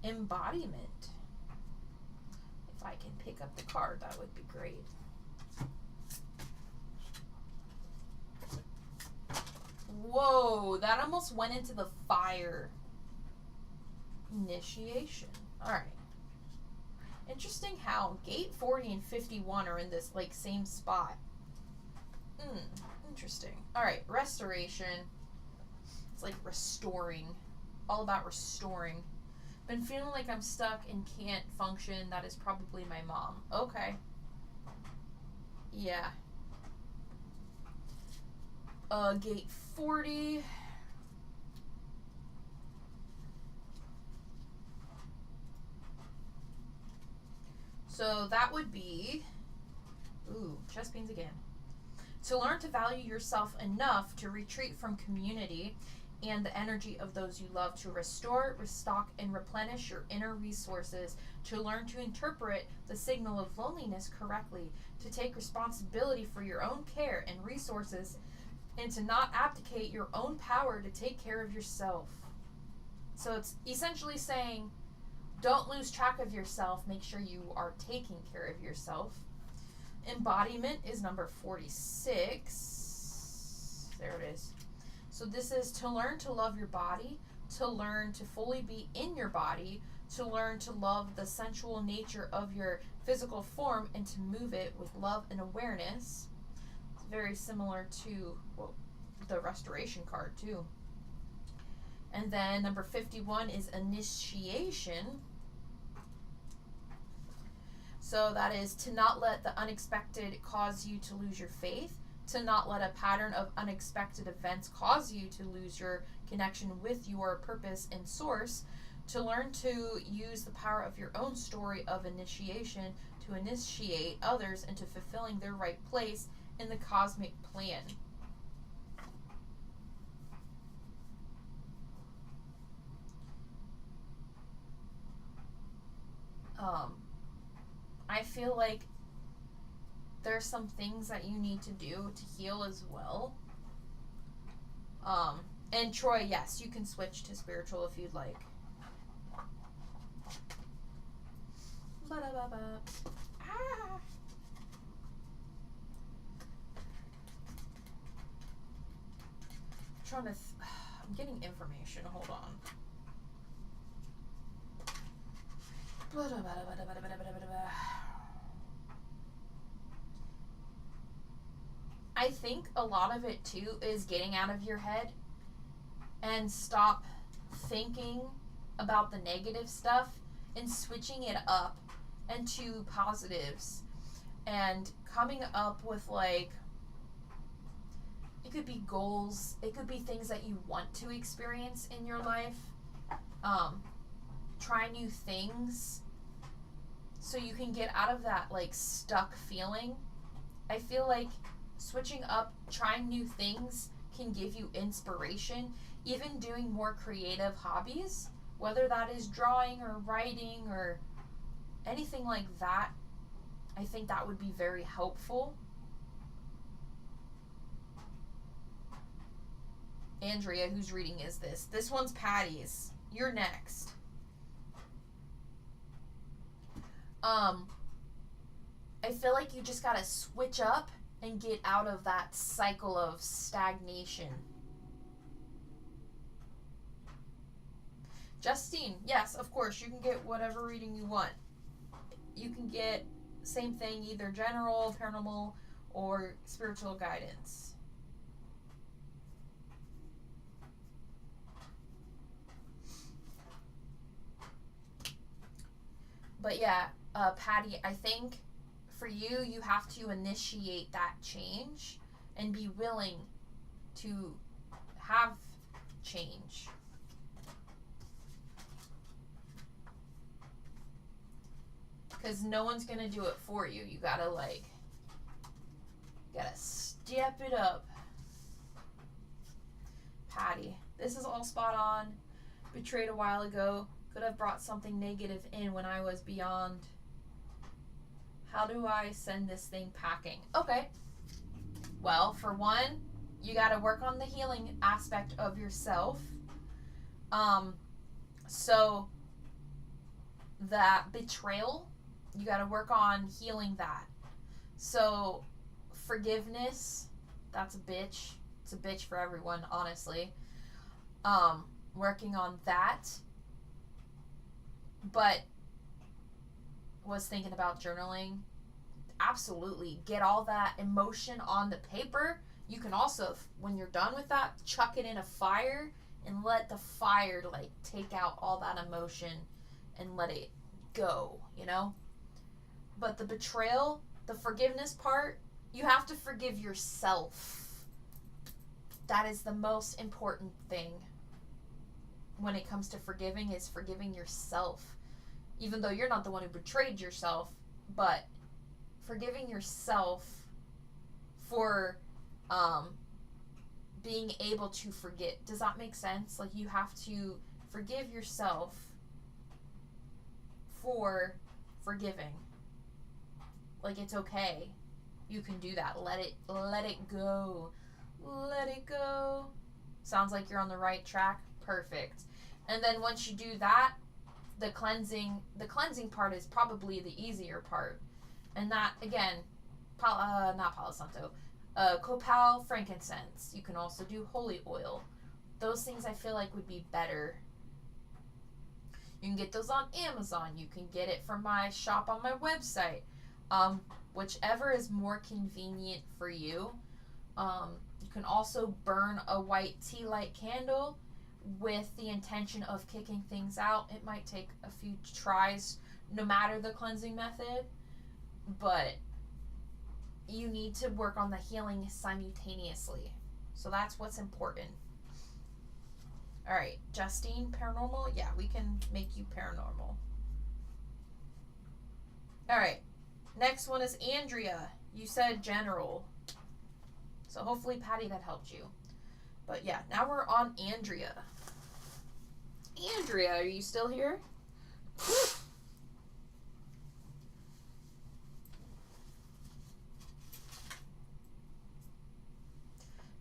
Embodiment. If I can pick up the card, that would be great. Whoa, that almost went into the fire. Initiation. Alright. Interesting how gate 40 and 51 are in this, like, same spot. Interesting. Alright, restoration. It's like restoring. All about restoring. Been feeling like I'm stuck and can't function. That is probably my mom. Okay. Yeah. Gate 40. So that would be, chest pains again. To learn to value yourself enough to retreat from community and the energy of those you love, to restore, restock, and replenish your inner resources, to learn to interpret the signal of loneliness correctly, to take responsibility for your own care and resources, and to not abdicate your own power to take care of yourself. So it's essentially saying, don't lose track of yourself. Make sure you are taking care of yourself. Embodiment is number 46. There it is. So this is to learn to love your body, to learn to fully be in your body, to learn to love the sensual nature of your physical form, and to move it with love and awareness. It's very similar to the restoration card too. And then number 51 is initiation. So that is to not let the unexpected cause you to lose your faith, to not let a pattern of unexpected events cause you to lose your connection with your purpose and source, to learn to use the power of your own story of initiation to initiate others into fulfilling their right place in the cosmic plan. I feel like there's some things that you need to do to heal as well. And Troy, yes, you can switch to spiritual if you'd like. Ah. I'm getting information. Hold on. I think a lot of it too is getting out of your head and stop thinking about the negative stuff and switching it up into positives and coming up with, like, it could be goals, it could be things that you want to experience in your life. Try new things so you can get out of that, like, stuck feeling. I feel like switching up, trying new things can give you inspiration. Even doing more creative hobbies, whether that is drawing or writing or anything like that, I think that would be very helpful. Andrea, whose reading is this? This one's Patty's. You're next. I feel like you just gotta switch up and get out of that cycle of stagnation. Justine, yes, of course, you can get whatever reading you want. You can get same thing, either general, paranormal, or spiritual guidance. But yeah, Patty, I think for you, you have to initiate that change and be willing to have change. Because no one's going to do it for you. You gotta, step it up. Patty, this is all spot on. Betrayed a while ago. Could have brought something negative in when I was beyond. How do I send this thing packing? Okay. Well, for one, you got to work on the healing aspect of yourself. So that betrayal, you got to work on healing that. So forgiveness, that's a bitch. It's a bitch for everyone, honestly. Working on that. But was thinking about journaling. Absolutely. Get all that emotion on the paper. You can also, when you're done with that, chuck it in a fire and let the fire, take out all that emotion and let it go, you know? But the betrayal, the forgiveness part, you have to forgive yourself. That is the most important thing when it comes to forgiving, is forgiving yourself. Even though you're not the one who betrayed yourself, but forgiving yourself for being able to forget. Does that make sense? Like, you have to forgive yourself for forgiving. Like, it's okay. You can do that. Let it go. Let it go. Sounds like you're on the right track. Perfect. And then once you do that, the cleansing part is probably the easier part. And that, again, not Palo Santo, copal, frankincense. You can also do holy oil. Those things I feel like would be better. You can get those on Amazon. You can get it from my shop on my website. Whichever is more convenient for you. You can also burn a white tea light candle with the intention of kicking things out. It might take a few tries, no matter the cleansing method. but you need to work on the healing simultaneously. So that's what's important. All right, Justine, paranormal? Yeah, we can make you paranormal. All right, next one is Andrea. You said general. So hopefully, Patty, that helped you. But yeah, now we're on Andrea. Andrea, are you still here?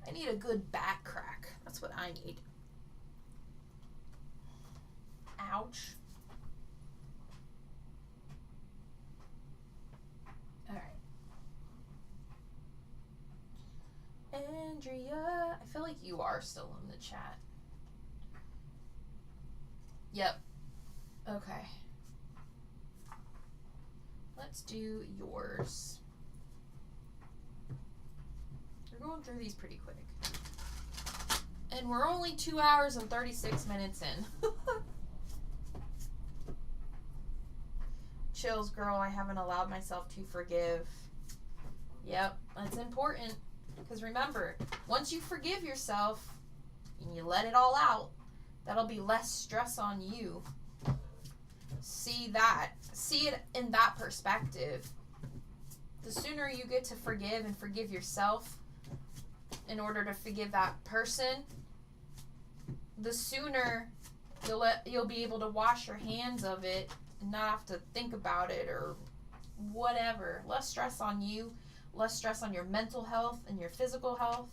I need a good back crack. That's what I need. Ouch. Alright. Andrea, I feel like you are still in the chat. Yep. Okay. Let's do yours. We're going through these pretty quick. And we're only 2 hours and 36 minutes in. Chills, girl. I haven't allowed myself to forgive. Yep, that's important. Because remember, once you forgive yourself and you let it all out, that'll be less stress on you. See that. See it in that perspective. The sooner you get to forgive and forgive yourself in order to forgive that person, the sooner you'll be able to wash your hands of it and not have to think about it or whatever. Less stress on you, less stress on your mental health and your physical health.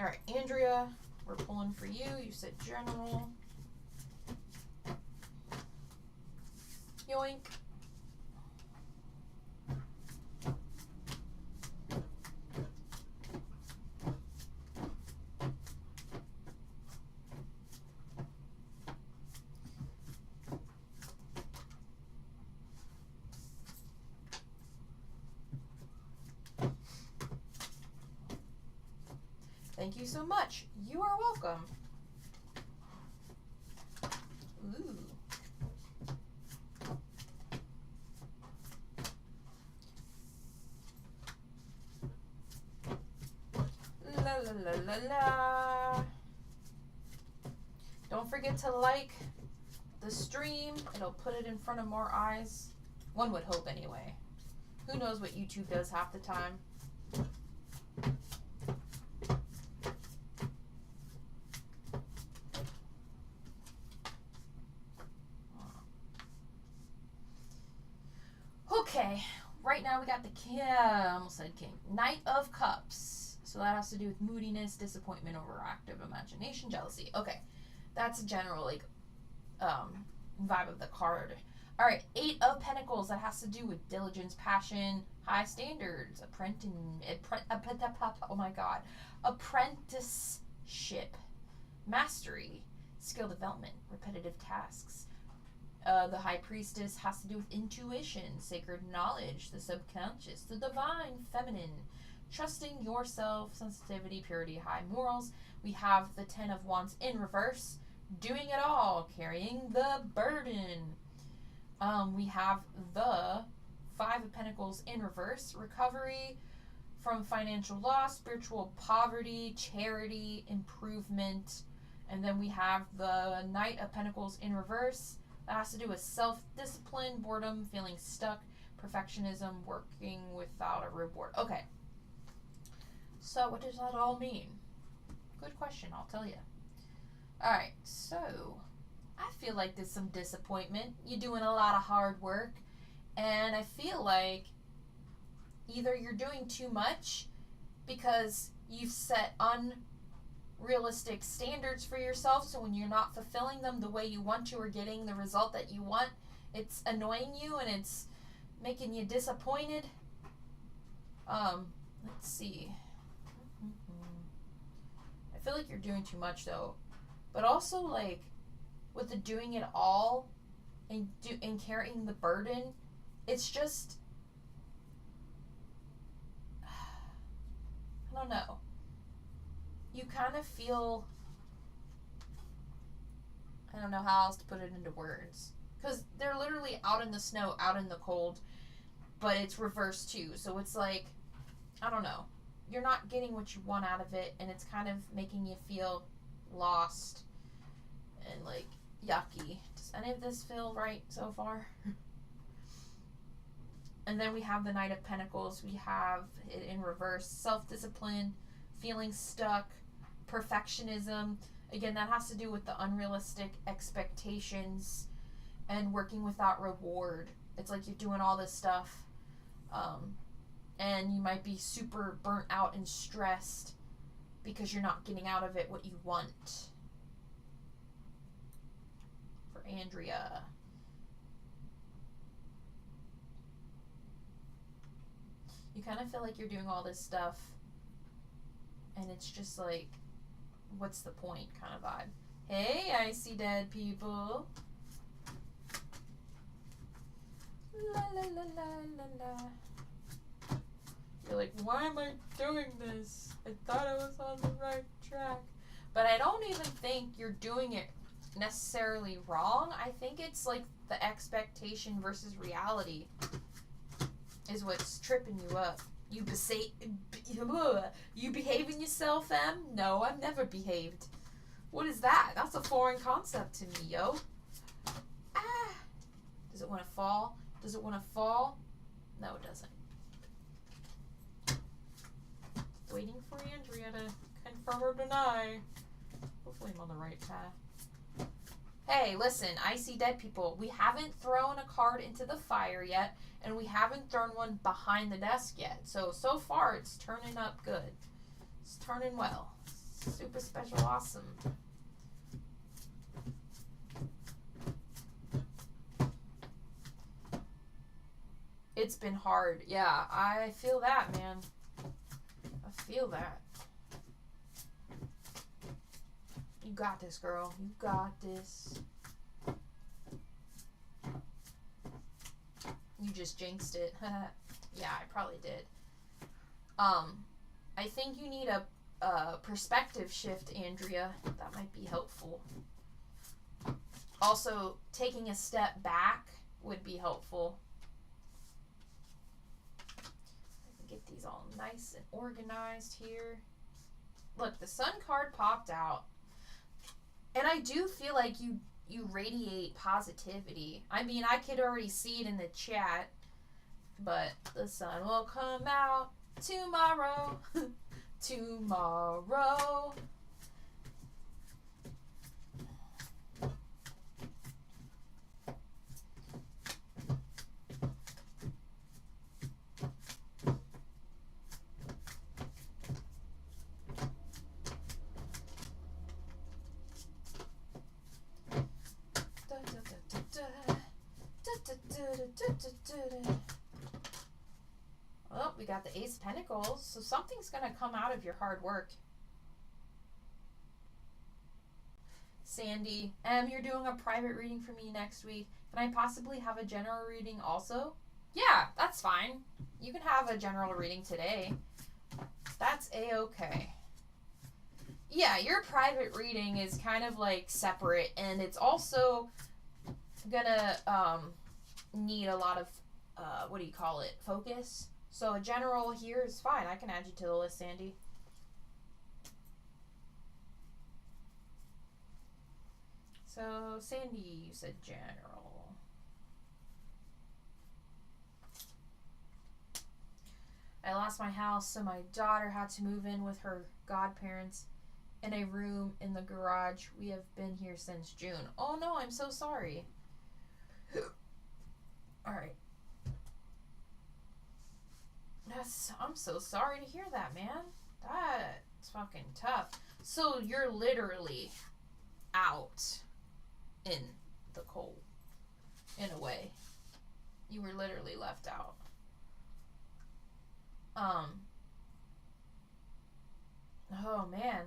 All right, Andrea, we're pulling for you. You said general. Yoink. Thank you so much. You are welcome. Ooh. La la la la la. Don't forget to like the stream. It'll put it in front of more eyes. One would hope anyway. Who knows what YouTube does half the time. Okay, right now we got the king. I almost said king. Knight of Cups. So that has to do with moodiness, disappointment, overactive imagination, jealousy. Okay, that's a general vibe of the card. All right, 8 of Pentacles. That has to do with diligence, passion, high standards, oh my god, apprenticeship, mastery, skill development, repetitive tasks. The High Priestess has to do with intuition, sacred knowledge, the subconscious, the divine feminine, trusting yourself, sensitivity, purity, high morals. We have the 10 of Wands in reverse, doing it all, carrying the burden. We have the 5 of Pentacles in reverse, recovery from financial loss, spiritual poverty, charity, improvement. And then we have the Knight of Pentacles in reverse. That has to do with self-discipline, boredom, feeling stuck, perfectionism, working without a reward. Okay. So what does that all mean? Good question, I'll tell you. All right, so I feel like there's some disappointment. You're doing a lot of hard work, and I feel like either you're doing too much because you've set unrealistic standards for yourself, so when you're not fulfilling them the way you want to or getting the result that you want, it's annoying you and it's making you disappointed. Let's see. I feel like you're doing too much though, but also like with the doing it all and carrying the burden, it's just I don't know. You kind of feel, I don't know how else to put it into words, because they're literally out in the snow, out in the cold, but it's reversed too. So it's like, I don't know. You're not getting what you want out of it, and it's kind of making you feel lost and like yucky. Does any of this feel right so far? And then we have the Knight of Pentacles. We have it in reverse. Self-discipline, feeling stuck, perfectionism. Again, that has to do with the unrealistic expectations and working without reward. It's like you're doing all this stuff, and you might be super burnt out and stressed because you're not getting out of it what you want. For Andrea. You kind of feel like you're doing all this stuff, and it's just like, what's the point kind of vibe. Hey, I see dead people. La la la la la la. You're like, why am I doing this? I thought I was on the right track. But I don't even think you're doing it necessarily wrong. I think it's like the expectation versus reality is what's tripping you up. You behaving yourself, Em? No, I've never behaved. What is that? That's a foreign concept to me, yo. Ah. Does it want to fall? Does it want to fall? No, it doesn't. Waiting for Andrea to confirm or deny. Hopefully I'm on the right path. Hey, listen, I see dead people. We haven't thrown a card into the fire yet, and we haven't thrown one behind the desk yet. So far, it's turning up good. It's turning well. Super special awesome. It's been hard. Yeah, I feel that, man. I feel that. You got this, girl. You got this. You just jinxed it. Yeah, I probably did. I think you need a perspective shift, Andrea. That might be helpful. Also, taking a step back would be helpful. Get these all nice and organized here. Look, the Sun card popped out. And I do feel like you radiate positivity. I mean, I could already see it in the chat. But the sun will come out tomorrow. Tomorrow. Oh, we got the Ace of Pentacles. So something's going to come out of your hard work. Sandy, you're doing a private reading for me next week. Can I possibly have a general reading also? Yeah, that's fine. You can have a general reading today. That's a-okay. Yeah, your private reading is kind of like separate, and it's also gonna need a lot of what do you call it, focus. So a general here is fine. I can add you to the list, Sandy. So Sandy, you said general. I lost my house, so my daughter had to move in with her godparents in a room in the garage. We have been here since June. Oh no, I'm so sorry. Alright. I'm so sorry to hear that, man. That's fucking tough. So you're literally out in the cold, in a way. You were literally left out. Oh man.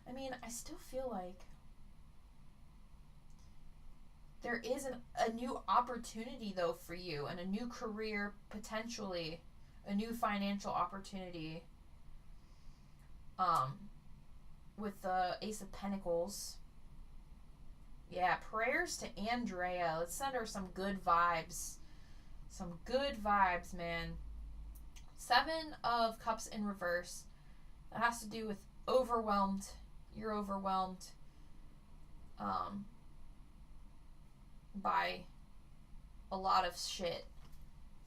I mean, I still feel like there is a new opportunity, though, for you, and a new career, potentially, a new financial opportunity, with the Ace of Pentacles. Yeah, prayers to Andrea. Let's send her some good vibes. Some good vibes, man. 7 of Cups in reverse. That has to do with overwhelmed. You're overwhelmed by a lot of shit.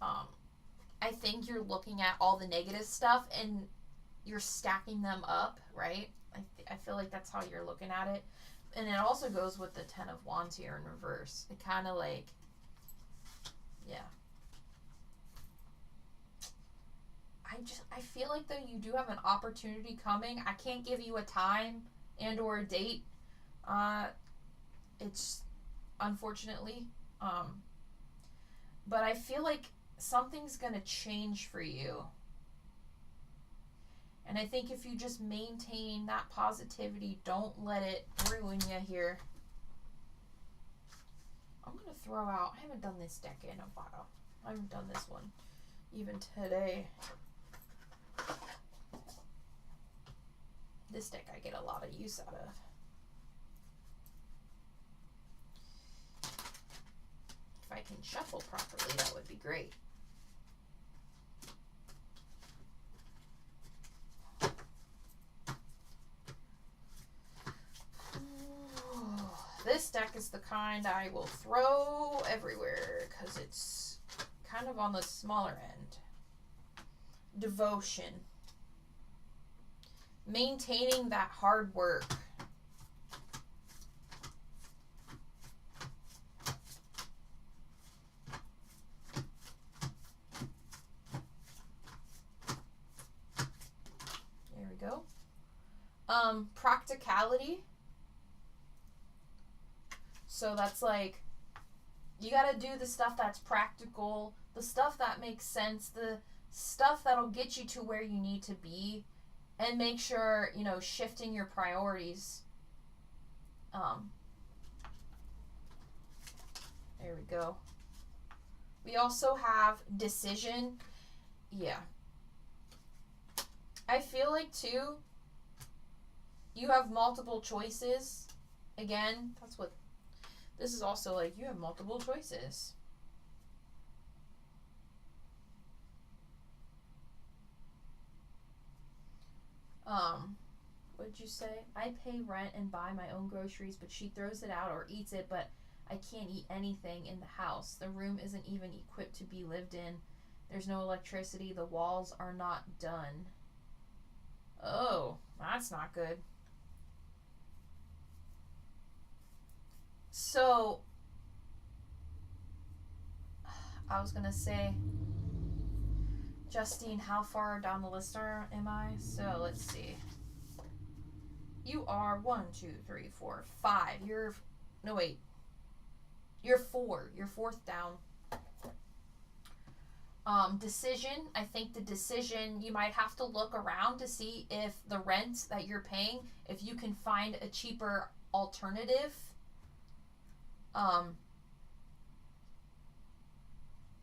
I think you're looking at all the negative stuff and you're stacking them up, right? I feel like that's how you're looking at it. And it also goes with the 10 of Wands here in reverse. It kind of like, yeah. I feel like though you do have an opportunity coming. I can't give you a time and or a date. It's unfortunately, but I feel like something's gonna change for you. And I think if you just maintain that positivity, don't let it ruin you here. I'm gonna throw out, I haven't done this deck in a while. I haven't done this one even today. This deck I get a lot of use out of. If I can shuffle properly, that would be great. This deck is the kind I will throw everywhere because it's kind of on the smaller end. Devotion. Maintaining that hard work. There we go. Practicality. So that's like, you gotta do the stuff that's practical, the stuff that makes sense, the stuff that'll get you to where you need to be, and make sure, you know, shifting your priorities. There we go. We also have decision. Yeah. I feel like, too, you have multiple choices. Again, that's what, this is also like, you have multiple choices. What'd you say? I pay rent and buy my own groceries, but she throws it out or eats it, but I can't eat anything in the house. The room isn't even equipped to be lived in. There's no electricity. The walls are not done. Oh, that's not good. So, I was gonna say, Justine, how far down the list am I? So, let's see. You are 1, 2, 3, 4, 5. You're 4. You're 4th down. Decision. I think the decision, you might have to look around to see if the rent that you're paying, if you can find a cheaper alternative.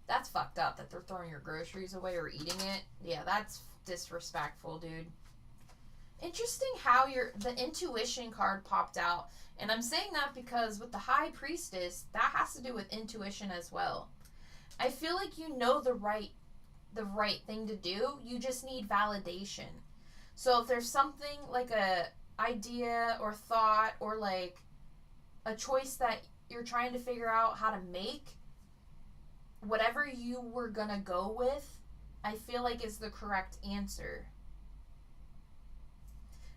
That's fucked up that they're throwing your groceries away or eating it. Yeah, that's disrespectful, dude. Interesting how the intuition card popped out. And I'm saying that because with the High Priestess, that has to do with intuition as well. I feel like you know the right thing to do. You just need validation. So if there's something like a idea or thought or like a choice that you're trying to figure out how to make, whatever you were gonna go with, I feel like is the correct answer.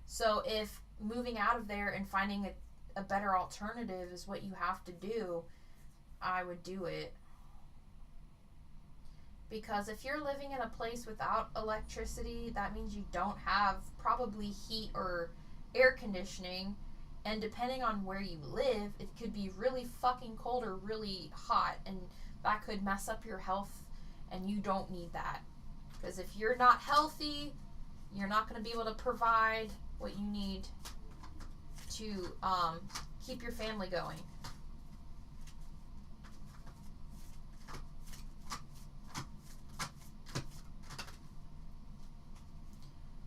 So if moving out of there and finding a better alternative is what you have to do, I would do it. Because if you're living in a place without electricity, that means you don't have probably heat or air conditioning. And depending on where you live, it could be really fucking cold or really hot. And that could mess up your health. And you don't need that. Because if you're not healthy, you're not going to be able to provide what you need to keep your family going.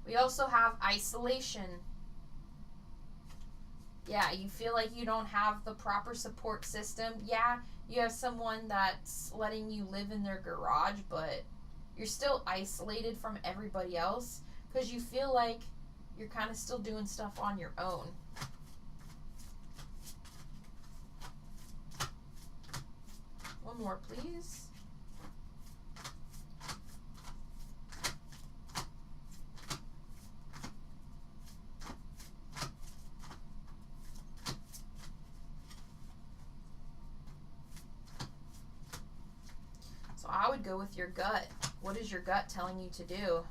We also have isolation. Yeah, you feel like you don't have the proper support system. Yeah, you have someone that's letting you live in their garage, but you're still isolated from everybody else because you feel like you're kind of still doing stuff on your own. One more, please. So I would go with your gut. What is your gut telling you to do?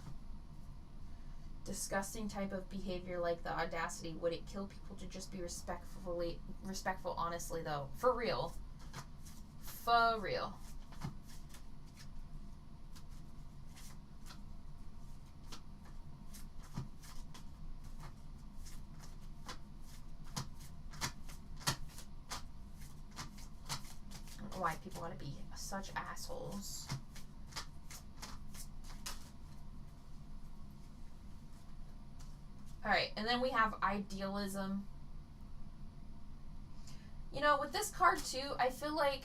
Disgusting type of behavior like the audacity. Would it kill people to just be respectful, honestly, though? For real. For real. I don't know why people want to be such assholes. Alright, and then we have idealism. You know, with this card too, I feel like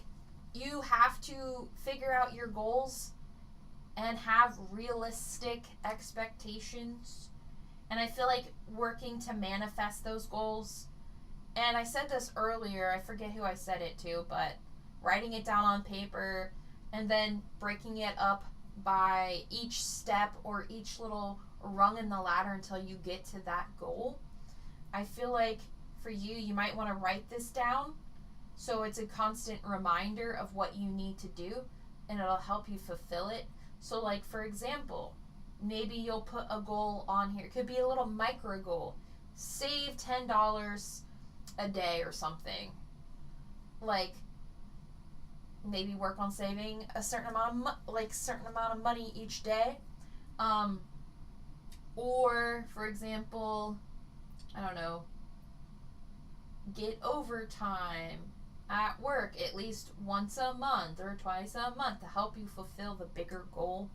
you have to figure out your goals and have realistic expectations. And I feel like working to manifest those goals. And I said this earlier, I forget who I said it to, but writing it down on paper and then breaking it up by each step or each little rung in the ladder until you get to that goal. I feel like for you, you might want to write this down so it's a constant reminder of what you need to do and it'll help you fulfill it. So like, for example, maybe you'll put a goal on here. It could be a little micro goal. Save $10 a day or something. Like, maybe work on saving a certain amount of money each day. Or, for example, I don't know, get overtime at work at least once a month or twice a month to help you fulfill the bigger goal.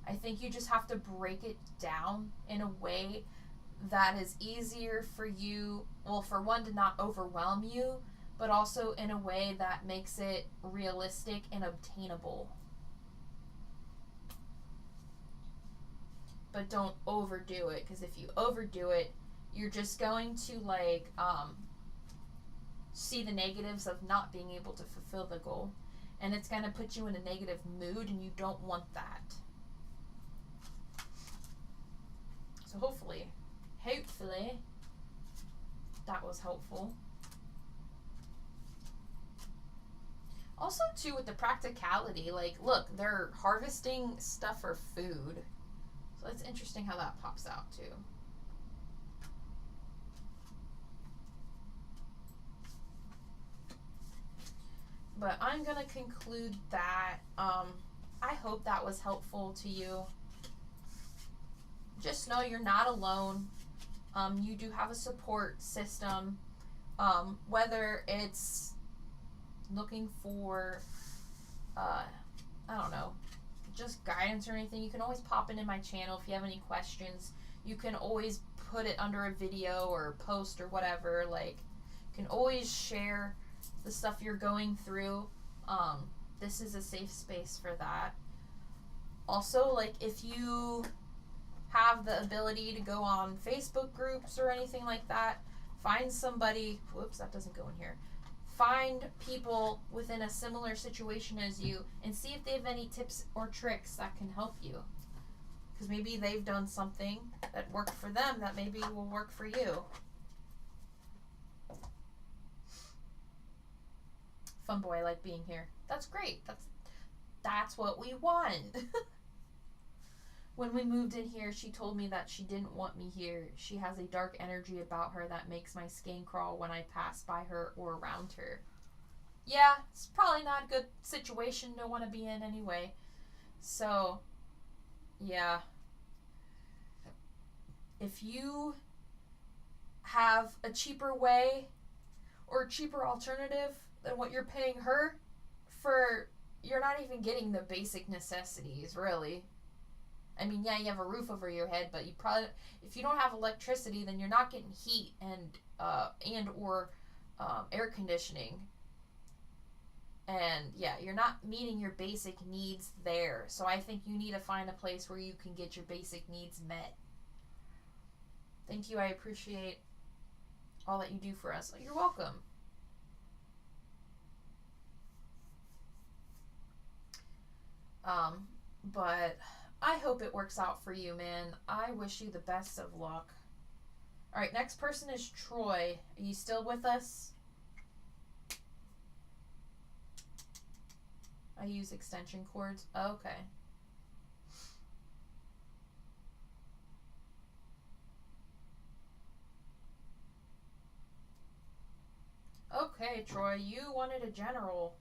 I think you just have to break it down in a way that is easier for you, well, for one, to not overwhelm you, but also in a way that makes it realistic and obtainable. But don't overdo it, because if you overdo it, you're just going to see the negatives of not being able to fulfill the goal, and it's going to put you in a negative mood, and you don't want that. So hopefully that was helpful. Also too, with the practicality, like, look, they're harvesting stuff for food. So it's interesting how that pops out too. But I'm going to conclude that. I hope that was helpful to you. Just know you're not alone. You do have a support system. Whether it's looking for, I don't know, just guidance or anything, you can always pop into my channel if you have any questions. You can always put it under a video or post or whatever. Like, you can always share the stuff you're going through. This is a safe space for that. Also, like, if you have the ability to go on Facebook groups or anything like that, find somebody, whoops, that doesn't go in here. Find people within a similar situation as you and see if they have any tips or tricks that can help you. Because maybe they've done something that worked for them that maybe will work for you. Fun boy, I like being here. That's great. That's what we want. When we moved in here, she told me that she didn't want me here. She has a dark energy about her that makes my skin crawl when I pass by her or around her. Yeah, it's probably not a good situation to want to be in anyway. So, yeah. If you have a cheaper way or a cheaper alternative than what you're paying her for, you're not even getting the basic necessities, really. I mean, yeah, you have a roof over your head, but you probably, if you don't have electricity, then you're not getting heat and or air conditioning. And yeah, you're not meeting your basic needs there. So I think you need to find a place where you can get your basic needs met. Thank you. I appreciate all that you do for us. You're welcome. But I hope it works out for you, man. I wish you the best of luck. All right, next person is Troy. Are you still with us? I use extension cords. Okay. Okay, Troy, you wanted a general.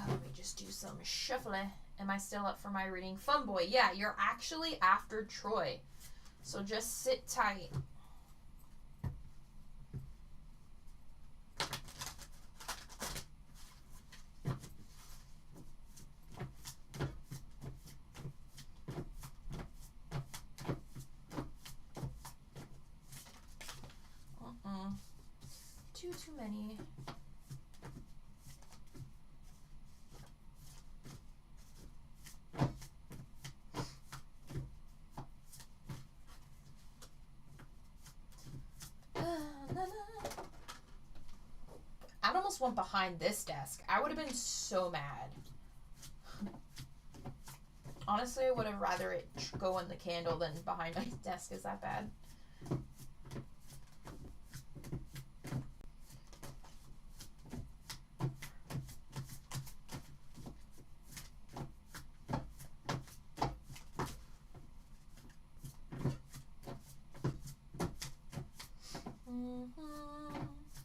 Let me just do some shuffling. Am I still up for my reading? Fun boy, yeah, you're actually after Troy. So just sit tight. Too many. I almost went behind this desk. I would have been so mad. Honestly, I would have rather it go in the candle than behind my desk. Is that bad?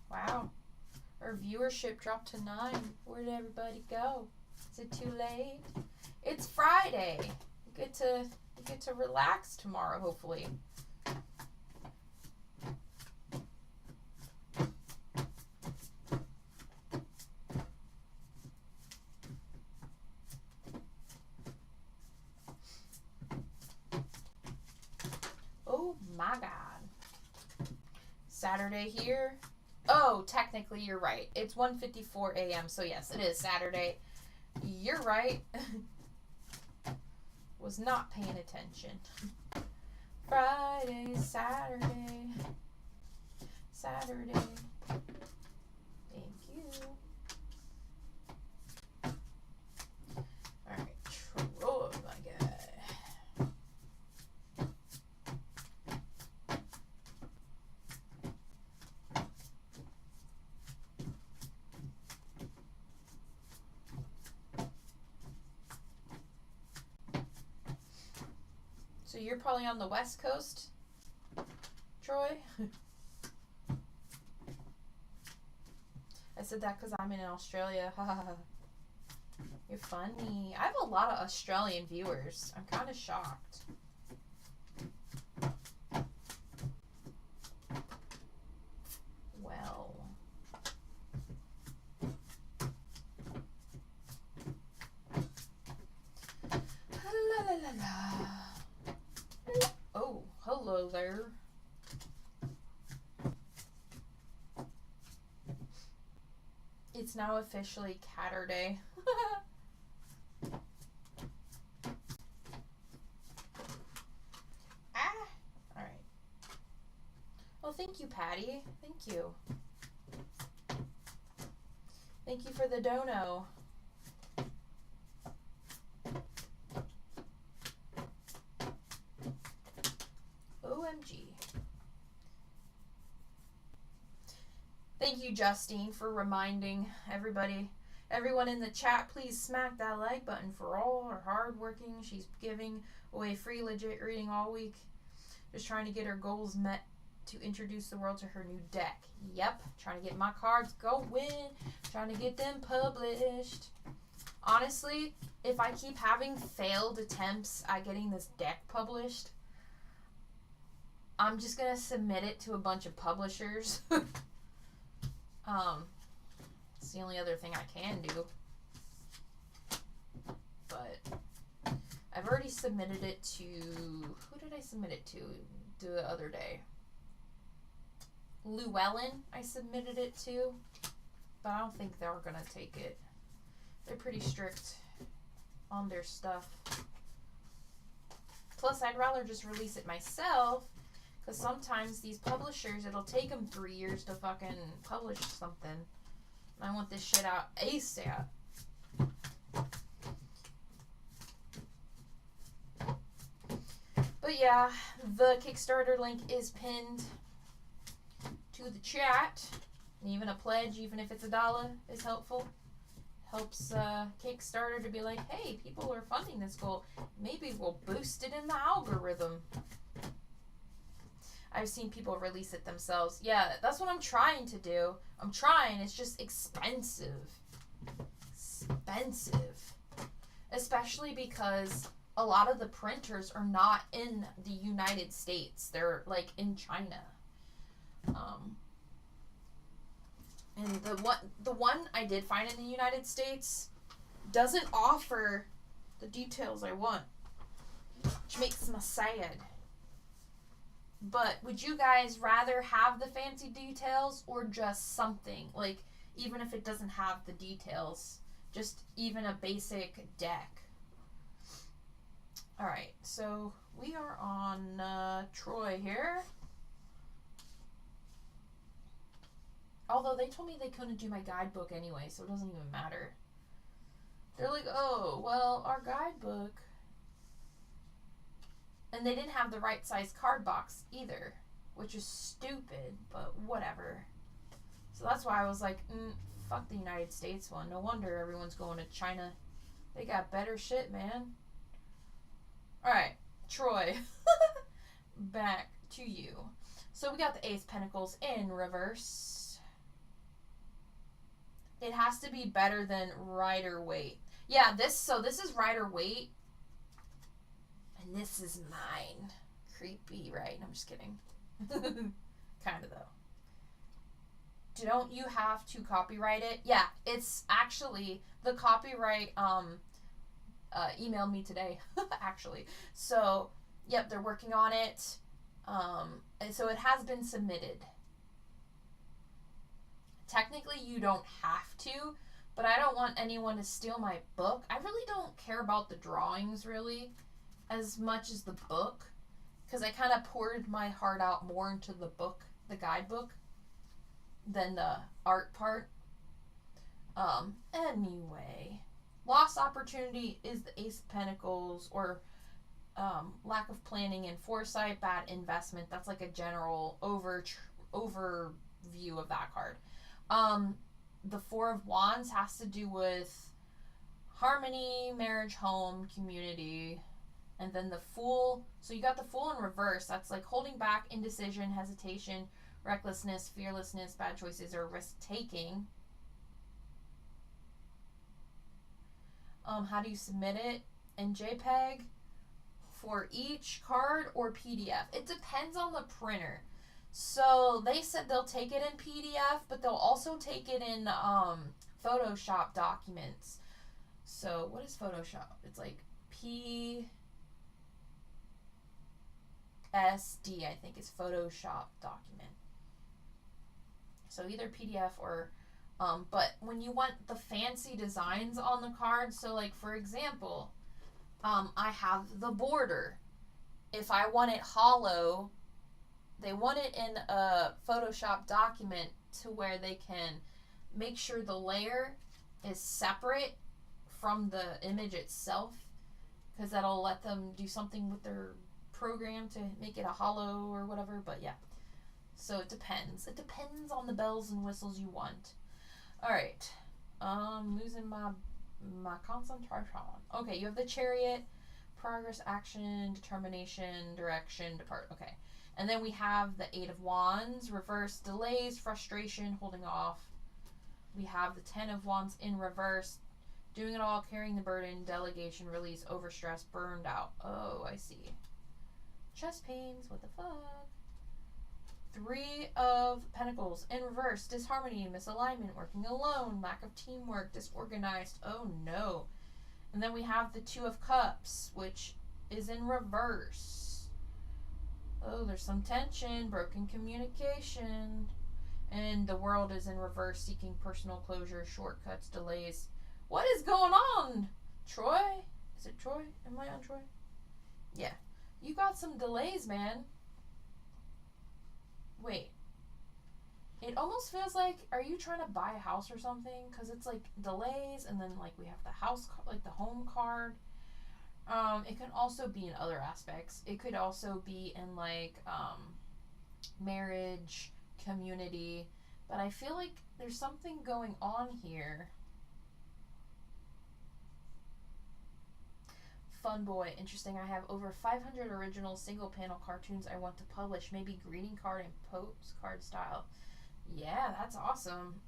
Wow. Our viewership dropped to 9. Where did everybody go? Is it too late? It's Friday. You get to relax tomorrow, hopefully. Oh my God. Saturday here. Oh, technically you're right. It's 1:54 a.m. So yes, it is Saturday. You're right. Was not paying attention. Friday, Saturday. Saturday. Thank you. Alright, Troy, my guy. So you're probably on the West Coast, Troy? I said that because I'm in Australia. You're funny. I have a lot of Australian viewers. I'm kind of shocked. Well. La la la la. Oh, hello there. It's now officially Catterday. Alright. Well, thank you, Patty. Thank you. Thank you for the dono. OMG. Thank you, Justine, for reminding everyone in the chat, please smack that like button for all her hard working. She's giving away free legit reading all week. Just trying to get her goals met to introduce the world to her new deck. Yep, trying to get my cards going, trying to get them published. Honestly, if I keep having failed attempts at getting this deck published, I'm just gonna submit it to a bunch of publishers. It's the only other thing I can do. But I've already submitted it to, who did I submit it to the other day? Llewellyn, I submitted it to, but I don't think they're gonna take it. They're pretty strict on their stuff. Plus, I'd rather just release it myself, because sometimes these publishers, it'll take them 3 years to fucking publish something. I want this shit out ASAP. But yeah, the Kickstarter link is pinned to the chat. And even a pledge, even if it's $1, is helpful. Helps Kickstarter to be like, hey, people are funding this goal. Maybe we'll boost it in the algorithm. I've seen people release it themselves. Yeah, that's what I'm trying to do. I'm trying. It's just expensive. Expensive. Especially because a lot of the printers are not in the United States. They're, like, in China. And the one I did find in the United States doesn't offer the details I want, which makes me sad. But would you guys rather have the fancy details or just something? Like, even if it doesn't have the details, just even a basic deck. Alright, so we are on Troy here. Although they told me they couldn't do my guidebook anyway, so it doesn't even matter. They're like, oh, well, our guidebook. And they didn't have the right size card box either, which is stupid, but whatever. So that's why I was like, fuck the United States one. No wonder everyone's going to China. They got better shit, man. Alright, Troy. Back to you. So we got the Ace Pentacles in reverse. It has to be better than Rider-Waite. Yeah, this is Rider-Waite. And this is mine. Creepy, right? I'm just kidding. Kind of, though. Don't you have to copyright it? Yeah, it's actually, the copyright emailed me today, actually. So, yep, they're working on it. And so it has been submitted. Technically, you don't have to, but I don't want anyone to steal my book. I really don't care about the drawings, really, as much as the book, because I kind of poured my heart out more into the book, the guidebook, than the art part. Anyway, lost opportunity is the Ace of Pentacles, or lack of planning and foresight, bad investment. That's like a general overview of that card. The Four of Wands has to do with harmony, marriage, home, community, and then the Fool. So you got the Fool in reverse. That's like holding back, indecision, hesitation, recklessness, fearlessness, bad choices, or risk-taking. How do you submit it? In JPEG for each card or PDF? It depends on the printer. So they said they'll take it in PDF, but they'll also take it in Photoshop documents. So what is Photoshop? It's like PSD, I think, is Photoshop document. So either PDF or, but when you want the fancy designs on the card, so like for example, I have the border. If I want it hollow, they want it in a Photoshop document to where they can make sure the layer is separate from the image itself, because that'll let them do something with their program to make it a hollow or whatever. But yeah, so it depends. It depends on the bells and whistles you want. All right, losing my concentration. Okay, you have the Chariot, progress, action, determination, direction, depart. Okay. And then we have the Eight of Wands, reverse, delays, frustration, holding off. We have the Ten of Wands in reverse, doing it all, carrying the burden, delegation, release, overstress, burned out. Oh, I see. Chest pains, what the fuck? Three of Pentacles in reverse. Disharmony, misalignment, working alone, lack of teamwork, disorganized. Oh no. And then we have the Two of Cups, which is in reverse. Oh, there's some tension, broken communication. And the World is in reverse, seeking personal closure, shortcuts, delays. What is going on? Troy? Is it Troy? Am I on Troy? Yeah. You got some delays, man. Wait. It almost feels like, are you trying to buy a house or something? Because it's like delays, and then like we have the house, like the home card. It can also be in other aspects. It could also be in like marriage, community. But I feel like there's something going on here. Fun boy, interesting. I have over 500 original single panel cartoons I want to publish, maybe greeting card and postcard style. Yeah, that's awesome.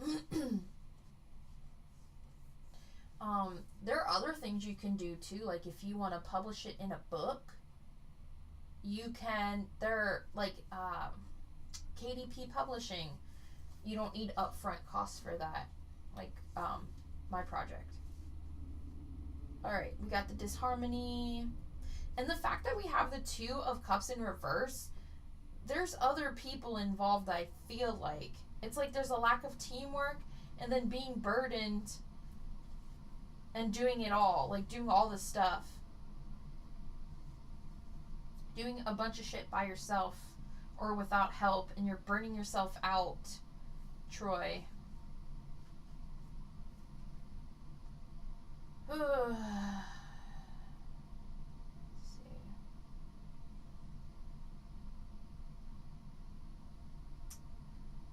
There are other things you can do too, like if you want to publish it in a book, you can. They're like KDP Publishing. You don't need upfront costs for that, like my project. Alright, we got the disharmony. And the fact that we have the Two of Cups in reverse, there's other people involved, I feel like. It's like there's a lack of teamwork and then being burdened and doing it all. Like doing all this stuff. Doing a bunch of shit by yourself or without help, and you're burning yourself out, Troy. Let's see.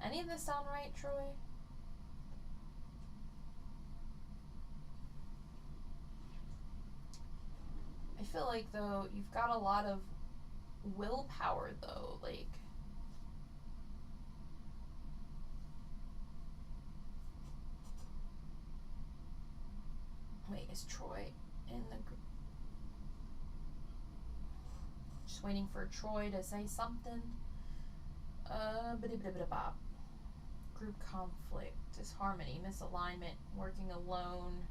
Any of this sound right, Troy? I feel like, though, you've got a lot of willpower, though. Like, wait, is Troy in the group? Just waiting for Troy to say something. Group conflict, disharmony, misalignment, working alone.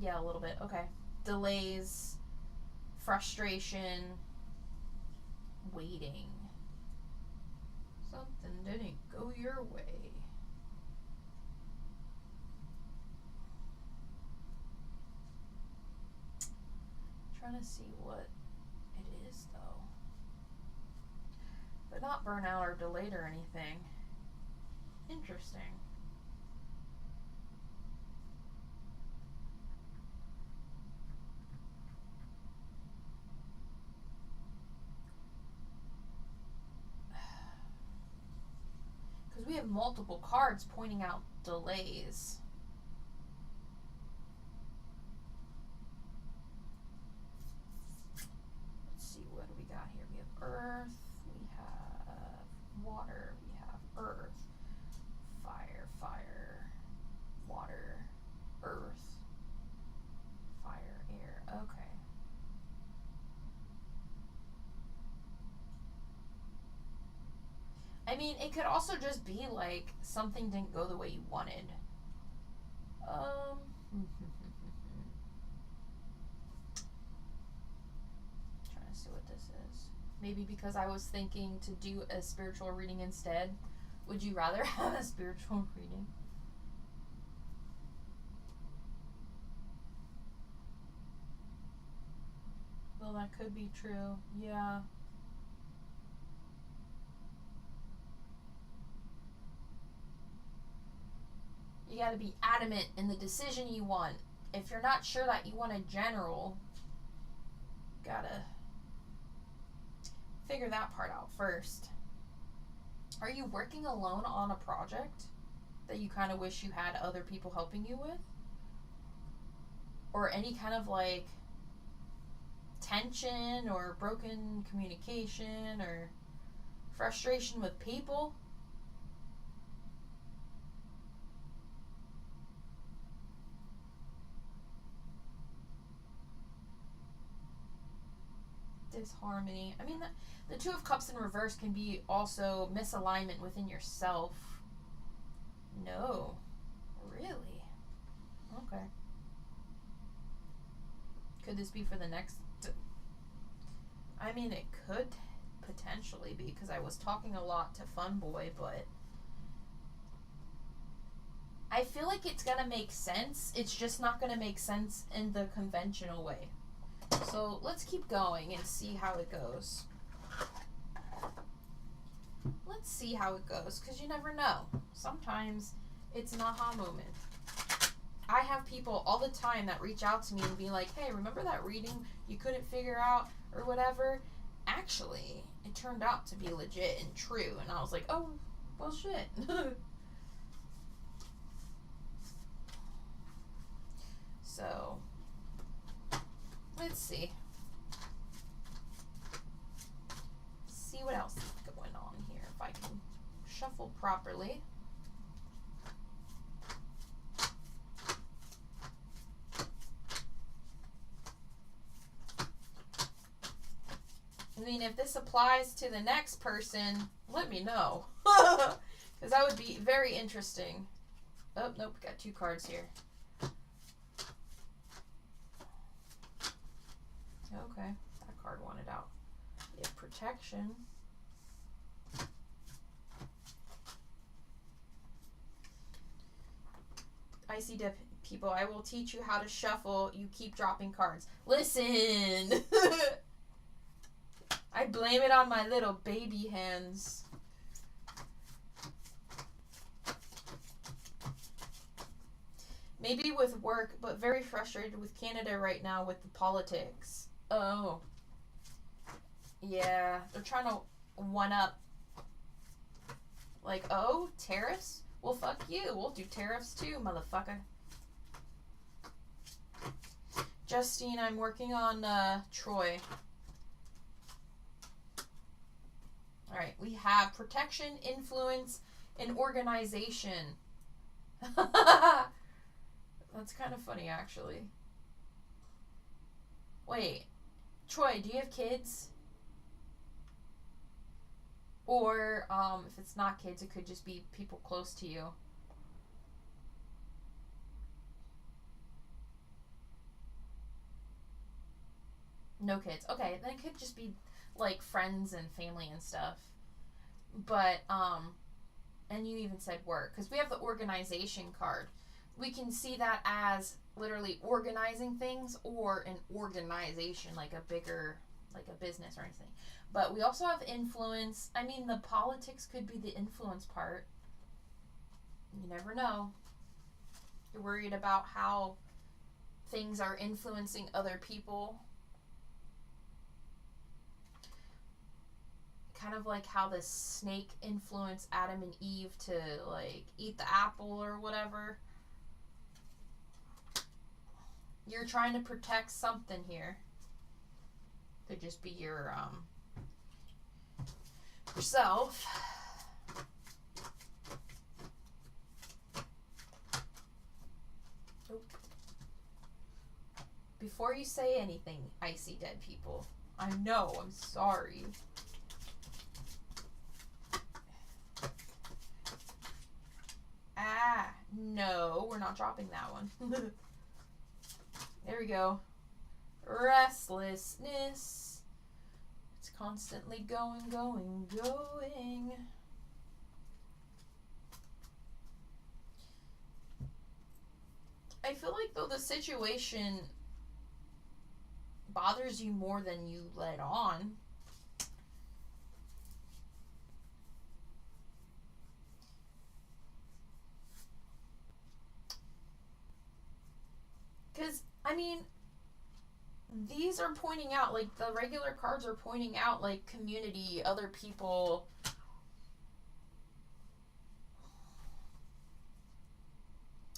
Yeah, a little bit. Okay. Delays, frustration, waiting. Something didn't go your way. Trying to see what it is, though. But not burnout or delayed or anything. Interesting. Because we have multiple cards pointing out delays. Let's see, what do we got here? We have earth, we have water, we have earth, fire, fire, water, earth, fire, air. Okay. I mean, it could also just be like something didn't go the way you wanted. Trying to see what this is. Maybe because I was thinking to do a spiritual reading instead. Would you rather have a spiritual reading? Well, that could be true. Yeah. You gotta be adamant in the decision you want. If you're not sure that you want a general, gotta figure that part out first. Are you working alone on a project that you kind of wish you had other people helping you with? Or any kind of like tension or broken communication or frustration with people? disharmony. I mean, the Two of Cups in reverse can be also misalignment within yourself. No. Really? Okay. Could this be for the next... I mean, it could potentially be, because I was talking a lot to Funboy, but... I feel like it's gonna make sense. It's just not gonna make sense in the conventional way. So let's keep going and see how it goes. Let's see how it goes, because you never know. Sometimes it's an aha moment. I have people all the time that reach out to me and be like, hey, remember that reading you couldn't figure out or whatever? Actually, it turned out to be legit and true. And I was like, oh, well, shit. So, let's see. See what else is going on here, if I can shuffle properly. I mean, if this applies to the next person, let me know. Because that would be very interesting. Oh, nope, got two cards here. Okay, that card wanted out. Yeah, protection. Icy Dip people, I will teach you how to shuffle. You keep dropping cards. Listen! I blame it on my little baby hands. Maybe with work, but very frustrated with Canada right now with the politics. Oh. Yeah, they're trying to one-up. Like, oh, tariffs? Well, fuck you. We'll do tariffs too, motherfucker. Justine, I'm working on Troy. Alright, we have protection, influence, and organization. That's kind of funny, actually. Wait. Troy, do you have kids? Or, if it's not kids, it could just be people close to you. No kids. Okay, then it could just be, like, friends and family and stuff. But, and you even said work. Because we have the organization card. We can see that as literally organizing things or an organization, like a bigger, like a business or anything. But we also have influence. I mean, the politics could be the influence part. You never know. You're worried about how things are influencing other people. Kind of like how the snake influenced Adam and Eve to, like, eat the apple or whatever. You're trying to protect something here. Could just be your, yourself. Nope. Before you say anything, Icy Dead people, I know, I'm sorry. Ah, no, we're not dropping that one. There we go. Restlessness. It's constantly going, going, going. I feel like, though, the situation bothers you more than you let on. Because, I mean, these are pointing out, like, the regular cards are pointing out, like, community, other people.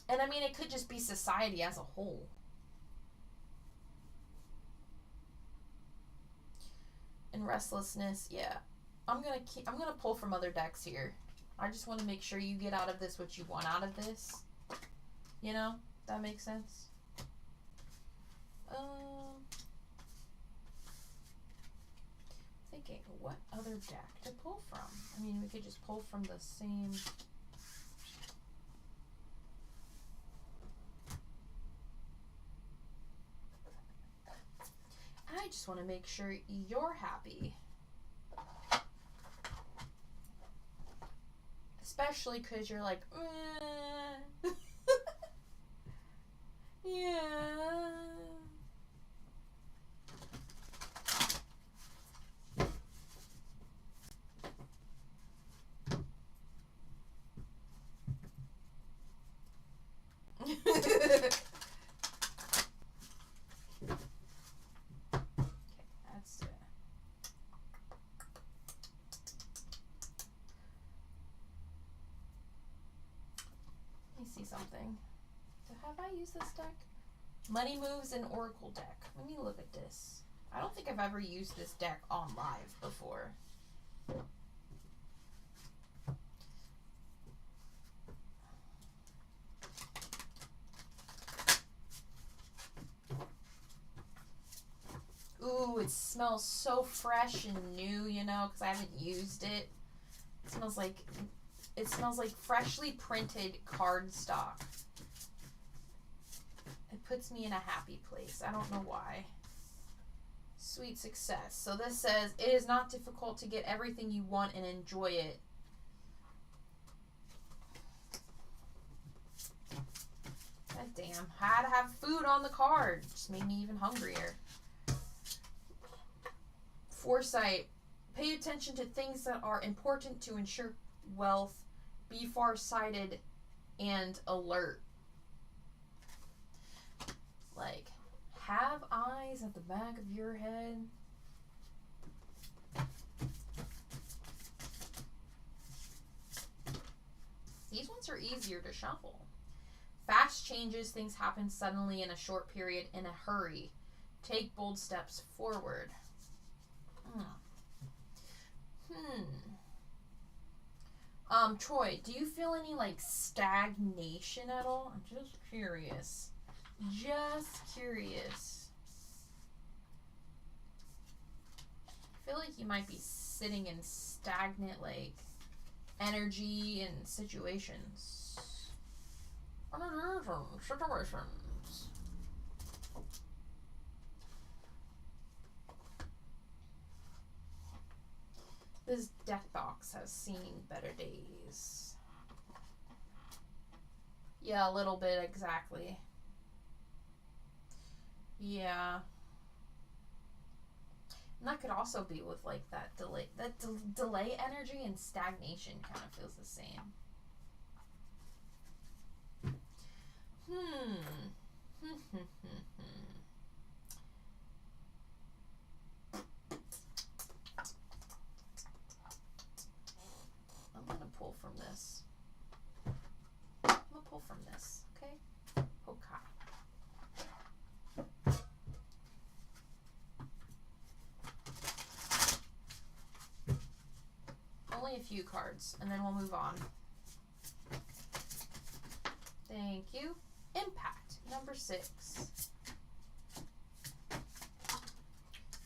And, I mean, it could just be society as a whole. And restlessness, yeah. I'm gonna pull from other decks here. I just want to make sure you get out of this what you want out of this. You know? That makes sense? thinking, what other deck to pull from? I mean, we could just pull from the same. I just want to make sure you're happy. Especially because you're like, yeah. See something. So have I used this deck? Money Moves and Oracle deck. Let me look at this. I don't think I've ever used this deck on live before. Ooh, it smells so fresh and new, you know, because I haven't used it. It smells like freshly printed cardstock. It puts me in a happy place. I don't know why. Sweet success. So this says, it is not difficult to get everything you want and enjoy it. God damn. Had to have food on the card. Just made me even hungrier. Foresight. Pay attention to things that are important to ensure wealth. Be far-sighted and alert. Like, have eyes at the back of your head. These ones are easier to shuffle. Fast changes, things happen suddenly in a short period in a hurry. Take bold steps forward. Troy, do you feel any like stagnation at all? I'm just curious. Just curious. I feel like you might be sitting in stagnant like energy and situations. This deck box has seen better days. Yeah, a little bit, exactly. Yeah. And that could also be with like that delay. That delay energy and stagnation kind of feels the same. I'm gonna pull from this. I'm gonna pull from this, okay? Okay. Only a few cards, and then we'll move on. Thank you. Impact, number 6.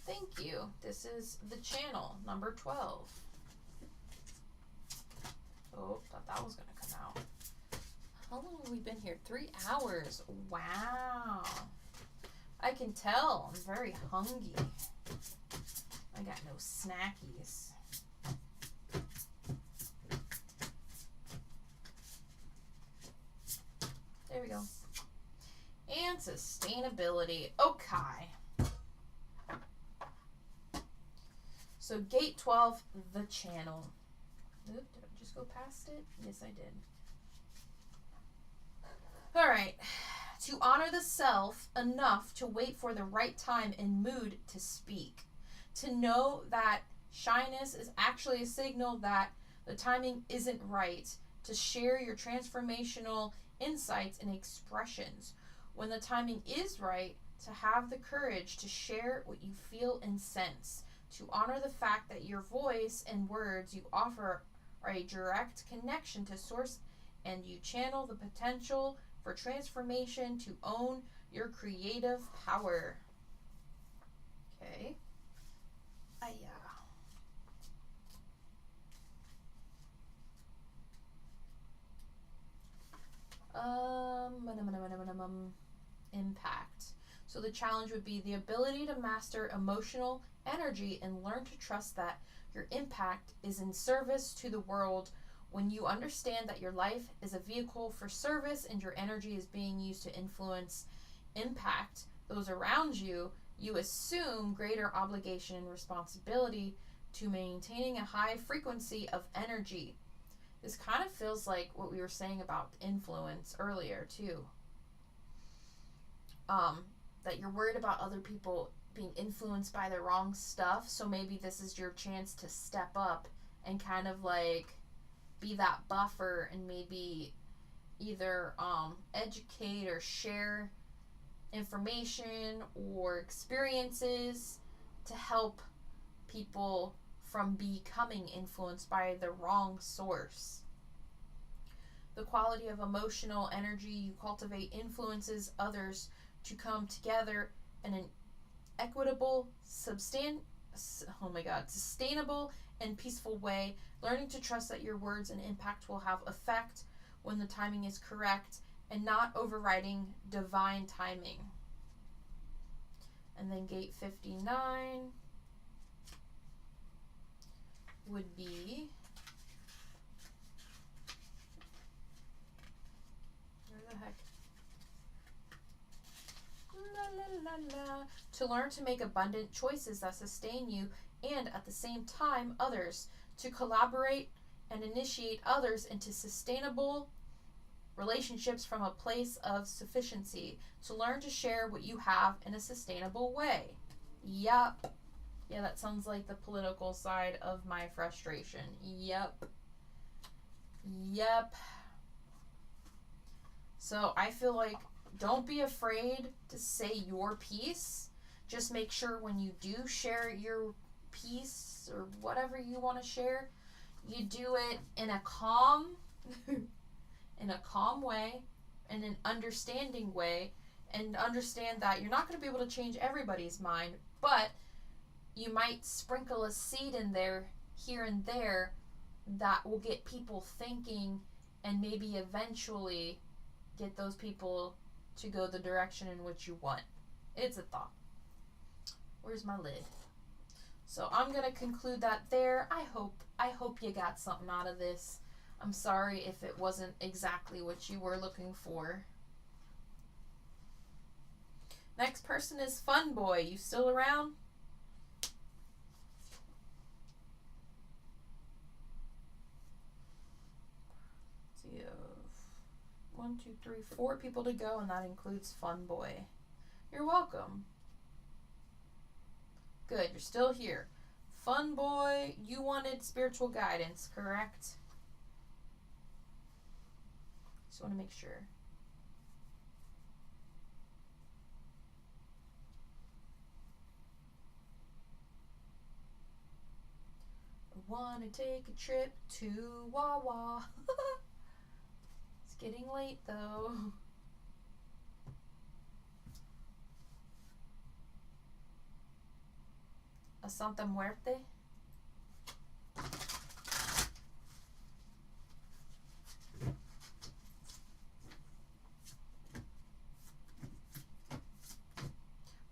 Thank you. This is the channel, number 12. Oh, thought that was going to come out. How long have we been here? 3 hours. Wow. I can tell. I'm very hungry. I got no snackies. There we go. And sustainability. Okay. So gate 12, the channel. Oop, did I just go past it? Yes, I did. All right. To honor the self enough to wait for the right time and mood to speak. To know that shyness is actually a signal that the timing isn't right. To share your transformational insights and expressions. When the timing is right, to have the courage to share what you feel and sense. To honor the fact that your voice and words you offer are a direct connection to source, and you channel the potential for transformation to own your creative power. Okay. impact. So the challenge would be the ability to master emotional energy and learn to trust that your impact is in service to the world. When you understand that your life is a vehicle for service and your energy is being used to influence, impact those around you, you assume greater obligation and responsibility to maintaining a high frequency of energy. This kind of feels like what we were saying about influence earlier, too. That you're worried about other people being influenced by the wrong stuff, so maybe this is your chance to step up and kind of like be that buffer and maybe either educate or share information or experiences to help people from becoming influenced by the wrong source. The quality of emotional energy you cultivate influences others to come together in an equitable, sustainable and peaceful way, learning to trust that your words and impact will have effect when the timing is correct and not overriding divine timing. And then gate 59 would be, where the heck? To learn to make abundant choices that sustain you and at the same time others, to collaborate and initiate others into sustainable relationships from a place of sufficiency, to learn to share what you have in a sustainable way. Yup. Yeah, that sounds like the political side of my frustration. Yup. So I feel like don't be afraid to say your piece. Just make sure when you do share your piece or whatever you want to share, you do it in a calm way, in an understanding way, and understand that you're not going to be able to change everybody's mind, but you might sprinkle a seed in there, here and there, that will get people thinking and maybe eventually get those people to go the direction in which you want. It's a thought. Where's my lid? So I'm going to conclude that there. I hope you got something out of this. I'm sorry if it wasn't exactly what you were looking for. Next person is Fun Boy. You still around? So you have 1, 2, 3, 4 people to go, and that includes Fun Boy. You're welcome. Good, you're still here. Fun Boy, you wanted spiritual guidance, correct? Just want to make sure. I want to take a trip to Wawa. It's getting late though. A Santa Muerte.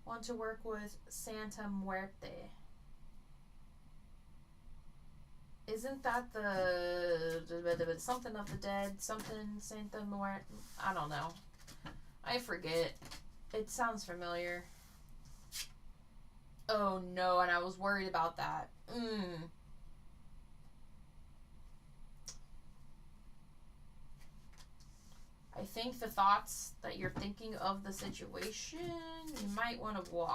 Want to work with Santa Muerte. Isn't that the something of the dead? Something Santa Muerte? I don't know. I forget. It sounds familiar. Oh no, and I was worried about that. I think the thoughts that you're thinking of the situation, you might want to watch.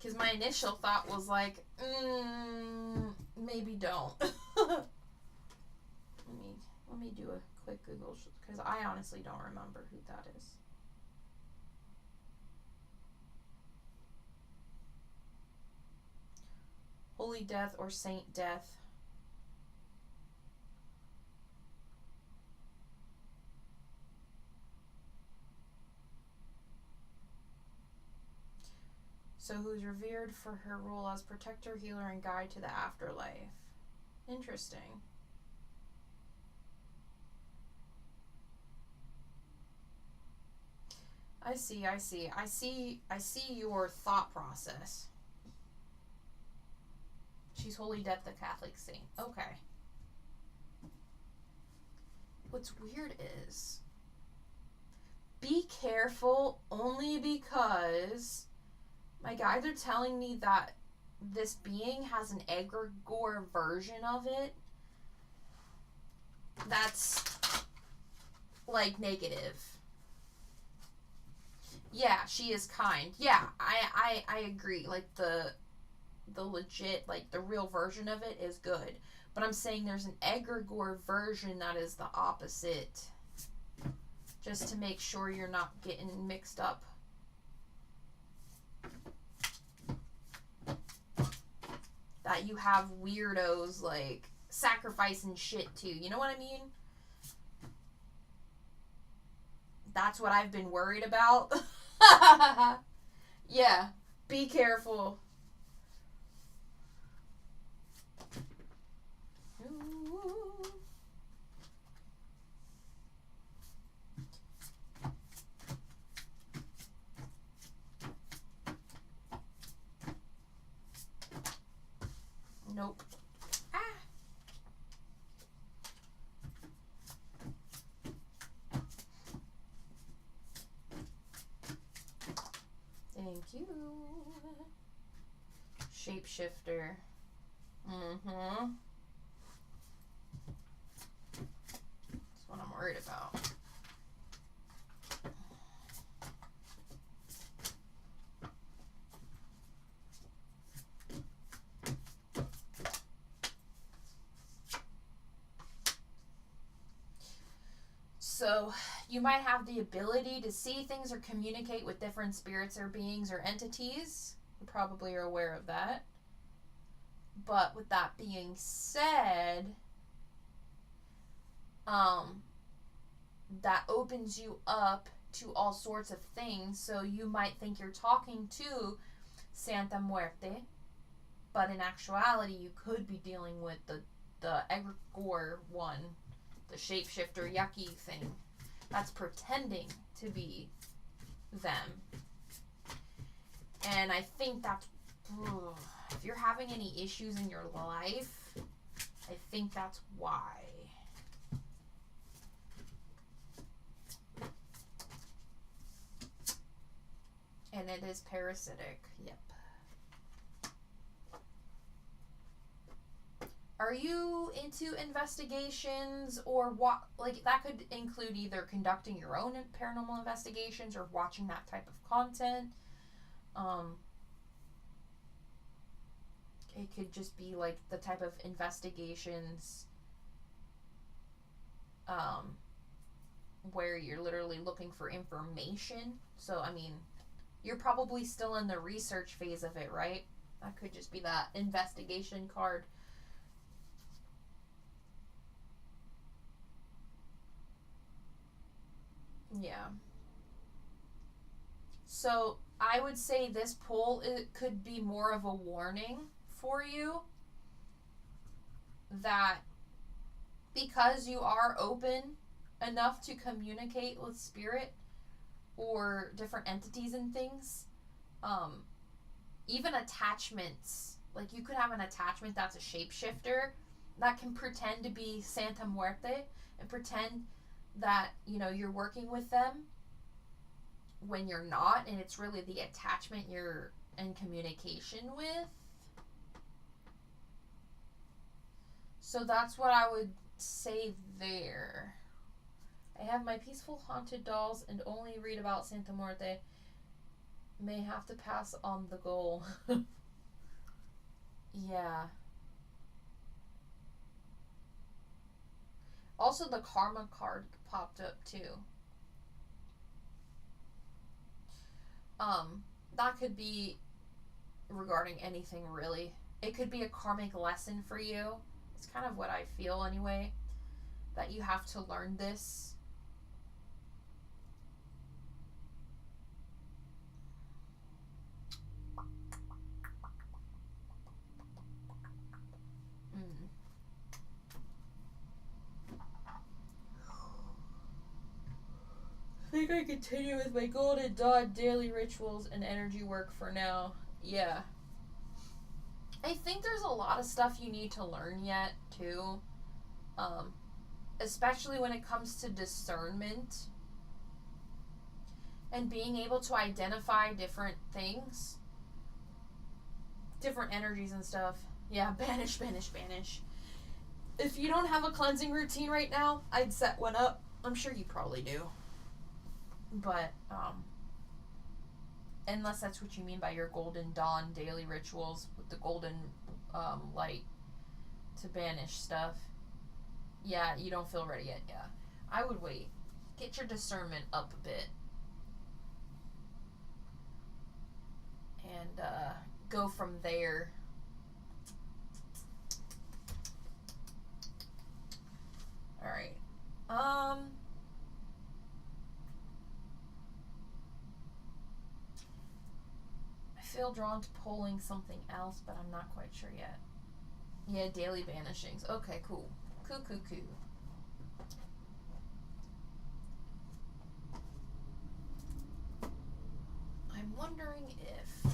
Because my initial thought was like, maybe don't. Let me do a quick Google, because I honestly don't remember who that is. Holy death or saint death. So who's revered for her role as protector, healer, and guide to the afterlife. Interesting. I see your thought process. She's Holy Death, the Catholic saint. Okay. What's weird is, be careful only because my guides are telling me that this being has an egregore version of it that's like negative. Yeah, she is kind. Yeah, I agree. Like the legit, like the real version of it is good. But I'm saying there's an egregore version that is the opposite. Just to make sure you're not getting mixed up. That you have weirdos like sacrificing shit too. You know what I mean? That's what I've been worried about. Yeah, be careful. Nope. Ah. Thank you. Shapeshifter. Mm-hmm. That's what I'm worried about. So, you might have the ability to see things or communicate with different spirits or beings or entities. You probably are aware of that. But with that being said, that opens you up to all sorts of things. So you might think you're talking to Santa Muerte, but in actuality, you could be dealing with the egregore one, the shapeshifter yucky thing. That's pretending to be them. And I think that's, if you're having any issues in your life, I think that's why. And it is parasitic. Yep. Are you into investigations or what? Like, that could include either conducting your own paranormal investigations or watching that type of content. It could just be like the type of investigations where you're literally looking for information. So, I mean, you're probably still in the research phase of it, right? That could just be that investigation card. Yeah. So, I would say this pull, it could be more of a warning for you that because you are open enough to communicate with spirit or different entities and things, even attachments, like you could have an attachment that's a shapeshifter that can pretend to be Santa Muerte and pretend that, you know, you're working with them when you're not, and it's really the attachment you're in communication with. So that's what I would say there. I have my peaceful haunted dolls and only read about Santa Muerte. May have to pass on the goal. Yeah. Also, the karma card popped up too. That could be regarding anything really. it could be a karmic lesson for you. It's kind of what I feel anyway, that you have to learn this. I think I continue with my Golden Dawn daily rituals and energy work for now. Yeah. I think there's a lot of stuff you need to learn yet, too. Especially when it comes to discernment and being able to identify different things, different energies and stuff. Yeah, banish. If you don't have a cleansing routine right now, I'd set one up. I'm sure you probably do. But, unless that's what you mean by your Golden Dawn daily rituals with the golden light to banish stuff. Yeah, you don't feel ready yet, yeah. I would wait. Get your discernment up a bit. And go from there. Alright. I feel drawn to pulling something else, but I'm not quite sure yet. Yeah, daily banishings. Okay, cool. Cool. I'm wondering if...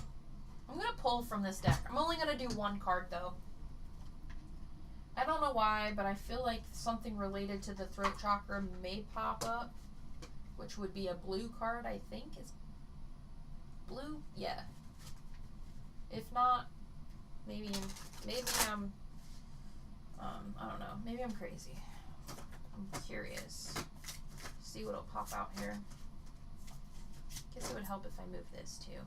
I'm going to pull from this deck. I'm only going to do one card, though. I don't know why, but I feel like something related to the throat chakra may pop up, which would be a blue card, I think. Is blue? Yeah. If not, maybe I'm, I don't know. Maybe I'm crazy. I'm curious. See what'll pop out here. Guess it would help if I move this too.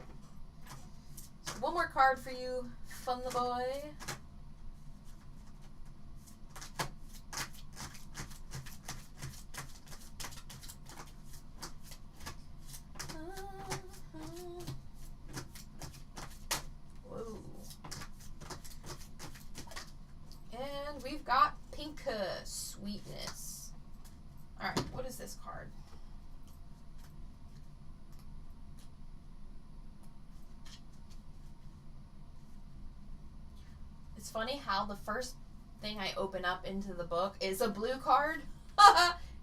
So one more card for you, Fun the Boy. Whoa. And we've got Pinka Sweetness. Alright, what is this card? It's funny how the first thing I open up into the book is a blue card.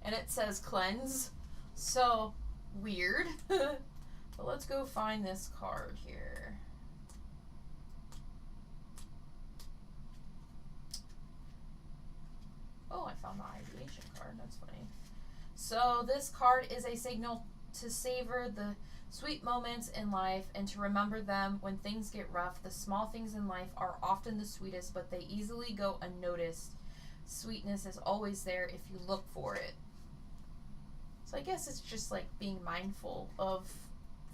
And it says cleanse. So weird. But let's go find this card here. Oh, I found the ideation card. That's funny. So this card is a signal to savor the sweet moments in life and to remember them when things get rough. The small things in life are often the sweetest, but they easily go unnoticed. Sweetness is always there if you look for it. So I guess it's just like being mindful of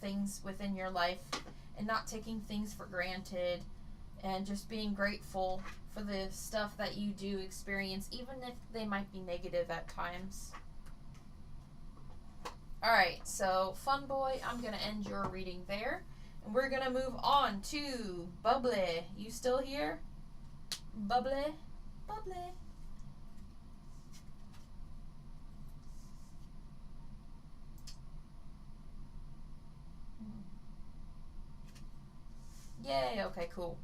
things within your life and not taking things for granted and just being grateful for the stuff that you do experience, even if they might be negative at times. Alright, so Fun Boy, I'm going to end your reading there. And we're going to move on to Bubbly. You still here? Bubbly? Bubbly. Yay, okay, cool.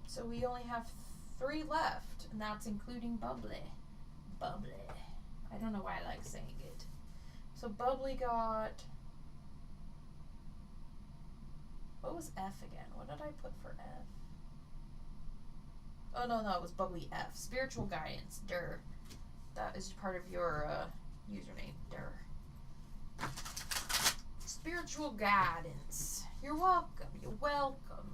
So we only have 3 left, and that's including Bubbly. Bubbly. I don't know why I like saying it. So Bubbly got... What was F again? What did I put for F? Oh, no, it was Bubbly F. Spiritual Guidance. Durr. That is part of your username. Durr. Spiritual Guidance. You're welcome. You're welcome.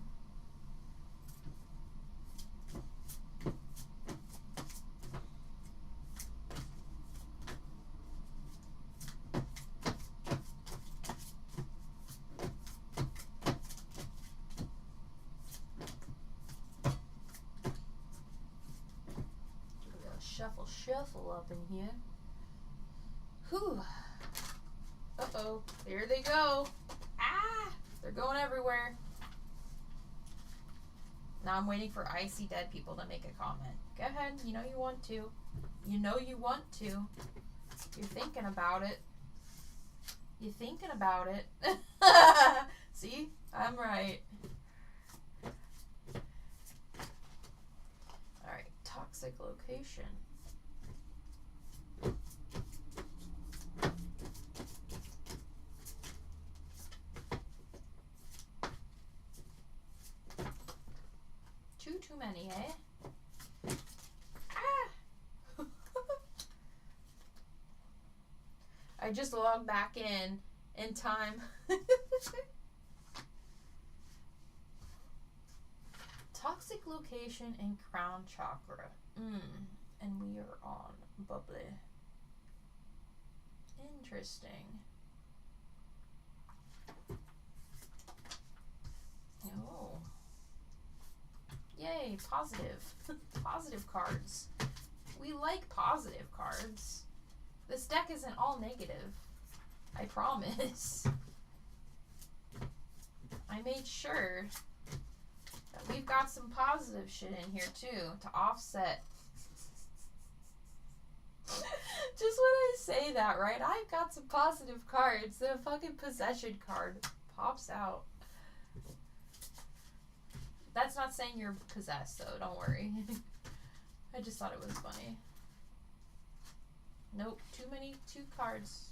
Shuffle up in here. Whew. Uh-oh. There they go. Ah! They're going everywhere. Now I'm waiting for I See Dead people to make a comment. Go ahead. You know you want to. You know you want to. You're thinking about it. You're thinking about it. See? I'm right. Alright. Toxic location. Too many, eh? Ah! I just logged back in time. Toxic location and crown chakra. And we are on bubbly. Interesting. Oh. Yay, positive. Positive cards. We like positive cards. This deck isn't all negative. I promise. I made sure that we've got some positive shit in here too to offset. Just when I say that, right? I've got some positive cards. The fucking possession card pops out. That's not saying you're possessed, so don't worry. I just thought it was funny. Nope, two cards.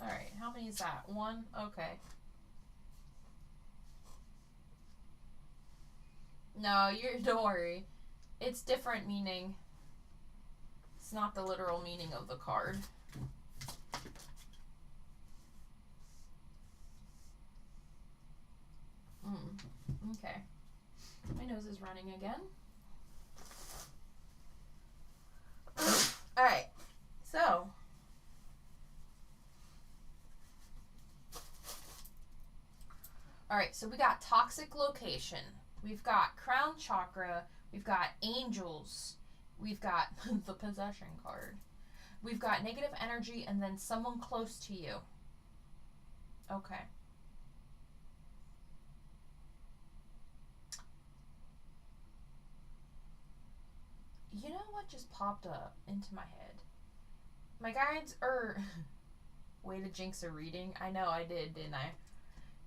Alright, how many is that? One? Okay. No, don't worry. It's different meaning. It's not the literal meaning of the card. Okay. My nose is running again. Alright. So. Alright, so we got toxic location. We've got crown chakra. We've got angels. We've got the possession card. We've got negative energy and then someone close to you. Okay. You know what just popped up into my head? My guides are... Way to jinx a reading. I know I did, didn't I?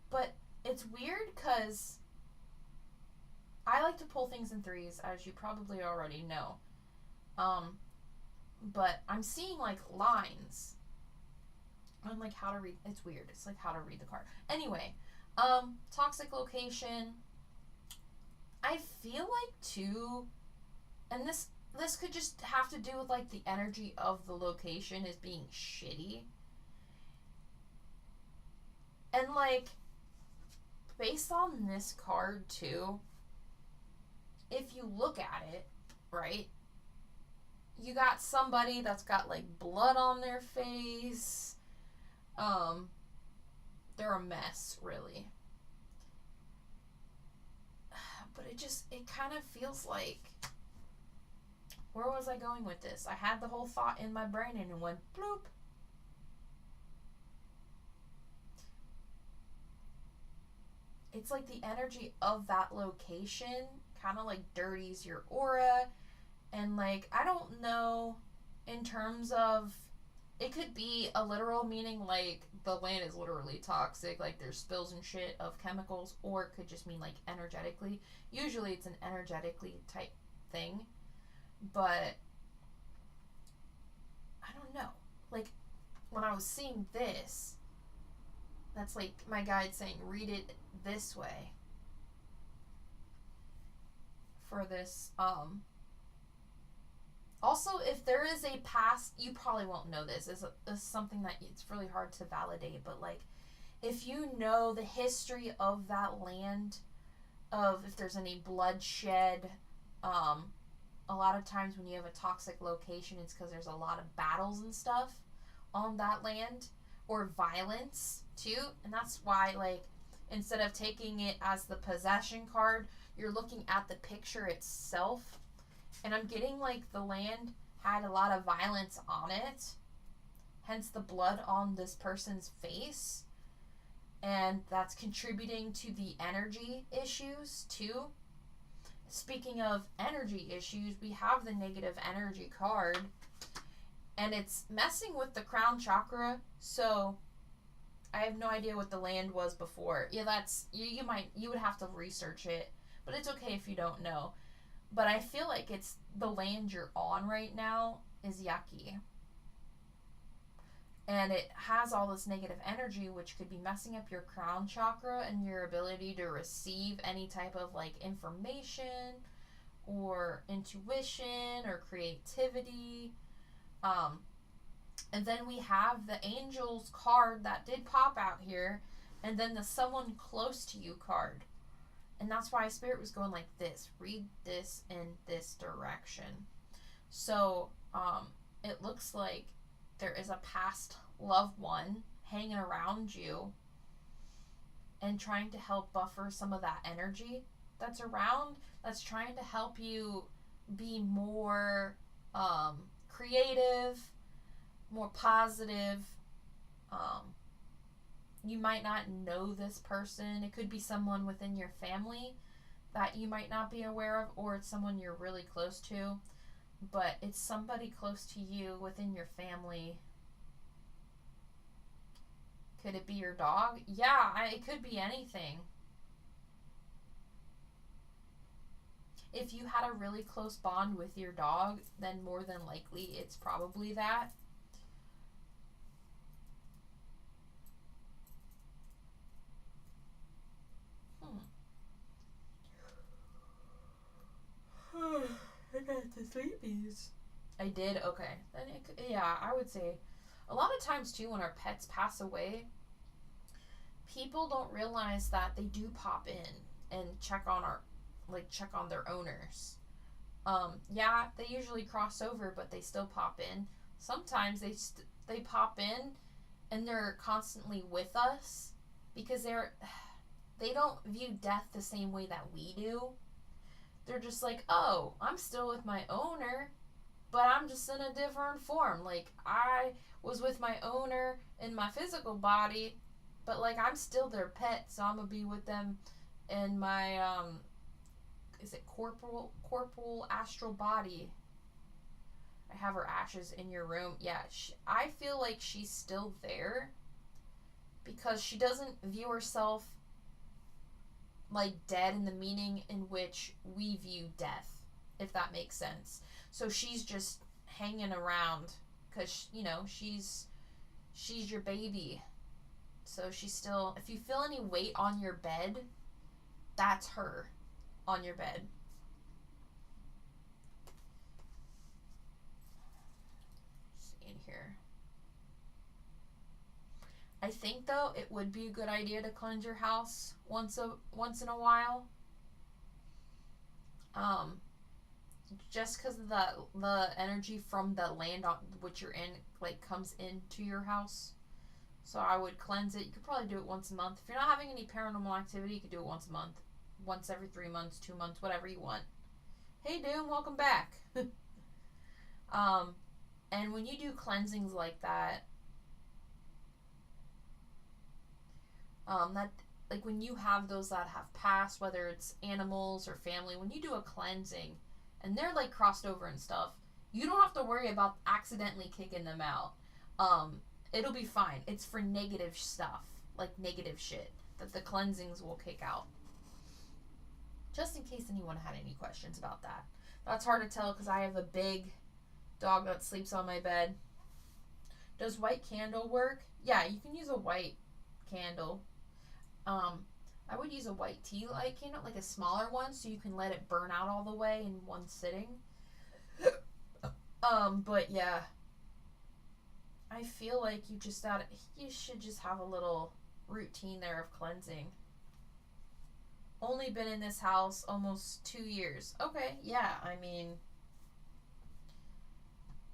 But it's weird because I like to pull things in threes, as you probably already know. But I'm seeing like lines on like how to read. It's weird. It's like how to read the card. Anyway, toxic location. I feel like too, and this could just have to do with like the energy of the location is being shitty. And like based on this card too, if you look at it, right? You got somebody that's got like blood on their face. They're a mess, really. But it kind of feels like, where was I going with this? I had the whole thought in my brain and it went bloop. It's like the energy of that location kind of like dirties your aura. And like, I don't know in terms of, it could be a literal meaning like the land is literally toxic, like there's spills and shit of chemicals, or it could just mean like energetically. Usually it's an energetically type thing. But I don't know. Like when I was seeing this, that's like my guide saying read it this way for this. Also, if there is a past, you probably won't know this. It's something that it's really hard to validate, but like if you know the history of that land, of if there's any bloodshed, a lot of times when you have a toxic location, it's because there's a lot of battles and stuff on that land, or violence too. And that's why, like, instead of taking it as the possession card, you're looking at the picture itself. And I'm getting like the land had a lot of violence on it, hence the blood on this person's face. And that's contributing to the energy issues too. Speaking of energy issues, we have the negative energy card, and it's messing with the crown chakra. So I have no idea what the land was before. Yeah, that's you would have to research it, but it's okay if you don't know. But I feel like it's the land you're on right now is yucky. And it has all this negative energy, which could be messing up your crown chakra and your ability to receive any type of like information or intuition or creativity. And then we have the angels card that did pop out here, and then the someone close to you card. And that's why Spirit was going like this. Read this in this direction. So it looks like there is a past loved one hanging around you and trying to help buffer some of that energy that's around, that's trying to help you be more creative, more positive. You might not know this person. It could be someone within your family that you might not be aware of, or it's someone you're really close to, but it's somebody close to you within your family. Could it be your dog? Yeah, it could be anything. If you had a really close bond with your dog, then more than likely it's probably that. I got the sleepies. I did? Okay. Then yeah, I would say a lot of times too when our pets pass away, people don't realize that they do pop in and check on their owners. Yeah, they usually cross over, but they still pop in. Sometimes they pop in and they're constantly with us because they don't view death the same way that we do. They're just like, oh, I'm still with my owner, but I'm just in a different form. Like, I was with my owner in my physical body, but like I'm still their pet, so I'm gonna be with them in my is it corporal astral body. I have her ashes in your room. Yeah, I feel like she's still there because she doesn't view herself like dead in the meaning in which we view death, if that makes sense. So she's just hanging around because she's your baby. So she's still, if you feel any weight on your bed, that's her on your bed. See in here. I think though it would be a good idea to cleanse your house once in a while. Just because the energy from the land on which you're in like comes into your house. So I would cleanse it. You could probably do it once a month. If you're not having any paranormal activity, you could do it once a month. Once every 3 months, 2 months, whatever you want. Hey Doom, welcome back. And when you do cleansings like that, that like when you have those that have passed, whether it's animals or family, when you do a cleansing and they're like crossed over and stuff, you don't have to worry about accidentally kicking them out. It'll be fine. It's for negative stuff, like negative shit that the cleansings will kick out. Just in case anyone had any questions about that. That's hard to tell because I have a big dog that sleeps on my bed. Does white candle work? Yeah, you can use a white candle. I would use a white tea light candle, like a smaller one, so you can let it burn out all the way in one sitting. But yeah, I feel like you should just have a little routine there of cleansing. Only been in this house almost 2 years. Okay, yeah, I mean,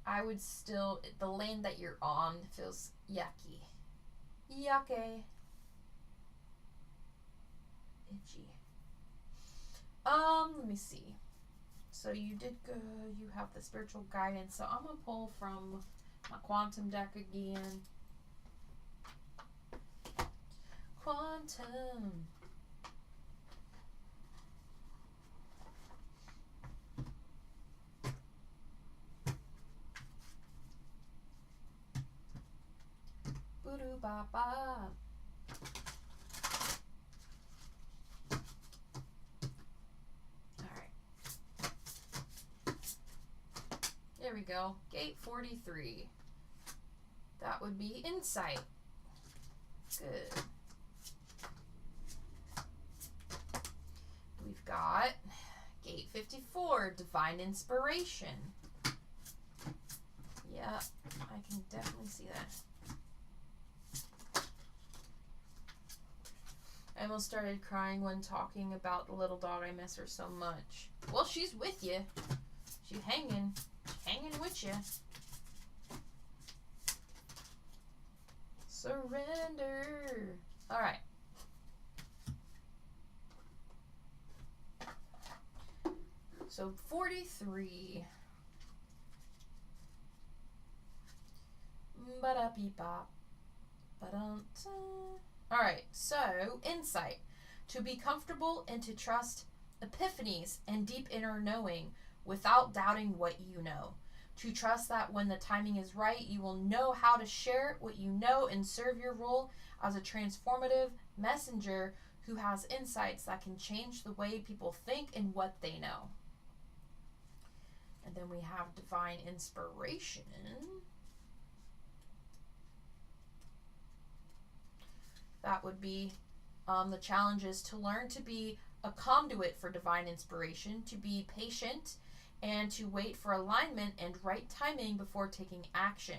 I would still, the land that you're on feels yucky. Yucky. Itchy. Let me see. So you did go, you have the spiritual guidance. So I'm going to pull from My quantum deck again. Quantum. Boo-doo ba ba. There we go. Gate 43. That would be insight. Good. We've got gate 54, divine inspiration. Yeah, I can definitely see that. I almost started crying when talking about the little dog. I miss her so much. Well, she's with you. She's hanging with you. Surrender. All right. So 43. Ba-da-beep-bop. Ba-dum-ta. All right. So insight. To be comfortable and to trust epiphanies and deep inner knowing without doubting what you know. To trust that when the timing is right, you will know how to share what you know and serve your role as a transformative messenger who has insights that can change the way people think and what they know. And then we have divine inspiration. That would be the challenge is to learn to be a conduit for divine inspiration, to be patient, and to wait for alignment and right timing before taking action,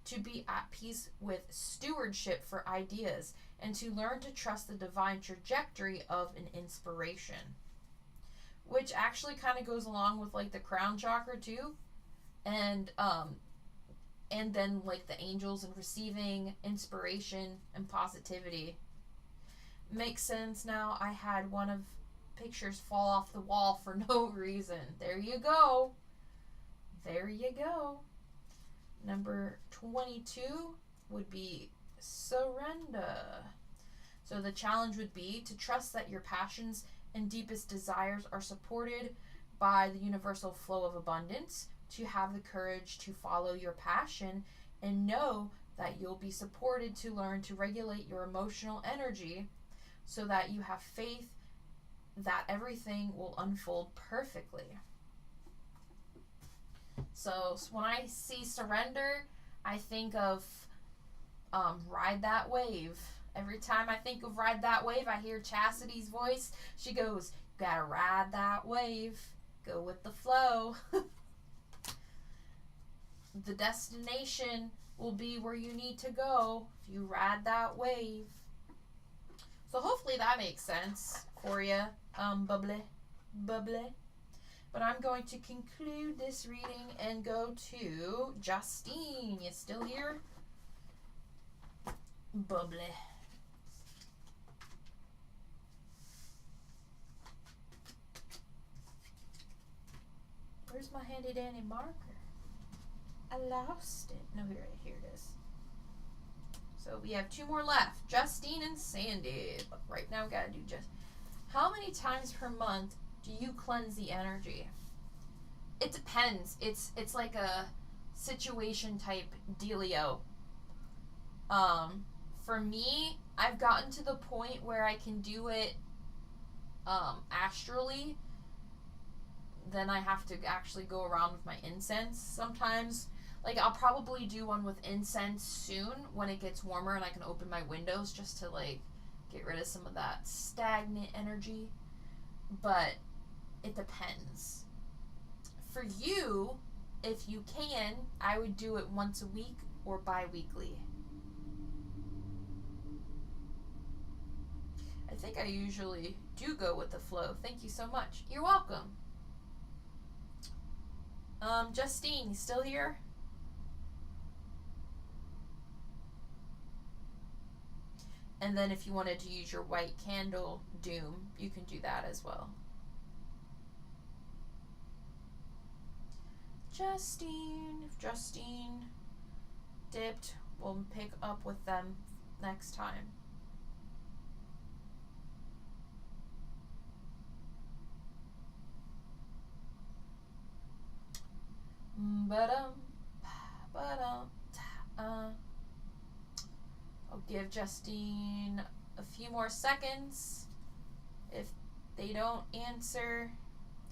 to be at peace with stewardship for ideas, and to learn to trust the divine trajectory of an inspiration. Which actually kind of goes along with like the crown chakra too. And then like the angels and receiving inspiration and positivity. Makes sense now. I had one of pictures fall off the wall for no reason. There you go. There you go. Number 22 would be surrender. So the challenge would be to trust that your passions and deepest desires are supported by the universal flow of abundance, to have the courage to follow your passion and know that you'll be supported to learn to regulate your emotional energy so that you have faith that everything will unfold perfectly. So when I see surrender, I think of Ride That Wave. Every time I think of Ride That Wave, I hear Chastity's voice. She goes, gotta ride that wave. Go with the flow. The destination will be where you need to go if you ride that wave. So hopefully that makes sense for you, bubbly. But I'm going to conclude this reading and go to Justine. You still here? Bubbly. Where's my handy dandy marker? I lost it. No, here it is. So we have 2 more left. Justine and Sandy. But right now we gotta do just. How many times per month do you cleanse the energy? It depends. It's like a situation type dealio. For me, I've gotten to the point where I can do it astrally. Then I have to actually go around with my incense sometimes. Like, I'll probably do one with incense soon when it gets warmer and I can open my windows just to, like, get rid of some of that stagnant energy. But it depends. For you, if you can, I would do it once a week or bi-weekly. I think I usually do go with the flow. Thank you so much. You're welcome. Justine, you still here? And then if you wanted to use your white candle doom, you can do that as well. Justine, dipped. We'll pick up with them next time. I'll give Justine a few more seconds. If they don't answer,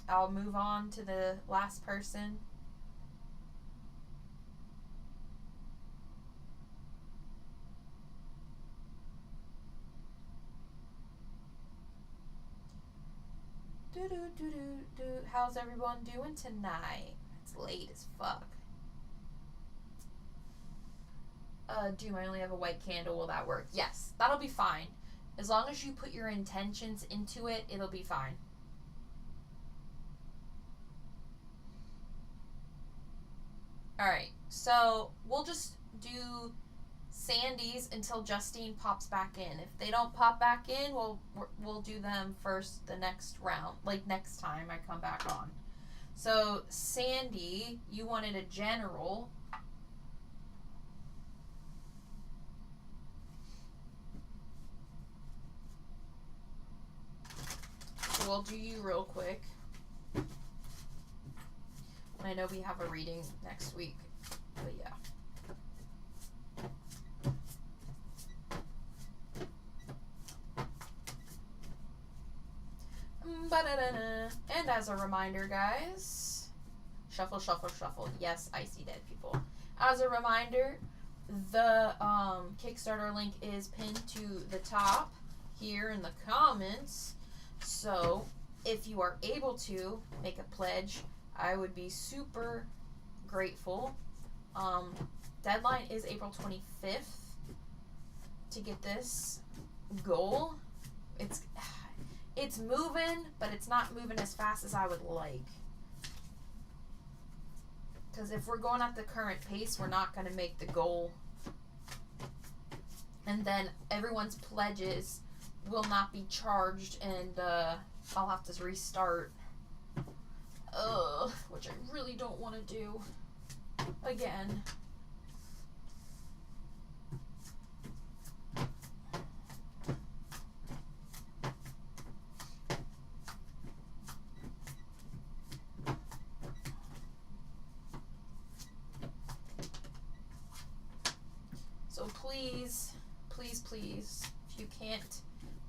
I'll move on to the last person. How's everyone doing tonight? It's late as fuck. Doom, I only have a white candle. Will that work? Yes, that'll be fine. As long as you put your intentions into it, it'll be fine. Alright, so we'll just do Sandy's until Justine pops back in. If they don't pop back in, we'll do them first the next round, like next time I come back on. So Sandy, you wanted a general. So we'll do you real quick. And I know we have a reading next week, but yeah. And as a reminder, guys, shuffle, shuffle, shuffle. Yes, I see dead people. As a reminder, the Kickstarter link is pinned to the top here in the comments. So if you are able to make a pledge, I would be super grateful. Deadline is April 25th to get this goal. It's moving, but it's not moving as fast as I would like. Because if we're going at the current pace, we're not going to make the goal. And then everyone's pledges will not be charged, and I'll have to restart. Which I really don't want to do again. So please, please, please, if you can't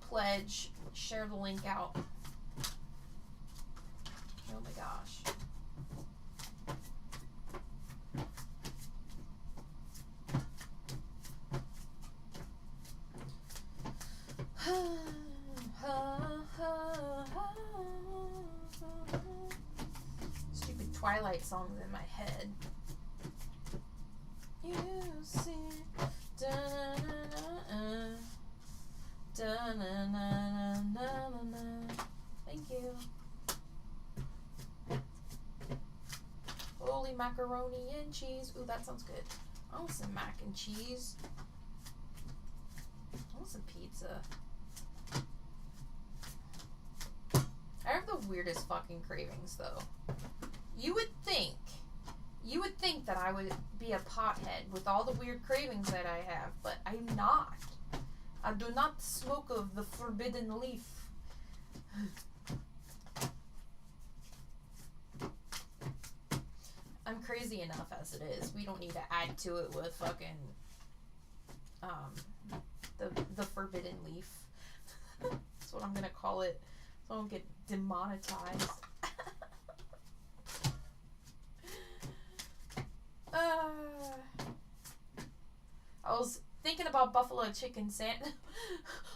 pledge, share the link out. Oh my gosh. Stupid Twilight songs in my head. You see, thank you. Holy macaroni and cheese. Ooh, that sounds good. I want some mac and cheese. I want some pizza. I have the weirdest fucking cravings, though. You would think that I would be a pothead with all the weird cravings that I have, but I'm not. I do not smoke of the forbidden leaf. I'm crazy enough as it is. We don't need to add to it with fucking the forbidden leaf. That's what I'm gonna call it, so I don't get demonetized. I was thinking about buffalo chicken sandwich.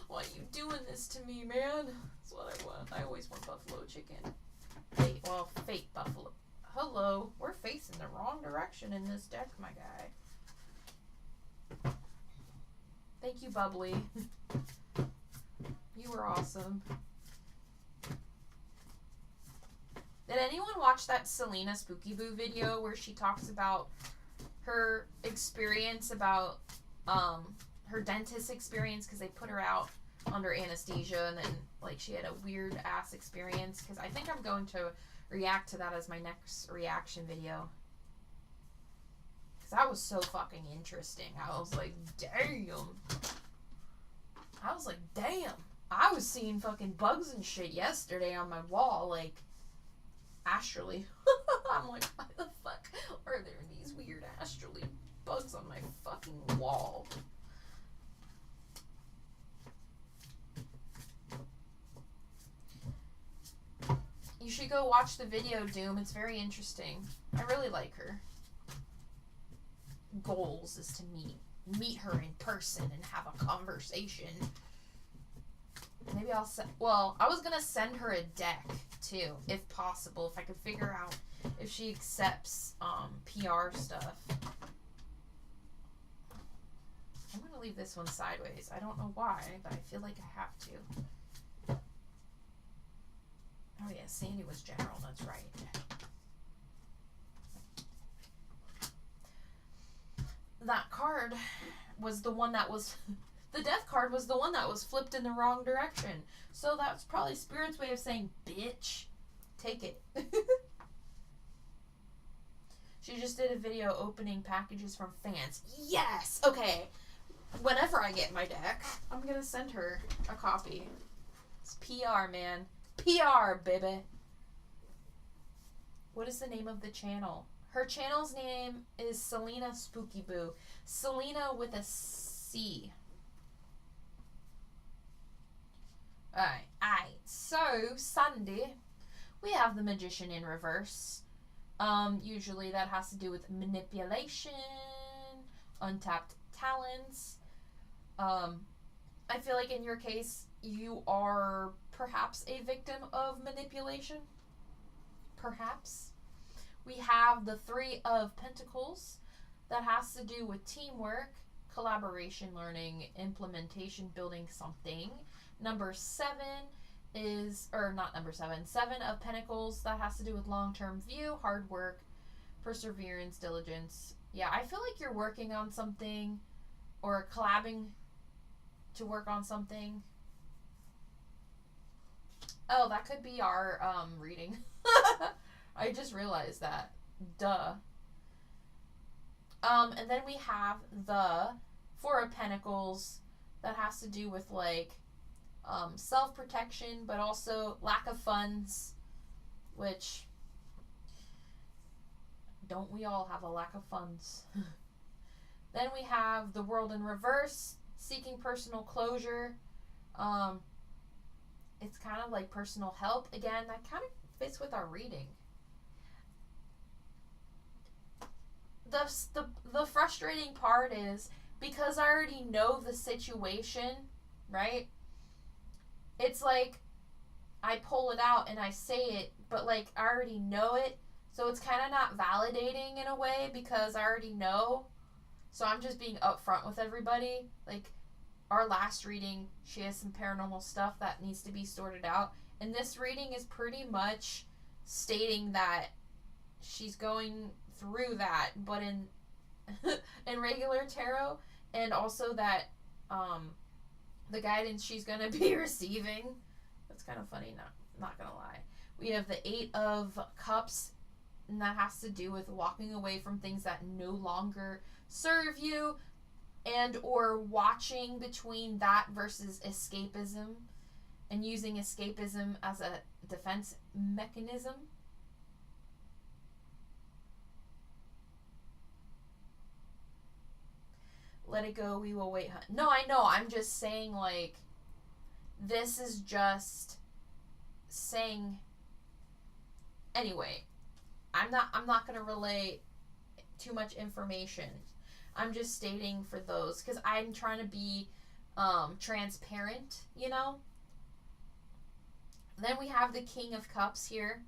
Why are you doing this to me, man? That's what I want. I always want buffalo chicken. Fake buffalo. Hello, we're facing the wrong direction in this deck, my guy. Thank you, Bubbly. You were awesome. Did anyone watch that Selena Spooky Boo video where she talks about her experience about her dentist experience because they put her out under anesthesia, and then like she had a weird ass experience? Because I think I'm going to react to that as my next reaction video. Because that was so fucking interesting. I was like, damn. I was seeing fucking bugs and shit yesterday on my wall, like, astrally. I'm like, why the fuck are there these weird astrally bugs on my fucking wall? You should go watch the video, Doom. It's very interesting. I really like her. Goals is to meet her in person and have a conversation. Maybe I'll I was gonna send her a deck too, if possible, if I could figure out if she accepts PR stuff. I'm gonna leave this one sideways. I don't know why, but I feel like I have to. Oh yeah, Sandy was general, that's right. That card was the one that was... The death card was the one that was flipped in the wrong direction. So that's probably Spirit's way of saying, bitch, take it. She just did a video opening packages from fans. Yes! Okay. Whenever I get my deck, I'm going to send her a copy. It's PR, man. PR, baby. What is the name of the channel? Her channel's name is Selena Spooky Boo. Selena with a C. Alright. So, Sunday, we have the Magician in reverse. Usually that has to do with manipulation, untapped talents. I feel like in your case, you are perhaps a victim of manipulation. Perhaps. We have the Three of Pentacles. That has to do with teamwork, collaboration, learning, implementation, building something. Number 7 is, or not number 7, 7 of Pentacles. That has to do with long-term view, hard work, perseverance, diligence. Yeah, I feel like you're working on something or collabing to work on something. Oh, that could be our reading. I just realized that. Duh. And then we have the Four of Pentacles. That has to do with, like, self-protection, but also lack of funds, which, don't we all have a lack of funds? Then we have the World in reverse, seeking personal closure. It's kind of like personal help. Again, that kind of fits with our reading. The frustrating part is, because I already know the situation, right? It's like, I pull it out and I say it, but, like, I already know it. So it's kind of not validating in a way, because I already know. So I'm just being upfront with everybody. Like, our last reading, she has some paranormal stuff that needs to be sorted out. And this reading is pretty much stating that she's going through that, but in in regular tarot, and also that the guidance she's gonna be receiving. That's kind of funny, not gonna lie. We have the 8 of Cups, and that has to do with walking away from things that no longer serve you, and or watching between that versus escapism, and using escapism as a defense mechanism. Let it go, we will wait. No, I know. I'm just saying, like, this is just saying. Anyway, I'm not gonna relay too much information. I'm just stating for those, because I'm trying to be transparent, you know. Then we have the King of Cups here.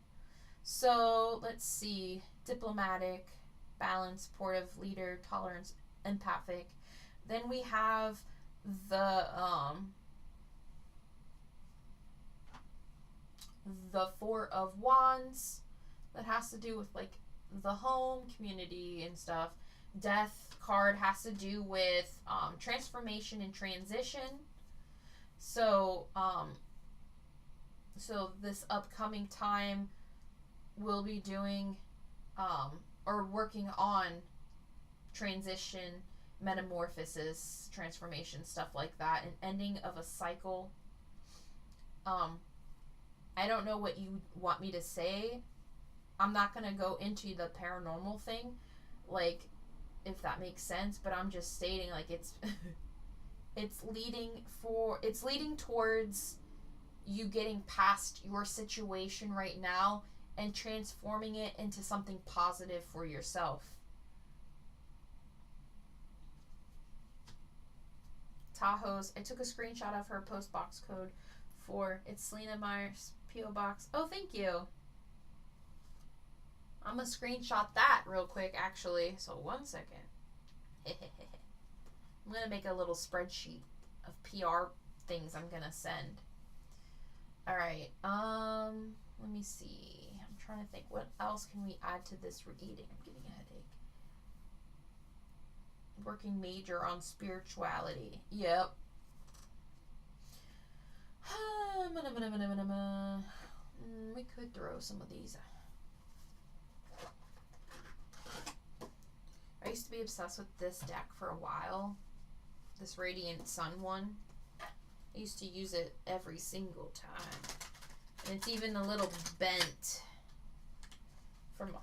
So let's see: diplomatic, balance, supportive, leader, tolerance, empathic. Then we have the Four of Wands. That has to do with, like, the home, community, and stuff. Death card has to do with transformation and transition. So so this upcoming time we'll be doing or working on transition, metamorphosis, transformation, stuff like that, an ending of a cycle. I don't know what you want me to say. I'm not going to go into the paranormal thing, like, if that makes sense, but I'm just stating, like, it's it's leading towards you getting past your situation right now and transforming it into something positive for yourself. Tahoe's, I took a screenshot of her post box code for, it's Selena Meyer's P.O. Box. Oh, thank you. I'm going to screenshot that real quick, actually. So, 1 second. I'm going to make a little spreadsheet of PR things I'm going to send. Alright, let me see. I'm trying to think. What else can we add to this reading? I'm getting a headache. Working major on spirituality. Yep. We could throw some of these. I used to be obsessed with this deck for a while. This Radiant Sun one. I used to use it every single time. And it's even a little bent from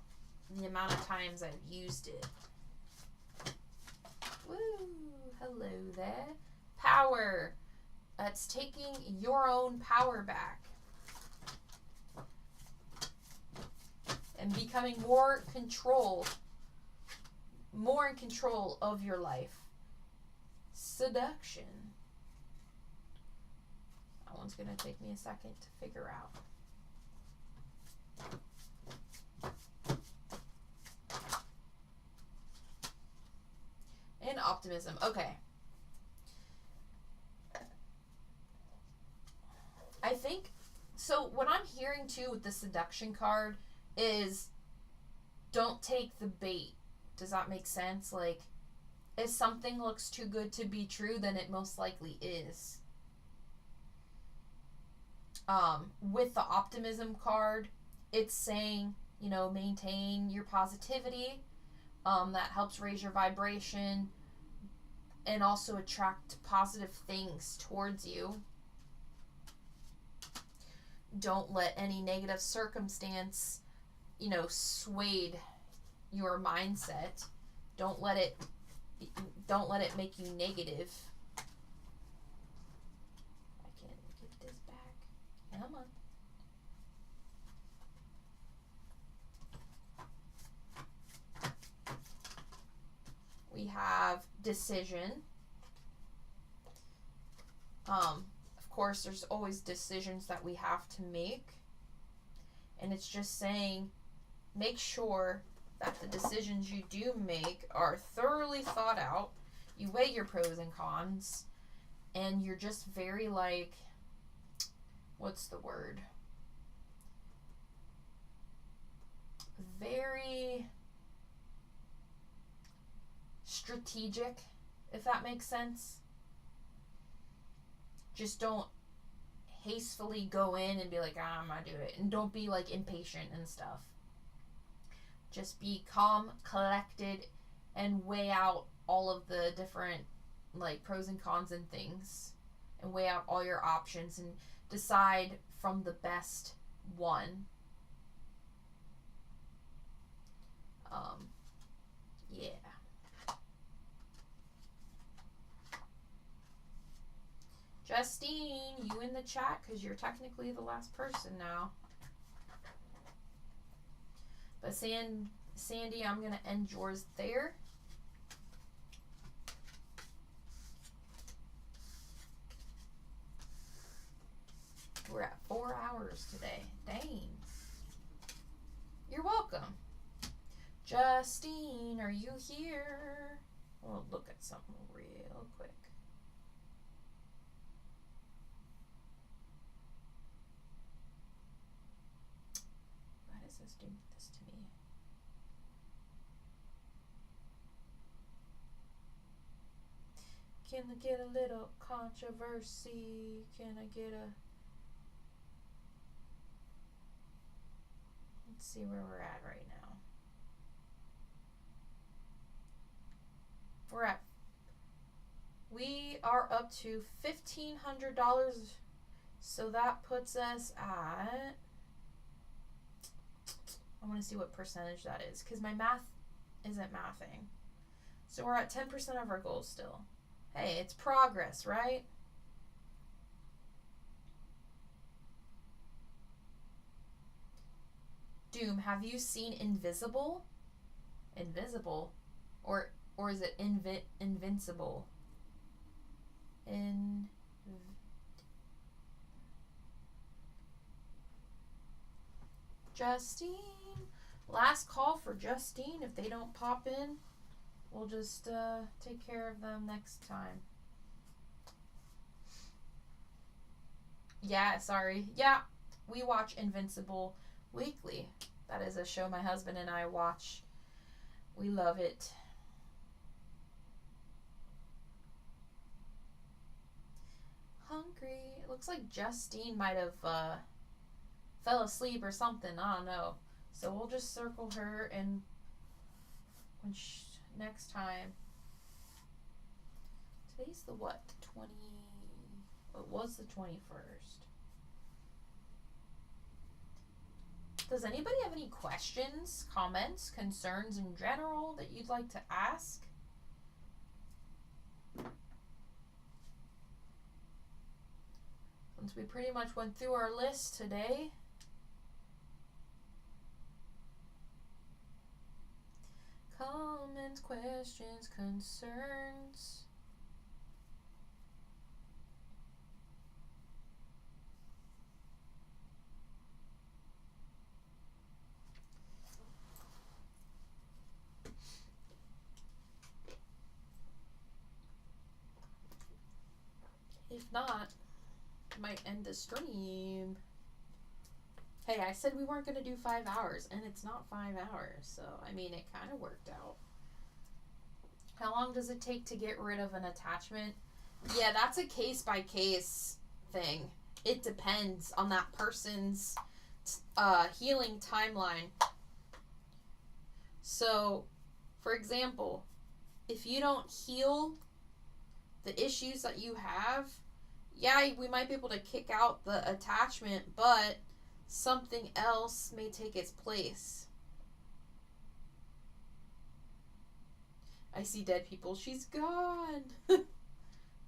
the amount of times I've used it. Woo! Hello there. Power. It's taking your own power back. And becoming more in control of your life. Seduction. That one's going to take me a second to figure out. And optimism. Okay. I think, so what I'm hearing too with the seduction card is don't take the bait. Does that make sense? Like, if something looks too good to be true, then it most likely is. With the optimism card, it's saying, you know, maintain your positivity. That helps raise your vibration and also attract positive things towards you. Don't let any negative circumstance, you know, sway your mindset. Don't let it make you negative. I can't get this back. Come on. We have decision. Of course, there's always decisions that we have to make. And it's just saying, make sure that the decisions you do make are thoroughly thought out. You weigh your pros and cons. And you're just very, like, what's the word? Very strategic, if that makes sense. Just don't hastily go in and be like, I'm gonna do it. And don't be, like, impatient and stuff. Just be calm, collected, and weigh out all of the different, like, pros and cons and things. And weigh out all your options and decide from the best one. Yeah. Justine, you in the chat, because you're technically the last person now. But Sandy, I'm going to end yours there. We're at 4 hours today. Dang. You're welcome. Justine, are you here? We'll look at something real quick. Why does this do this to me? Can I get a little controversy? Can I get a... Let's see where we're at right now. We are up to $1,500. So that puts us at, I want to see what percentage that is, because my math isn't mathing. So we're at 10% of our goals still. Hey, it's progress, right? Doom, have you seen Invisible? Invisible? Or is it Invincible? Justine. Last call for Justine. If they don't pop in, we'll just take care of them next time. Yeah, sorry. Yeah, we watch Invincible weekly. That is a show my husband and I watch. We love it. Hungry. It looks like Justine might have fell asleep or something. I don't know. So we'll just circle her and next time. Today's the what? 20. It was the 21st. Does anybody have any questions, comments, concerns in general that you'd like to ask? Since we pretty much went through our list today. Comments, questions, concerns. If not, I might end the stream. Hey, I said we weren't going to do 5 hours, and it's not 5 hours, so, I mean, it kind of worked out. How long does it take to get rid of an attachment? Yeah, that's a case-by-case thing. It depends on that person's healing timeline. So, for example, if you don't heal the issues that you have, yeah, we might be able to kick out the attachment, but something else may take its place. I see dead people. She's gone.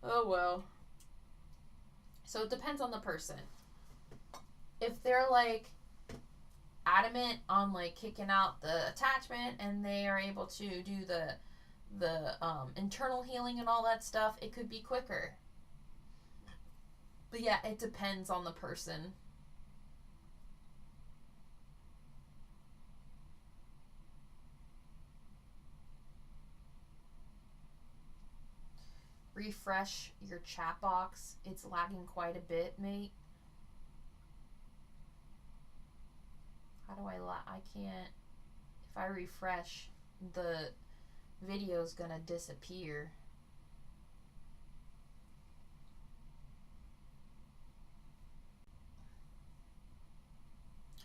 Oh, well. So it depends on the person. If they're, like, adamant on, like, kicking out the attachment and they are able to do the internal healing and all that stuff, it could be quicker. But yeah, it depends on the person. Refresh your chat box. It's lagging quite a bit, mate. How do I can't. If I refresh, the video's gonna disappear.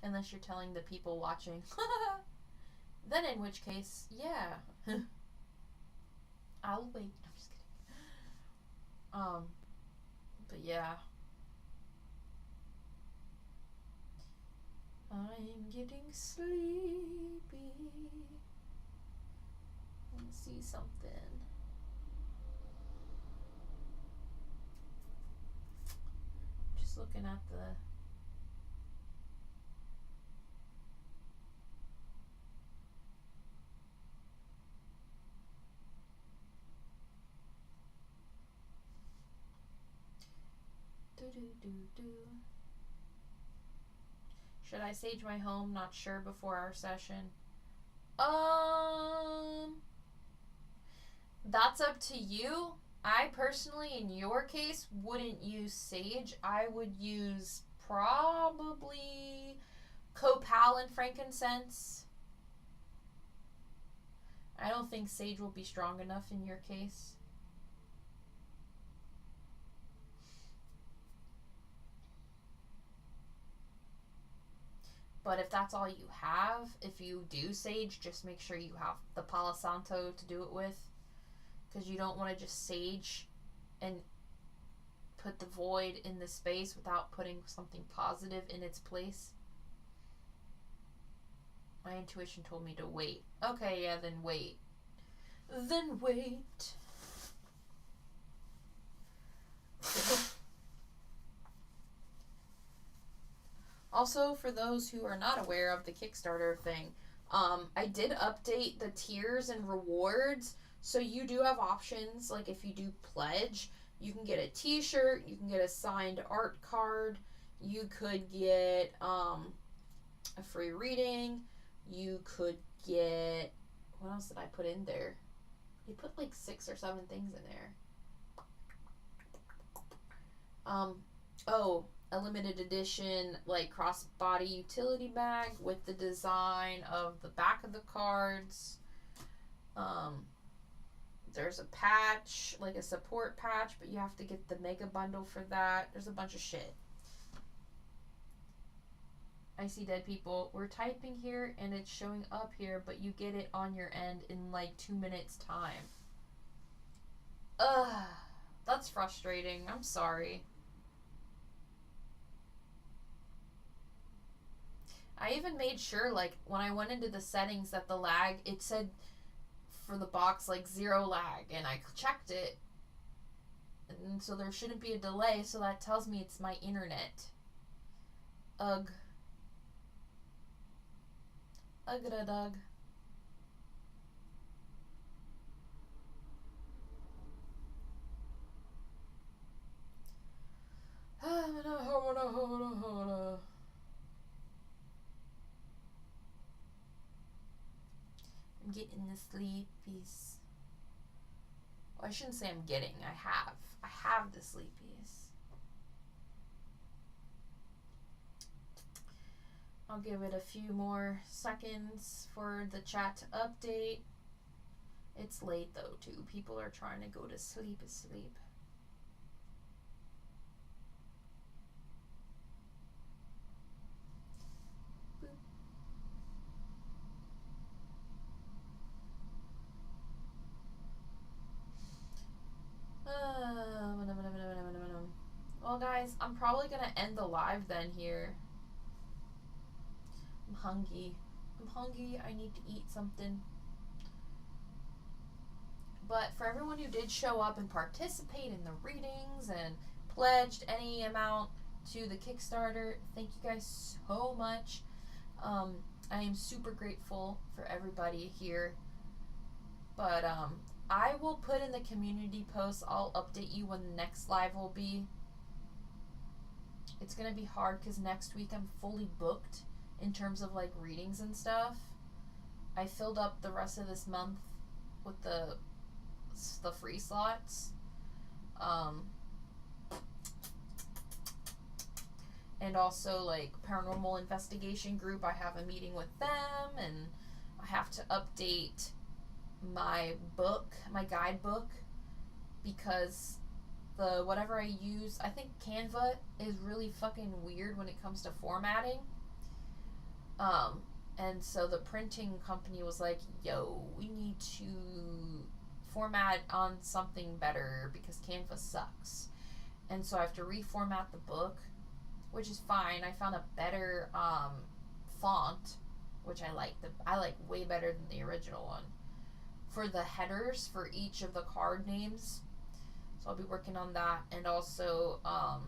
Unless you're telling the people watching. Then in which case, yeah. I'll wait. No, I'm just kidding. But yeah. I'm getting sleepy. Let me see something. Just looking at the Should I sage my home? Not sure before our session. That's up to you. I personally, in your case, wouldn't use sage. I would use probably copal and frankincense. I don't think sage will be strong enough in your case. But if that's all you have, if you do sage, just make sure you have the Palo Santo to do it with. because you don't want to just sage and put the void in the space without putting something positive in its place. My intuition told me to wait. Okay, yeah, then wait. Then wait. Also, for those who are not aware of the Kickstarter thing, I did update the tiers and rewards. So you do have options. Like if you do pledge, you can get a t-shirt, you can get a signed art card, you could get a free reading, you could get, what else did I put in there? You put like 6 or 7 things in there. A limited edition like crossbody utility bag with the design of the back of the cards. There's a patch, like a support patch, but you have to get the mega bundle for that. There's a bunch of shit. I see dead people. We're typing here and it's showing up here, but you get it on your end in like 2 minutes time. Ugh, that's frustrating. I'm sorry. I even made sure, like, when I went into the settings that the lag, it said for the box, like, 0 lag, and I checked it, and so there shouldn't be a delay, so that tells me it's my internet. Ugh. Ugh-da-dug. I'm getting the sleepies. Well, I shouldn't say I'm getting. I have the sleepies. I'll give it a few more seconds for the chat to update. It's late though too. People are trying to go to sleep. Well, guys, I'm probably gonna end the live then here. I'm hungry. I need to eat something. But for everyone who did show up and participate in the readings and pledged any amount to the Kickstarter, thank you guys so much. I am super grateful for everybody here. But I will put in the community post, I'll update you when the next live will be. It's gonna be hard because next week I'm fully booked in terms of like readings and stuff. I filled up the rest of this month with the free slots. And also like Paranormal Investigation Group, I have a meeting with them, and I have to update my book, my guidebook, because the whatever I use, I think Canva is really fucking weird when it comes to formatting. And so the printing company was like, yo, we need to format on something better because Canva sucks. And so I have to reformat the book, which is fine. I found a better font, which I like way better than the original one, for the headers for each of the card names. So I'll be working on that. And also I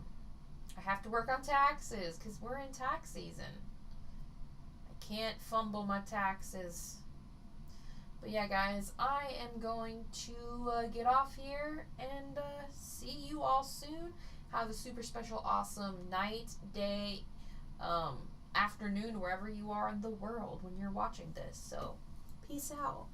have to work on taxes because we're in tax season. I can't fumble my taxes. But yeah, guys, I am going to get off here and see you all soon. Have a super special, awesome night, day, afternoon, wherever you are in the world when you're watching this. So, peace out.